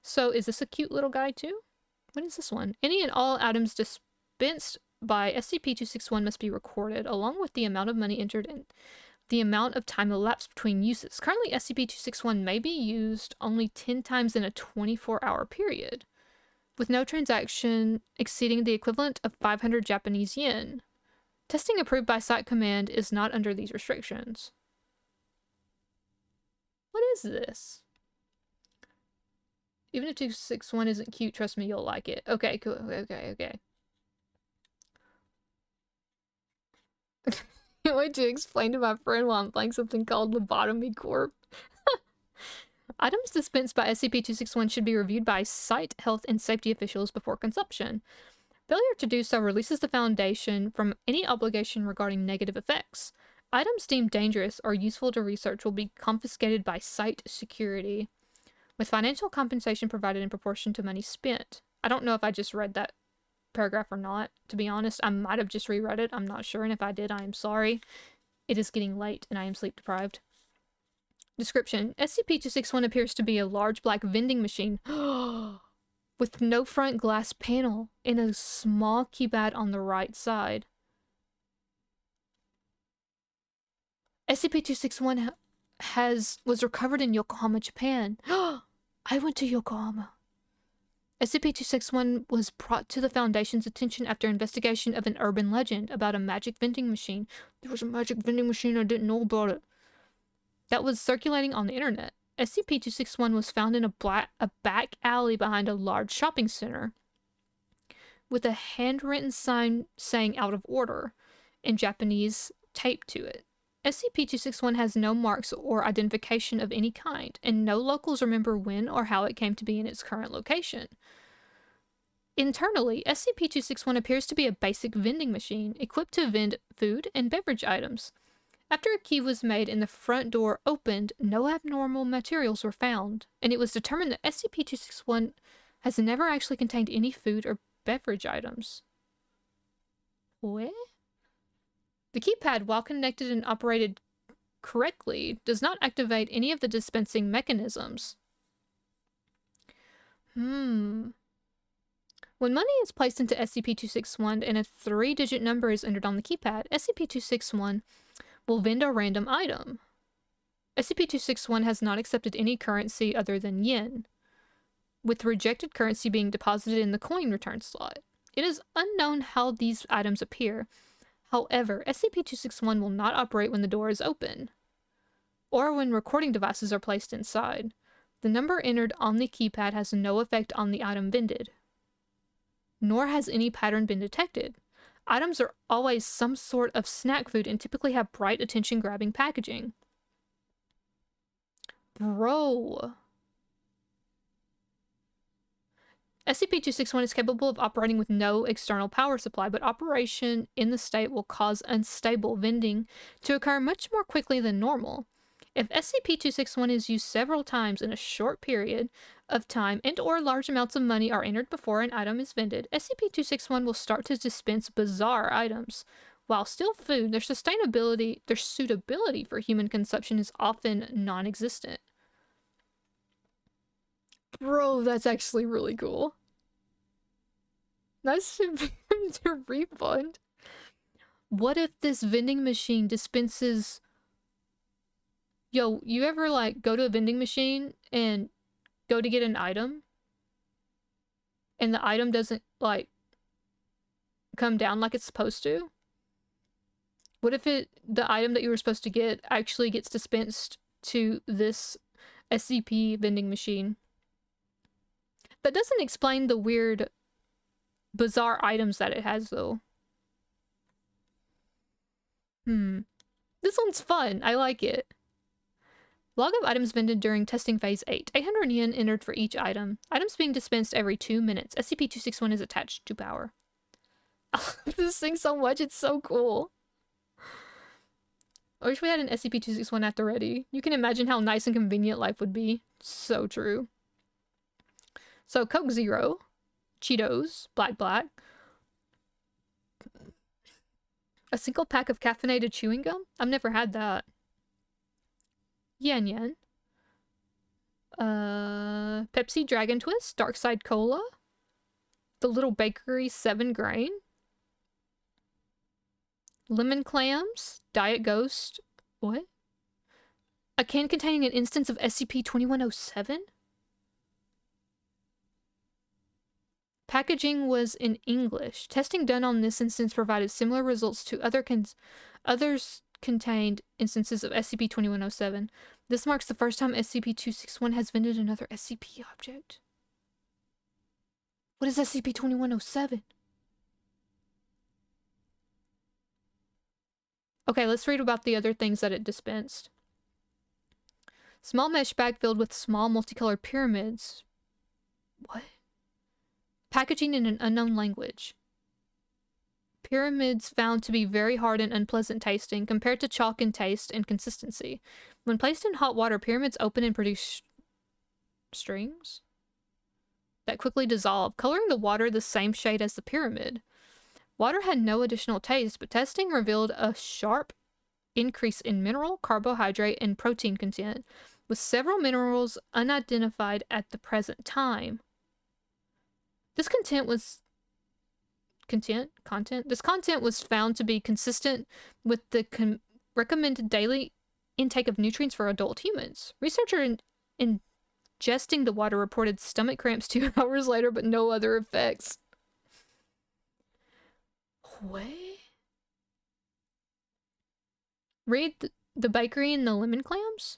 So is this a cute little guy too? What is this one? Any and all items dispensed by SCP-261 must be recorded, along with the amount of money entered and the amount of time elapsed between uses. Currently, SCP-261 may be used only 10 times in a 24-hour period, with no transaction exceeding the equivalent of 500 Japanese yen. Testing approved by Site Command is not under these restrictions. What is this? Even if 261 isn't cute, trust me, you'll like it. Okay, cool. Okay. Can't wait to explain to my friend while I'm playing something called Lobotomy Corp. Items dispensed by SCP-261 should be reviewed by site health and safety officials before consumption. Failure to do so releases the Foundation from any obligation regarding negative effects. Items deemed dangerous or useful to research will be confiscated by site security, with financial compensation provided in proportion to money spent. I don't know if I just read that paragraph or not. To be honest, I might have just reread it. I'm not sure, and if I did, I am sorry. It is getting late, and I am sleep deprived. Description. SCP-261 appears to be a large black vending machine with no front glass panel and a small keypad on the right side. SCP-261 was recovered in Yokohama, Japan. I went to Yokohama. SCP-261 was brought to the Foundation's attention after investigation of an urban legend about a magic vending machine. There was a magic vending machine, I didn't know about it. That was circulating on the internet. SCP-261 was found in a back alley behind a large shopping center, with a handwritten sign saying out of order in Japanese taped to it. SCP-261 has no marks or identification of any kind, and no locals remember when or how it came to be in its current location. Internally, SCP-261 appears to be a basic vending machine, equipped to vend food and beverage items. After a key was made and the front door opened, no abnormal materials were found, and it was determined that SCP-261 has never actually contained any food or beverage items. What? The keypad, while connected and operated correctly, does not activate any of the dispensing mechanisms. When money is placed into SCP-261 and a 3-digit number is entered on the keypad, SCP-261 will vend a random item. SCP-261 has not accepted any currency other than yen, with rejected currency being deposited in the coin return slot. It is unknown how these items appear. However, SCP-261 will not operate when the door is open, or when recording devices are placed inside. The number entered on the keypad has no effect on the item vended, nor has any pattern been detected. Items are always some sort of snack food and typically have bright, attention-grabbing packaging. Bro. SCP-261 is capable of operating with no external power supply, but operation in the state will cause unstable vending to occur much more quickly than normal. If SCP-261 is used several times in a short period of time and/or large amounts of money are entered before an item is vended, SCP-261 will start to dispense bizarre items. While still food, their suitability for human consumption is often non-existent. Bro, that's actually really cool. Nice to refund. What if this vending machine dispenses... Yo, you ever, like, go to a vending machine and go to get an item? And the item doesn't, like, come down like it's supposed to? What if the item that you were supposed to get actually gets dispensed to this SCP vending machine? That doesn't explain the weird, bizarre items that it has, though. This one's fun. I like it. Log of items vended during testing phase 8. 800 yen entered for each item. Items being dispensed every 2 minutes. SCP-261 is attached to power. I love this thing so much. It's so cool. I wish we had an SCP-261 at the ready. You can imagine how nice and convenient life would be. So true. So, Coke Zero. Cheetos. Black. A single pack of caffeinated chewing gum? I've never had that. Yen. Pepsi Dragon Twist, Dark Side Cola, The Little Bakery 7 Grain, Lemon Clams, Diet Ghost, what? A can containing an instance of SCP-2107? Packaging was in English. Testing done on this instance provided similar results to others contained instances of SCP-2107. This marks the first time SCP-261 has vended another SCP object. What is SCP-2107? Okay, let's read about the other things that it dispensed. Small mesh bag filled with small multicolored pyramids. What? Packaging in an unknown language. Pyramids found to be very hard and unpleasant tasting compared to chalk in taste and consistency. When placed in hot water, pyramids open and produce strings that quickly dissolve, coloring the water the same shade as the pyramid. Water had no additional taste, but testing revealed a sharp increase in mineral, carbohydrate, and protein content, with several minerals unidentified at the present time. This content was found to be consistent with the recommended daily intake of nutrients for adult humans. Researchers ingesting the water reported stomach cramps 2 hours later, but no other effects. What? Read the bakery and the lemon clams?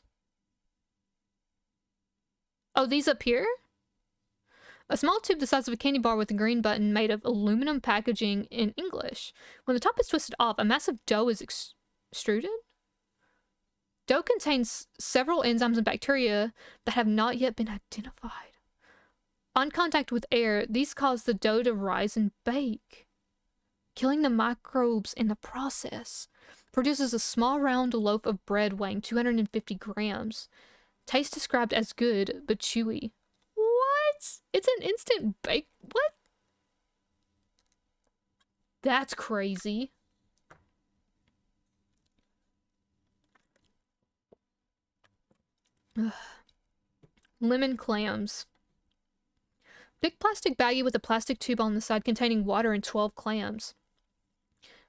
Oh, these up here? A small tube the size of a candy bar with a green button made of aluminum packaging in English. When the top is twisted off, a massive dough is extruded. Dough contains several enzymes and bacteria that have not yet been identified. On contact with air, these cause the dough to rise and bake, killing the microbes in the process. Produces a small round loaf of bread weighing 250 grams. Taste described as good, but chewy. What? It's an instant bake. What? That's crazy. Ugh. Lemon clams. Thick plastic baggie with a plastic tube on the side containing water and 12 clams.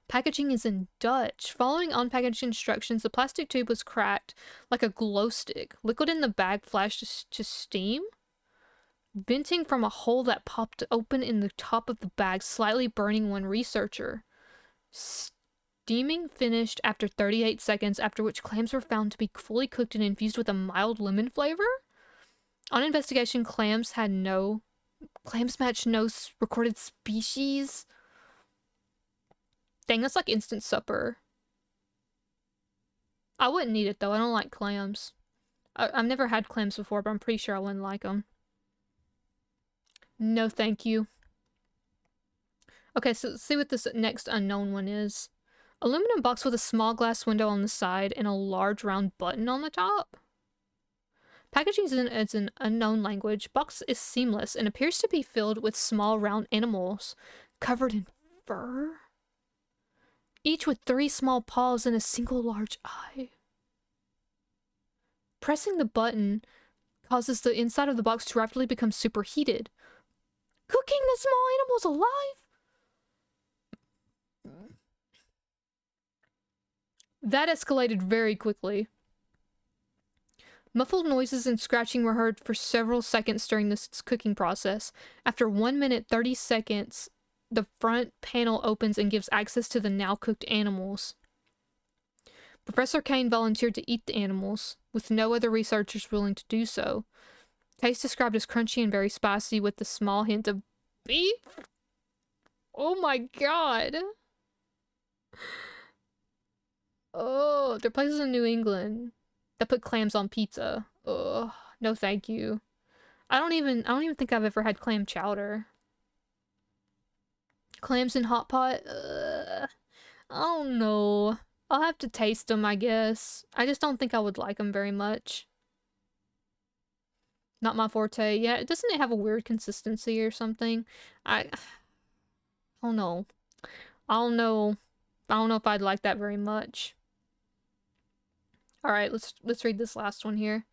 Packaging is in Dutch. Following on-package instructions, the plastic tube was cracked like a glow stick. Liquid in the bag flashed to steam, venting from a hole that popped open in the top of the bag, slightly burning one researcher. steaming finished after 38 seconds, after which clams were found to be fully cooked and infused with a mild lemon flavor. On investigation, clams matched no recorded species. Dang, that's like instant supper. I wouldn't eat it though. I don't like clams. I've never had clams before, but I'm pretty sure I wouldn't like them. No, thank you. Okay, so let's see what this next unknown one is. Aluminum box with a small glass window on the side and a large round button on the top. Packaging is an unknown language. Box is seamless and appears to be filled with small round animals covered in fur. Each with 3 small paws and a single large eye. Pressing the button causes the inside of the box to rapidly become superheated, cooking the small animals alive. That escalated very quickly. Muffled noises and scratching were heard for several seconds during this cooking process. After 1 minute 30 seconds, the front panel opens and gives access to the now cooked animals. Professor Kane volunteered to eat the animals, with no other researchers willing to do so. Taste described as crunchy and very spicy with a small hint of beef? Oh my god! Oh, there are places in New England that put clams on pizza. Ugh, no thank you. I don't even think I've ever had clam chowder. Clams in hot pot? I don't know. I'll have to taste them, I guess. I just don't think I would like them very much. Not my forte. Yeah, doesn't it have a weird consistency or something? I don't know. I don't know. I don't know if I'd like that very much. All right, let's read this last one here.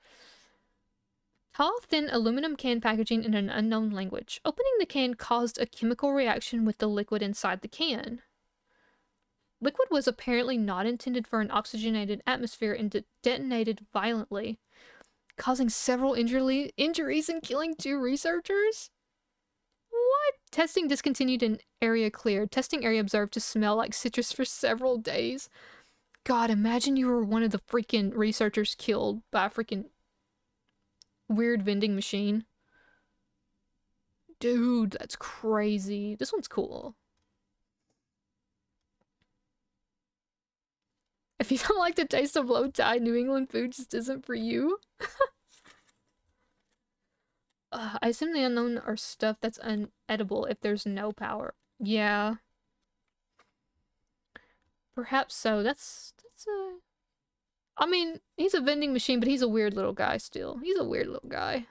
Tall, thin aluminum can packaging in an unknown language. Opening the can caused a chemical reaction with the liquid inside the can. Liquid was apparently not intended for an oxygenated atmosphere and detonated violently, causing several injuries and killing 2 researchers? What? Testing discontinued and area cleared. Testing area observed to smell like citrus for several days. God, imagine you were one of the freaking researchers killed by a freaking weird vending machine. Dude, that's crazy. This one's cool. If you don't like the taste of low-tide, New England food just isn't for you. I assume the unknown are stuff that's unedible if there's no power. Yeah. Perhaps so. That's I mean, he's a vending machine, but he's a weird little guy still. He's a weird little guy.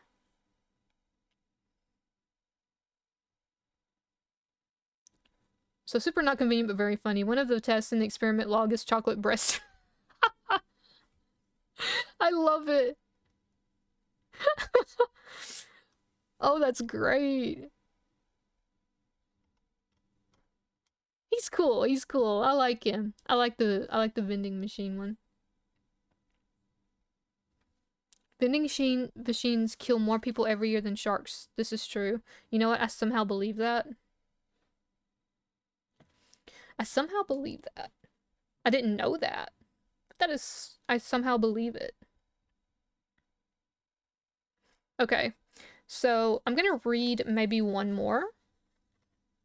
So super not convenient, but very funny. One of the tests in the experiment log is chocolate breast. I love it. Oh, that's great. He's cool. He's cool. I like him. I like the vending machine one. Vending machines kill more people every year than sharks. This is true. You know what? I somehow believe that. I somehow believe that. I didn't know that. But that is... I somehow believe it. Okay. So, I'm gonna read maybe one more.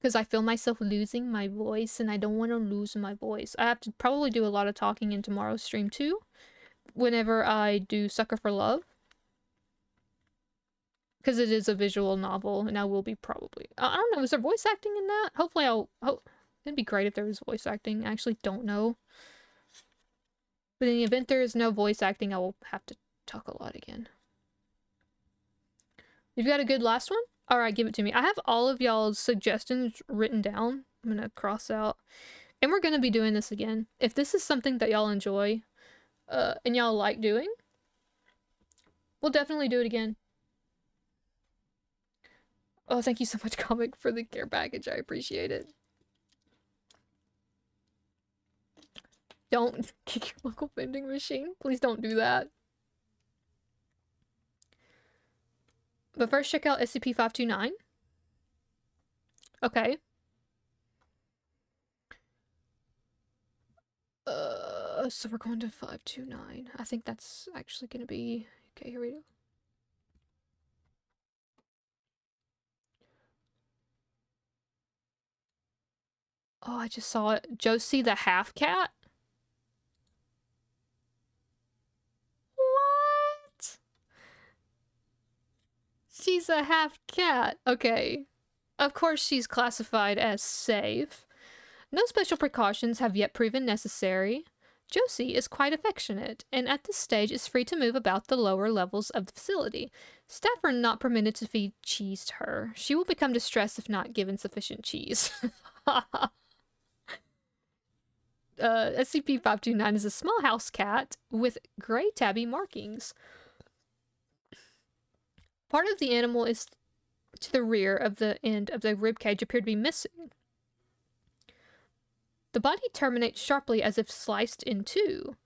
Because I feel myself losing my voice, and I don't want to lose my voice. I have to probably do a lot of talking in tomorrow's stream, too. Whenever I do Sucker for Love. Because it is a visual novel, and I will be probably... I don't know, is there voice acting in that? Hopefully it'd be great if there was voice acting. I actually don't know. But in the event there is no voice acting, I will have to talk a lot again. You've got a good last one? Alright, give it to me. I have all of y'all's suggestions written down. I'm gonna cross out. And we're gonna be doing this again. If this is something that y'all enjoy, and y'all like doing, we'll definitely do it again. Oh, thank you so much, Comic, for the care package. I appreciate it. Don't kick your local vending machine. Please don't do that. But first, check out SCP-529. Okay. So we're going to 529. I think that's actually gonna be... Okay, here we go. Oh, I just saw it. Josie the half cat? What? She's a half cat. Okay. Of course she's classified as safe. No special precautions have yet proven necessary. Josie is quite affectionate, and at this stage is free to move about the lower levels of the facility. Staff are not permitted to feed cheese to her. She will become distressed if not given sufficient cheese. SCP-529 is a small house cat with gray tabby markings. Part of the animal is to the rear of the end of the rib cage appeared to be missing. The body terminates sharply as if sliced in two.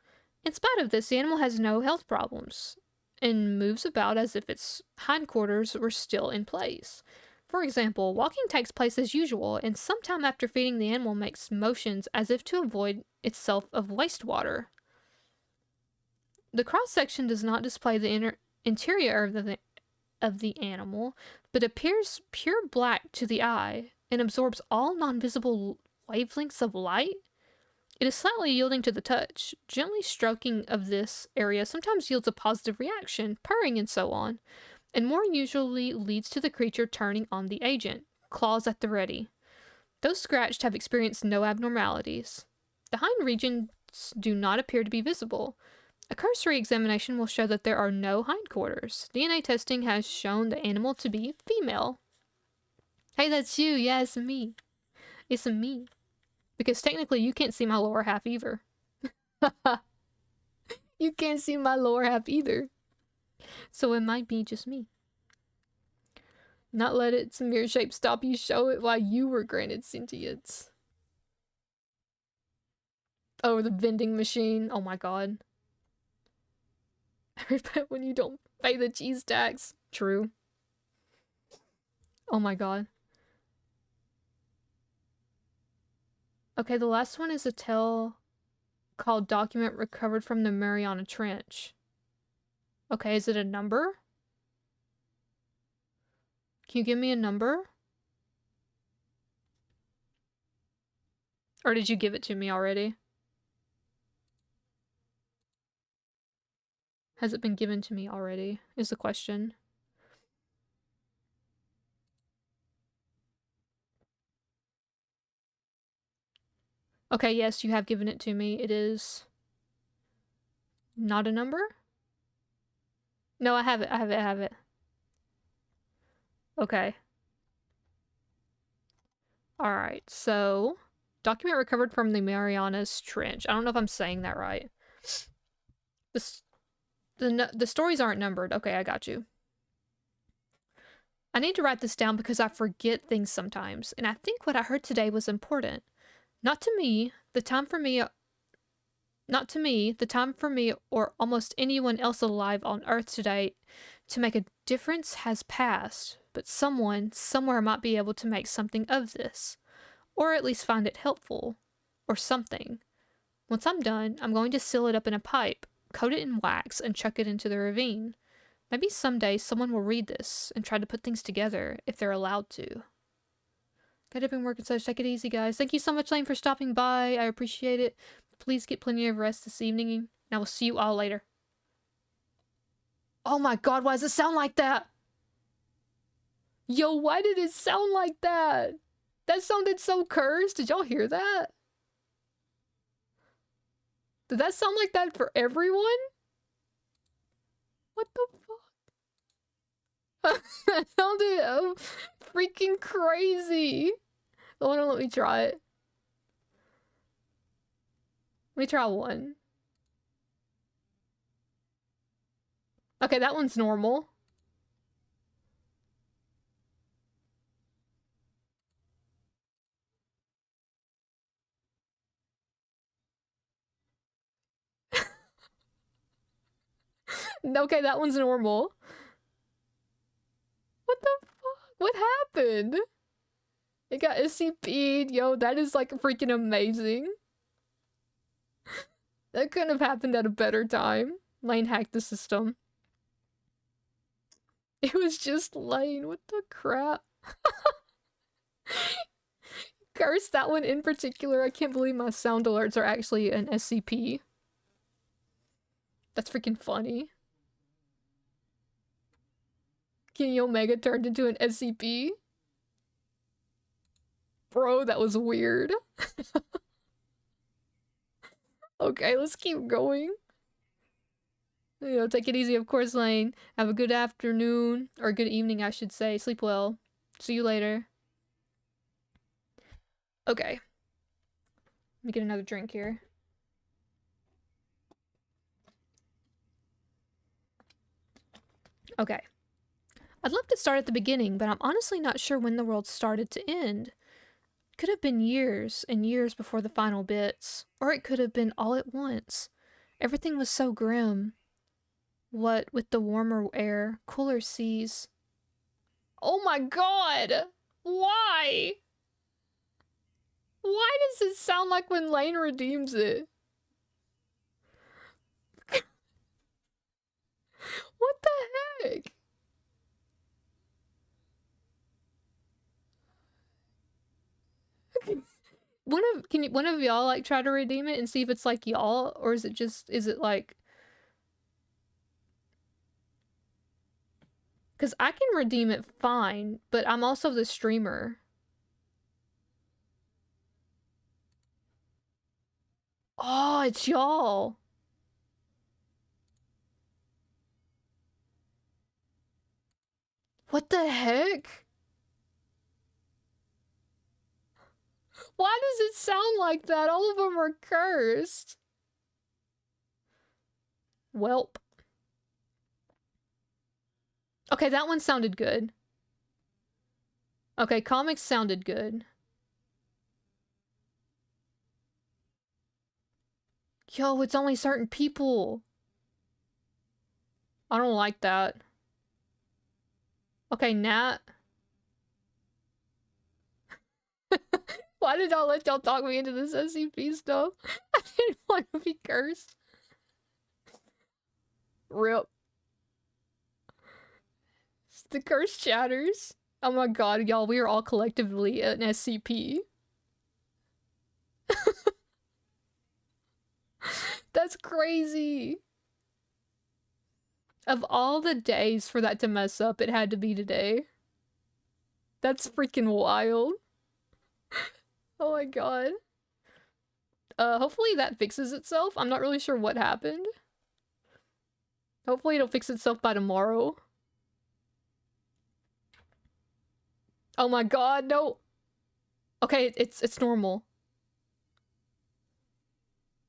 In spite of this, the animal has no health problems and moves about as if its hindquarters were still in place. For example, walking takes place as usual, and sometime after feeding, the animal makes motions as if to avoid itself of wastewater. The cross-section does not display the interior of the animal, but appears pure black to the eye and absorbs all non-visible wavelengths of light. It is slightly yielding to the touch. Gently stroking of this area sometimes yields a positive reaction, purring and so on, and more usually leads to the creature turning on the agent, claws at the ready. Those scratched have experienced no abnormalities. The hind regions do not appear to be visible. A cursory examination will show that there are no hindquarters. DNA testing has shown the animal to be female. Hey, that's you. Yeah, it's me. It's me. Because technically you can't see my lower half either. You can't see my lower half either. So it might be just me. Not let its mere shape stop you. Show it why you were granted sentience. Oh, the vending machine. Oh my god. I repent when you don't pay the cheese tax. True. Oh my god. Okay, the last one is a tale called Document Recovered from the Mariana Trench. Okay, is it a number? Can you give me a number? Or did you give it to me already? Has it been given to me already, is the question. Okay, yes, you have given it to me. It is... not a number? No, I have it, I have it, I have it. Okay. Alright, so... Document recovered from the Marianas Trench. I don't know if I'm saying that right. The stories aren't numbered. Okay, I got you. I need to write this down because I forget things sometimes, and I think what I heard today was important. Not to me, the time for me or almost anyone else alive on Earth today to make a difference has passed, but someone, somewhere might be able to make something of this. Or at least find it helpful. Or something. Once I'm done, I'm going to seal it up in a pipe, coat it in wax, and chuck it into the ravine. Maybe someday someone will read this and try to put things together if they're allowed to. Gotta been working, so take it easy, guys. Thank you so much, Lane, for stopping by. I appreciate it. Please get plenty of rest this evening, and I will see you all later. Oh my god, why does it sound like that? Yo, why did it sound like that? That sounded so cursed. Did y'all hear that? Did that sound like that for everyone? What the fuck? That sounded freaking crazy. Hold on, let me try it. Let me try one. Okay, that one's normal. Okay, that one's normal. What the fuck? What happened? It got SCP'd. Yo, that is like freaking amazing. That couldn't have happened at a better time. Lane hacked the system. It was just Lane. What the crap? Curse, that one in particular. I can't believe my sound alerts are actually an SCP. That's freaking funny. Kenny Omega turned into an SCP? Bro, that was weird. Okay, let's keep going. You know, take it easy, of course, Lane. Have a good afternoon, or good evening, I should say. Sleep well. See you later. Okay. Let me get another drink here. Okay. I'd love to start at the beginning, but I'm honestly not sure when the world started to end. Could have been years and years before the final bits, or it could have been all at once. Everything was so grim. What with the warmer air, cooler seas. Oh my god! Why? Why does it sound like when Lane redeems it? What the heck? One of y'all like try to redeem it and see if it's like y'all, or is it like, because I can redeem it fine, but I'm also the streamer. Oh, it's y'all. What the heck? Why does it sound like that? All of them are cursed. Welp. Okay, that one sounded good. Okay, comics sounded good. Yo, it's only certain people. I don't like that. Okay, Nat. Why did y'all let y'all talk me into this SCP stuff? I didn't want to be cursed. Rip. The curse chatters. Oh my god, y'all, we are all collectively an SCP. That's crazy. Of all the days for that to mess up, it had to be today. That's freaking wild. Oh my god. Hopefully that fixes itself. I'm not really sure what happened. Hopefully it'll fix itself by tomorrow. Oh my god, no. Okay, it's normal.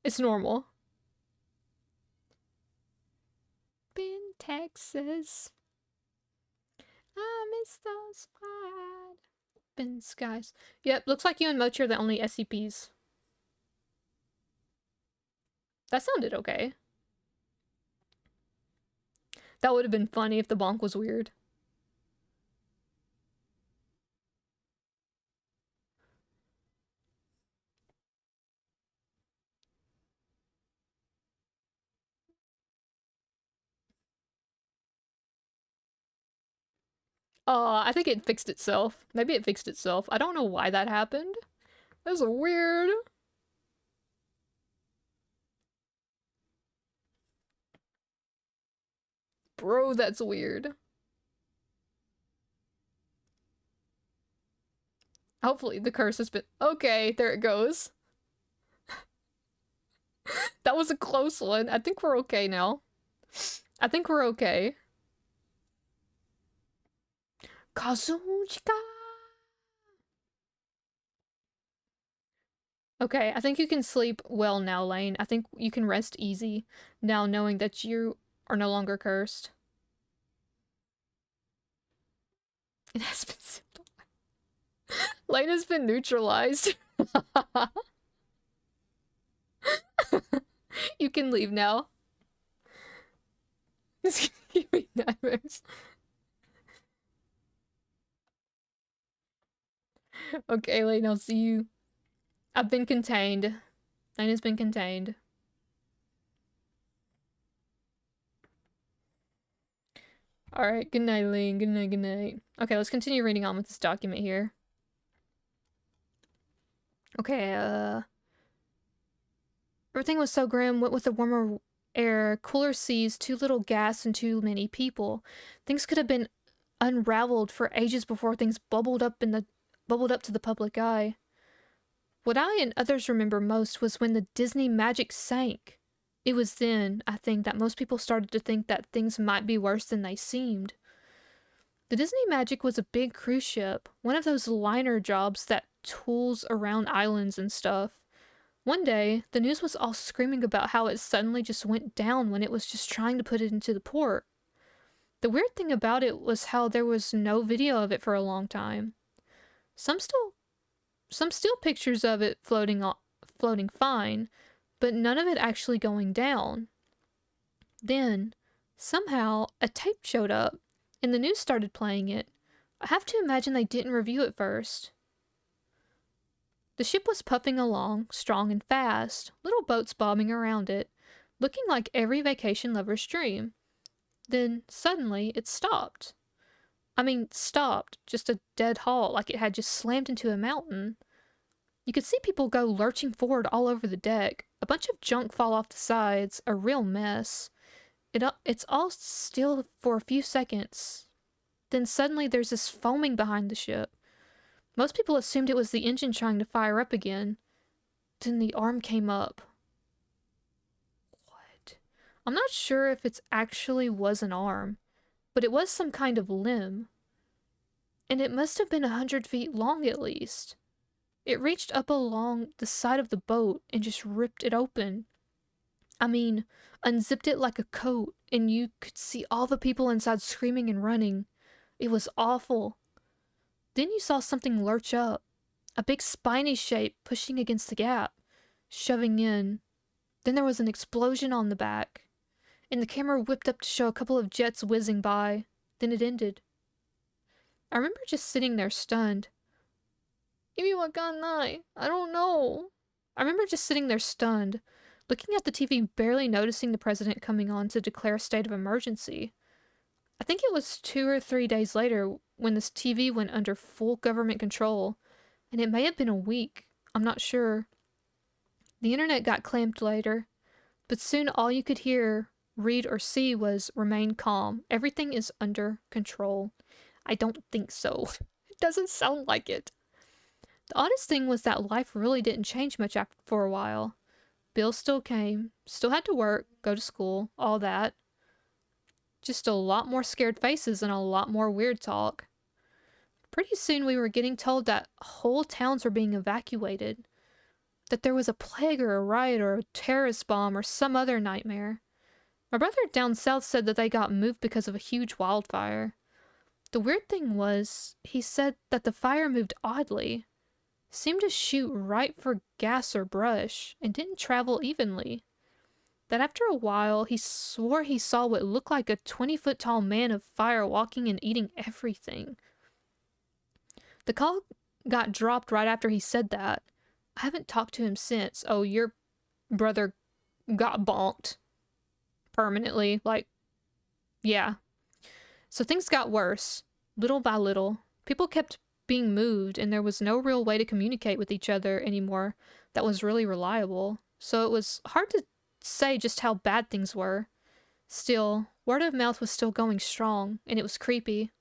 It's normal. In Texas. I miss those wide open skies. Yep, looks like you and Mochi are the only SCPs. That sounded okay. That would have been funny if the bonk was weird. I think it fixed itself. Maybe it fixed itself. I don't know why that happened. That's weird. Bro, that's weird. Hopefully the curse has been- Okay, there it goes. That was a close one. I think we're okay now. I think we're okay. Kazuchika! Okay, I think you can sleep well now, Lane. I think you can rest easy now knowing that you are no longer cursed. It has been sealed. Lane has been neutralized. You can leave now. It's gonna give me nightmares. Okay, Lane, I'll see you. I've been contained. Lane has been contained. Alright, good night, Ling. Good night, good night. Okay, let's continue reading on with this document here. Okay, everything was so grim, what with the warmer air, cooler seas, too little gas, and too many people. Things could have been unraveled for ages before things bubbled up to the public eye. What I and others remember most was when the Disney magic sank. It was then, I think, that most people started to think that things might be worse than they seemed. The Disney Magic was a big cruise ship, one of those liner jobs that tools around islands and stuff. One day, the news was all screaming about how it suddenly just went down when it was just trying to put it into the port. The weird thing about it was how there was no video of it for a long time. Some still pictures of it floating fine, but none of it actually going down. Then, somehow, a tape showed up, and the news started playing it. I have to imagine they didn't review it first. The ship was puffing along, strong and fast, little boats bobbing around it, looking like every vacation lover's dream. Then, suddenly, it stopped. Stopped, just a dead halt, like it had just slammed into a mountain. You could see people go lurching forward all over the deck, a bunch of junk fall off the sides, a real mess. It's all still for a few seconds. Then suddenly there's this foaming behind the ship. Most people assumed it was the engine trying to fire up again. Then the arm came up. What? I'm not sure if it actually was an arm, but it was some kind of limb. And it must have been 100 feet long at least. It reached up along the side of the boat and just ripped it open. Unzipped it like a coat, and you could see all the people inside screaming and running. It was awful. Then you saw something lurch up, a big spiny shape pushing against the gap, shoving in. Then there was an explosion on the back, and the camera whipped up to show a couple of jets whizzing by. Then it ended. I remember just sitting there stunned. I don't know. I remember just sitting there stunned, looking at the TV, barely noticing the president coming on to declare a state of emergency. I think it was 2 or 3 days later when this TV went under full government control, and it may have been a week, I'm not sure. The internet got clamped later, but soon all you could hear, read, or see was "remain calm. Everything is under control." I don't think so. It doesn't sound like it. The oddest thing was that life really didn't change much for a while. Bills still came, still had to work, go to school, all that. Just a lot more scared faces and a lot more weird talk. Pretty soon we were getting told that whole towns were being evacuated. That there was a plague or a riot or a terrorist bomb or some other nightmare. My brother down south said that they got moved because of a huge wildfire. The weird thing was, he said that the fire moved oddly. Seemed to shoot right for gas or brush, and didn't travel evenly. That after a while, he swore he saw what looked like a 20-foot tall man of fire walking and eating everything. The call got dropped right after he said that. I haven't talked to him since. Oh, your brother got bonked. Permanently. Yeah. So things got worse. Little by little. People kept being moved, and there was no real way to communicate with each other anymore that was really reliable. So it was hard to say just how bad things were. Still, word of mouth was still going strong, and it was creepy.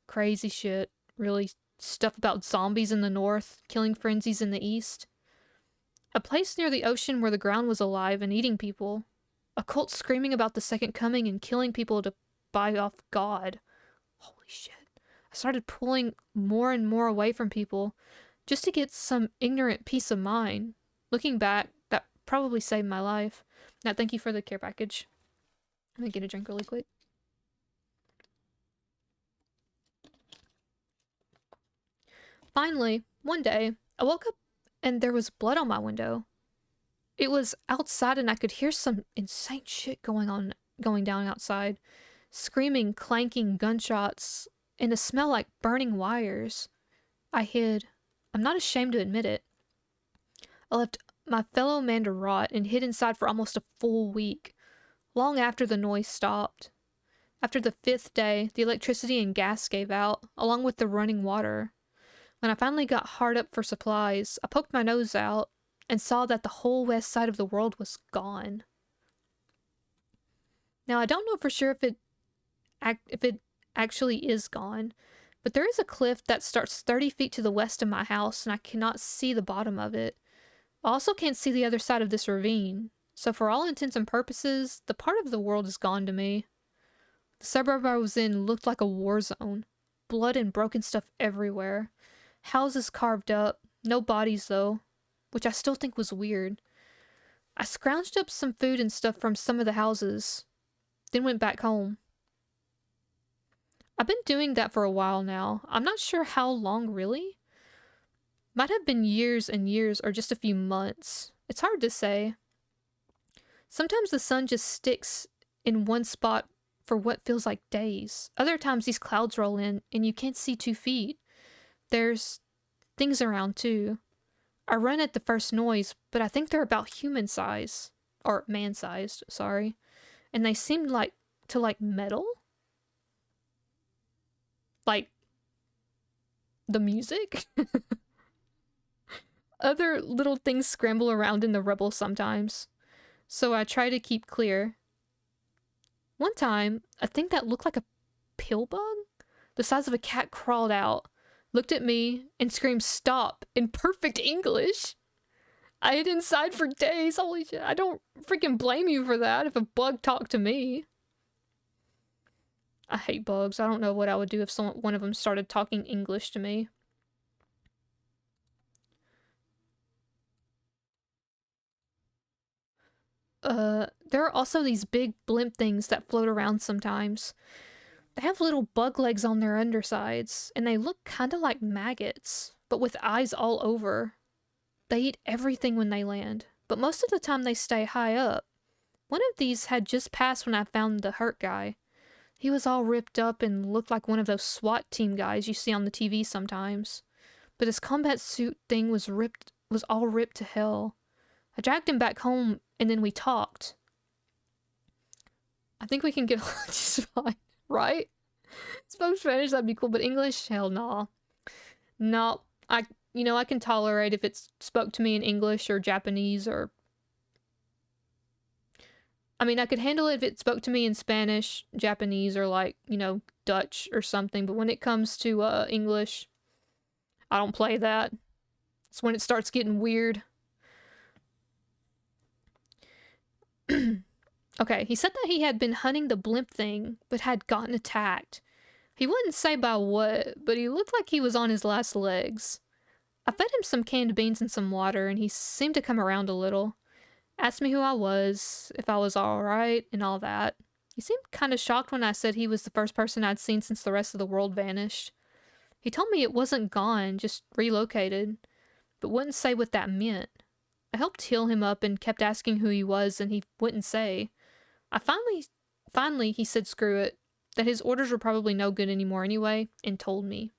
Crazy shit. Really stuff about zombies in the north, killing frenzies in the east. A place near the ocean where the ground was alive and eating people. A cult screaming about the second coming and killing people to buy off God. Holy shit. I started pulling more and more away from people just to get some ignorant peace of mind. Looking back, that probably saved my life. Now, thank you for the care package. Let me get a drink really quick. Finally, one day, I woke up and there was blood on my window. It was outside and I could hear some insane shit going down outside. Screaming, clanking, gunshots, and a smell like burning wires. I hid. I'm not ashamed to admit it. I left my fellow man to rot and hid inside for almost a full week, long after the noise stopped. After the 5th day, the electricity and gas gave out, along with the running water. When I finally got hard up for supplies, I poked my nose out and saw that the whole west side of the world was gone. Now, I don't know for sure if it actually is gone, but there is a cliff that starts 30 feet to the west of my house, and I cannot see the bottom of it. I also can't see the other side of this ravine, so for all intents and purposes, the part of the world is gone to me. The suburb I was in looked like a war zone. Blood and broken stuff everywhere. Houses carved up, no bodies though, which I still think was weird. I scrounged up some food and stuff from some of the houses, then went back home. I've been doing that for a while now. I'm not sure how long really. Might have been years and years or just a few months. It's hard to say. Sometimes the sun just sticks in one spot for what feels like days. Other times these clouds roll in and you can't see 2 feet. There's things around too. I run at the first noise, but I think they're about human size. Or man-sized, sorry. And they seemed like metal. Like the music. Other little things scramble around in the rubble sometimes, so I try to keep clear. One time, a thing that looked like a pill bug, the size of a cat, crawled out, looked at me, and screamed "stop" in perfect English. I hid inside for days. Holy shit, I don't freaking blame you for that if a bug talked to me. I hate bugs. I don't know what I would do if one of them started talking English to me. There are also these big blimp things that float around sometimes. They have little bug legs on their undersides, and they look kinda like maggots, but with eyes all over. They eat everything when they land, but most of the time they stay high up. One of these had just passed when I found the hurt guy. He was all ripped up and looked like one of those SWAT team guys you see on the TV sometimes. But his combat suit thing was all ripped to hell. I dragged him back home and then we talked. I think we can get along just fine, right? Spoke Spanish, that'd be cool, but English? Hell nah. No, I can tolerate if it spoke to me in English or Japanese or... I mean, I could handle it if it spoke to me in Spanish, Japanese, or like, Dutch or something, but when it comes to English, I don't play that. It's when it starts getting weird. Okay, he said that he had been hunting the blimp thing, but had gotten attacked. He wouldn't say by what, but he looked like he was on his last legs. I fed him some canned beans and some water, and he seemed to come around a little. Asked me who I was, if I was alright, and all that. He seemed kind of shocked when I said he was the first person I'd seen since the rest of the world vanished. He told me it wasn't gone, just relocated, but wouldn't say what that meant. I helped heal him up and kept asking who he was, and he wouldn't say. Finally, he said screw it, that his orders were probably no good anymore anyway, and told me.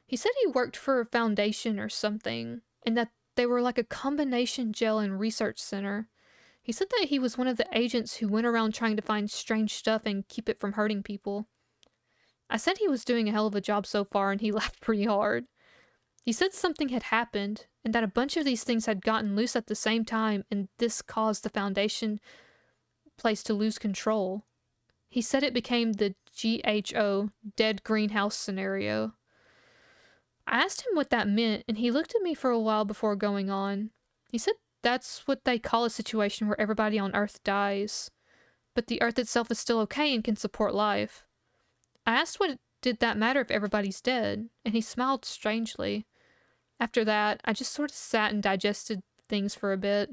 He said he worked for a foundation or something, and that they were like a combination jail and research center. He said that he was one of the agents who went around trying to find strange stuff and keep it from hurting people. I said he was doing a hell of a job so far, and he laughed pretty hard. He said something had happened, and that a bunch of these things had gotten loose at the same time, and this caused the Foundation place to lose control. He said it became the GHO, dead greenhouse scenario. I asked him what that meant, and he looked at me for a while before going on. He said that's what they call a situation where everybody on Earth dies, but the Earth itself is still okay and can support life. I asked what did that matter if everybody's dead, and he smiled strangely. After that, I just sort of sat and digested things for a bit.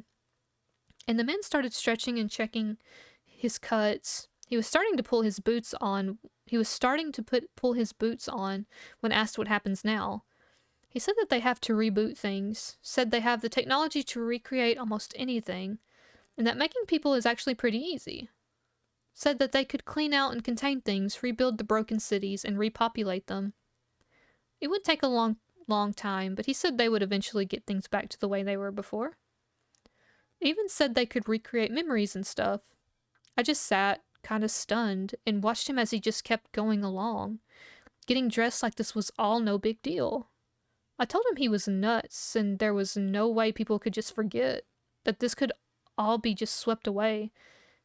And the man started stretching and checking his cuts. He was starting to pull his boots on. Pull his boots on when asked what happens now. He said that they have to reboot things, said they have the technology to recreate almost anything, and that making people is actually pretty easy. Said that they could clean out and contain things, rebuild the broken cities, and repopulate them. It would take a long time, but he said they would eventually get things back to the way they were before. He even said they could recreate memories and stuff. I just sat, kind of stunned and watched him as he just kept going along. Getting dressed like this was all no big deal. I told him he was nuts and there was no way people could just forget, that this could all be just swept away.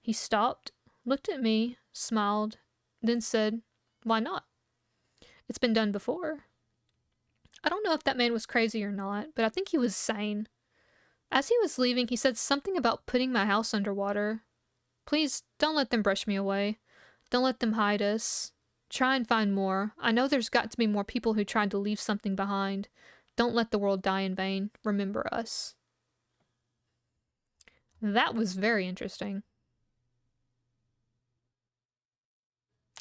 He stopped, looked at me, smiled, then said, "Why not? It's been done before." I don't know if that man was crazy or not, but I think he was sane. As he was leaving, he said something about putting my house underwater. "Please, don't let them brush me away. Don't let them hide us. Try and find more. I know there's got to be more people who tried to leave something behind. Don't let the world die in vain. Remember us." That was very interesting.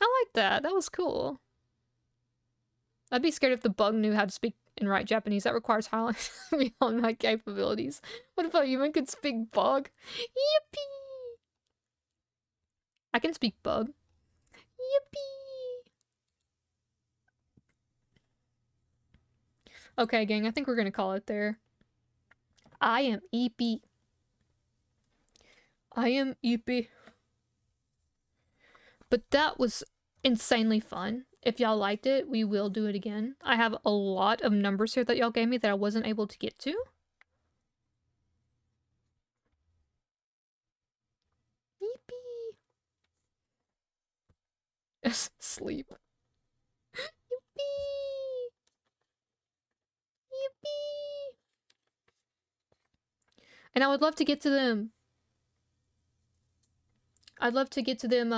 I like that. That was cool. I'd be scared if the bug knew how to speak and write Japanese. That requires highly beyond my capabilities. What if a human could speak bug? Yippee! I can speak bug. Yippee! Okay, gang, I think we're gonna call it there. I am EP. I am EP. But that was insanely fun. If y'all liked it, we will do it again. I have a lot of numbers here that y'all gave me that I wasn't able to get to. Yippee! Sleep. Yippee! Yippee! And I would love to get to them. I'd love to get to them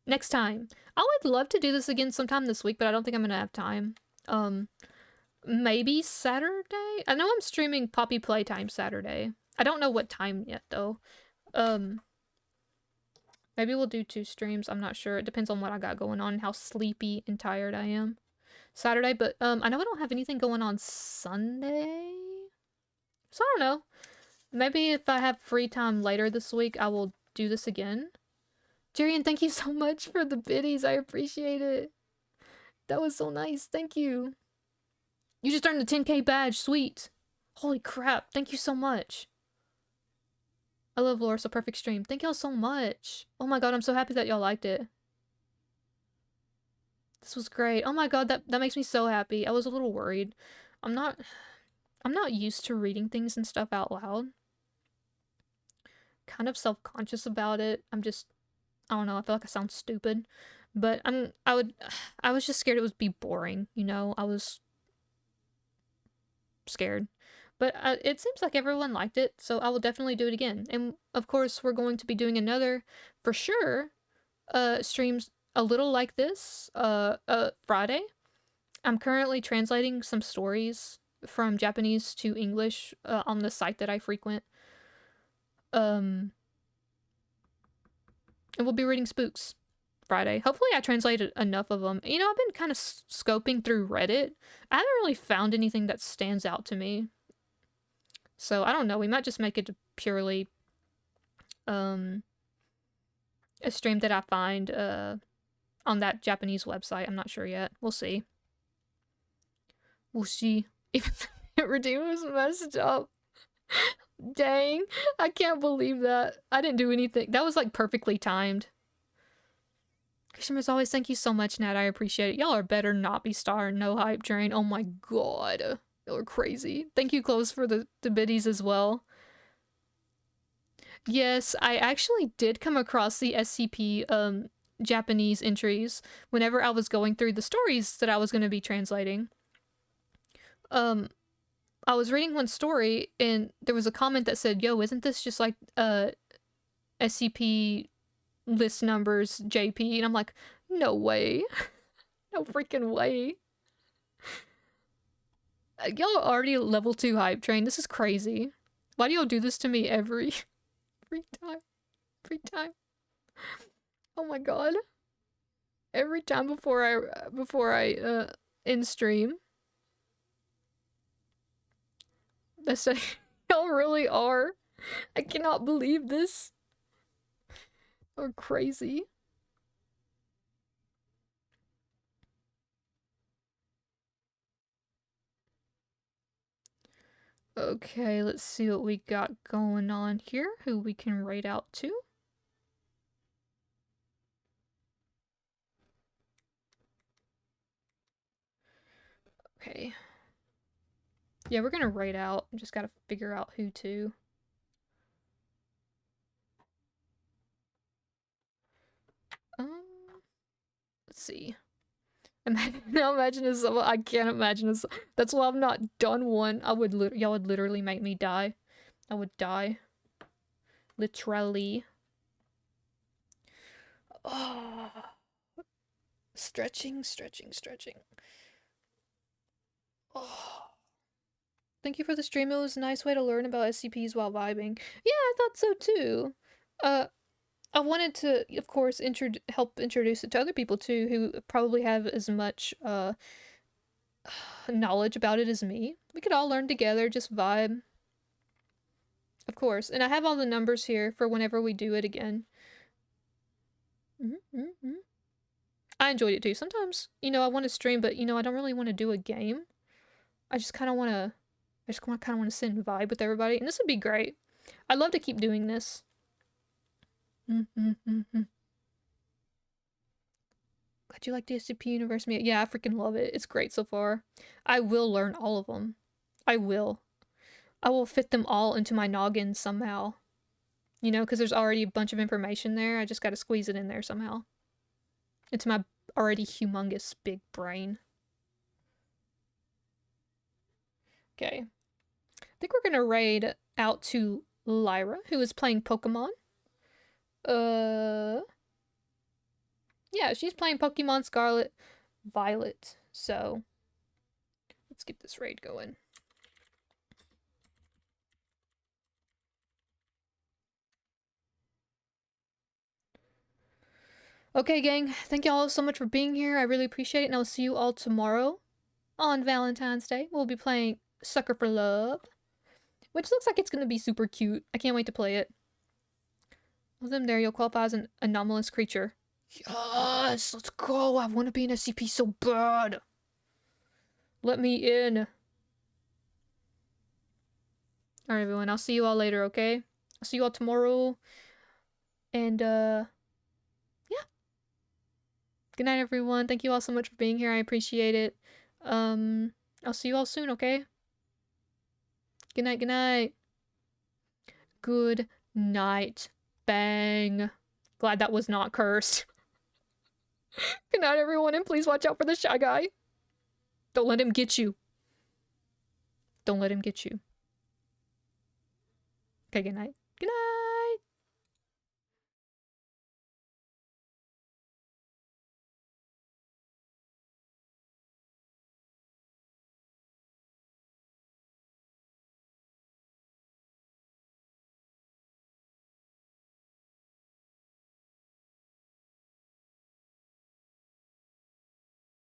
next time. I would love to do this again sometime this week, but I don't think I'm gonna have time. Maybe Saturday? I know I'm streaming Poppy Playtime Saturday. I don't know what time yet though. Maybe we'll do 2 streams. I'm not sure. It depends on what I got going on, how sleepy and tired I am. Saturday, but I know I don't have anything going on Sunday. So I don't know. Maybe if I have free time later this week, I will do this again. Jerian, thank you so much for the biddies. I appreciate it. That was so nice. Thank you. You just earned the 10K badge. Sweet. Holy crap. Thank you so much. I love Laura, so perfect stream. Thank y'all so much. Oh my god, I'm so happy that y'all liked it. This was great. Oh my god, that makes me so happy. I was a little worried. I'm not used to reading things and stuff out loud. Kind of self-conscious about it. I don't know, I feel like I sound stupid. But I was just scared it would be boring, you know? I was scared. But it seems like everyone liked it, so I will definitely do it again. And of course, we're going to be doing another, for sure, streams a little like this, Friday. I'm currently translating some stories from Japanese to English on the site that I frequent. And we'll be reading Spooks Friday. Hopefully I translated enough of them. You know, I've been kind of scoping through Reddit. I haven't really found anything that stands out to me. So I don't know, we might just make it purely a stream that I find on that Japanese website. I'm not sure yet. We'll see. We'll see. Even the Redeemer was messed up. Dang, I can't believe that. I didn't do anything. That was like perfectly timed. Customers always, thank you so much, Nat. I appreciate it. Y'all are better not be star and no hype train. Oh my god. Y'all are crazy. Thank you, Close, for the biddies as well. Yes, I actually did come across the SCP Japanese entries whenever I was going through the stories that I was going to be translating. I was reading one story and there was a comment that said, "Yo, isn't this just like SCP list numbers JP?" And I'm like, no way. No freaking way. Y'all are already level 2 hype train. This is crazy. Why do y'all do this to me every time? Every time. Oh my god. Every time before I end stream. That's y'all really are. I cannot believe this. You're crazy. Okay, let's see what we got going on here. Who we can raid out to. Okay. Yeah, we're gonna raid out. Just gotta figure out who to. Let's see. Imagine this. I can't imagine this. That's why I've not done one. Y'all would literally make me die. I would die. Literally. Oh. Stretching. Oh. Thank you for the stream. It was a nice way to learn about SCPs while vibing. Yeah, I thought so too. I wanted to, of course, help introduce it to other people too, who probably have as much knowledge about it as me. We could all learn together, just vibe. Of course. And I have all the numbers here for whenever we do it again. I enjoyed it too. Sometimes, I want to stream, but, I don't really want to do a game. I just kind of want to sit and vibe with everybody. And this would be great. I'd love to keep doing this. Glad you like the SCP universe. Yeah, I freaking love it. It's great so far. I will learn all of them. I will fit them all into my noggin somehow. Because there's already a bunch of information there. I just gotta squeeze it in there somehow. Into my already humongous big brain. Okay. I think we're gonna raid out to Lyra, who is playing Pokemon. Yeah, she's playing Pokemon Scarlet Violet. So, let's get this raid going. Okay, gang. Thank y'all so much for being here. I really appreciate it, and I'll see you all tomorrow on Valentine's Day. We'll be playing Sucker for Love, which looks like it's gonna be super cute. I can't wait to play it. With them there, you'll qualify as an anomalous creature. Yes! Let's go! I want to be an SCP so bad! Let me in! Alright, everyone. I'll see you all later, okay? I'll see you all tomorrow. And, yeah. Good night, everyone. Thank you all so much for being here. I appreciate it. I'll see you all soon, okay? Good night, good night. Good night. Bang. Glad that was not cursed. Good night, everyone, and please watch out for the Shy Guy. Don't let him get you. Don't let him get you. Okay, good night. Good night.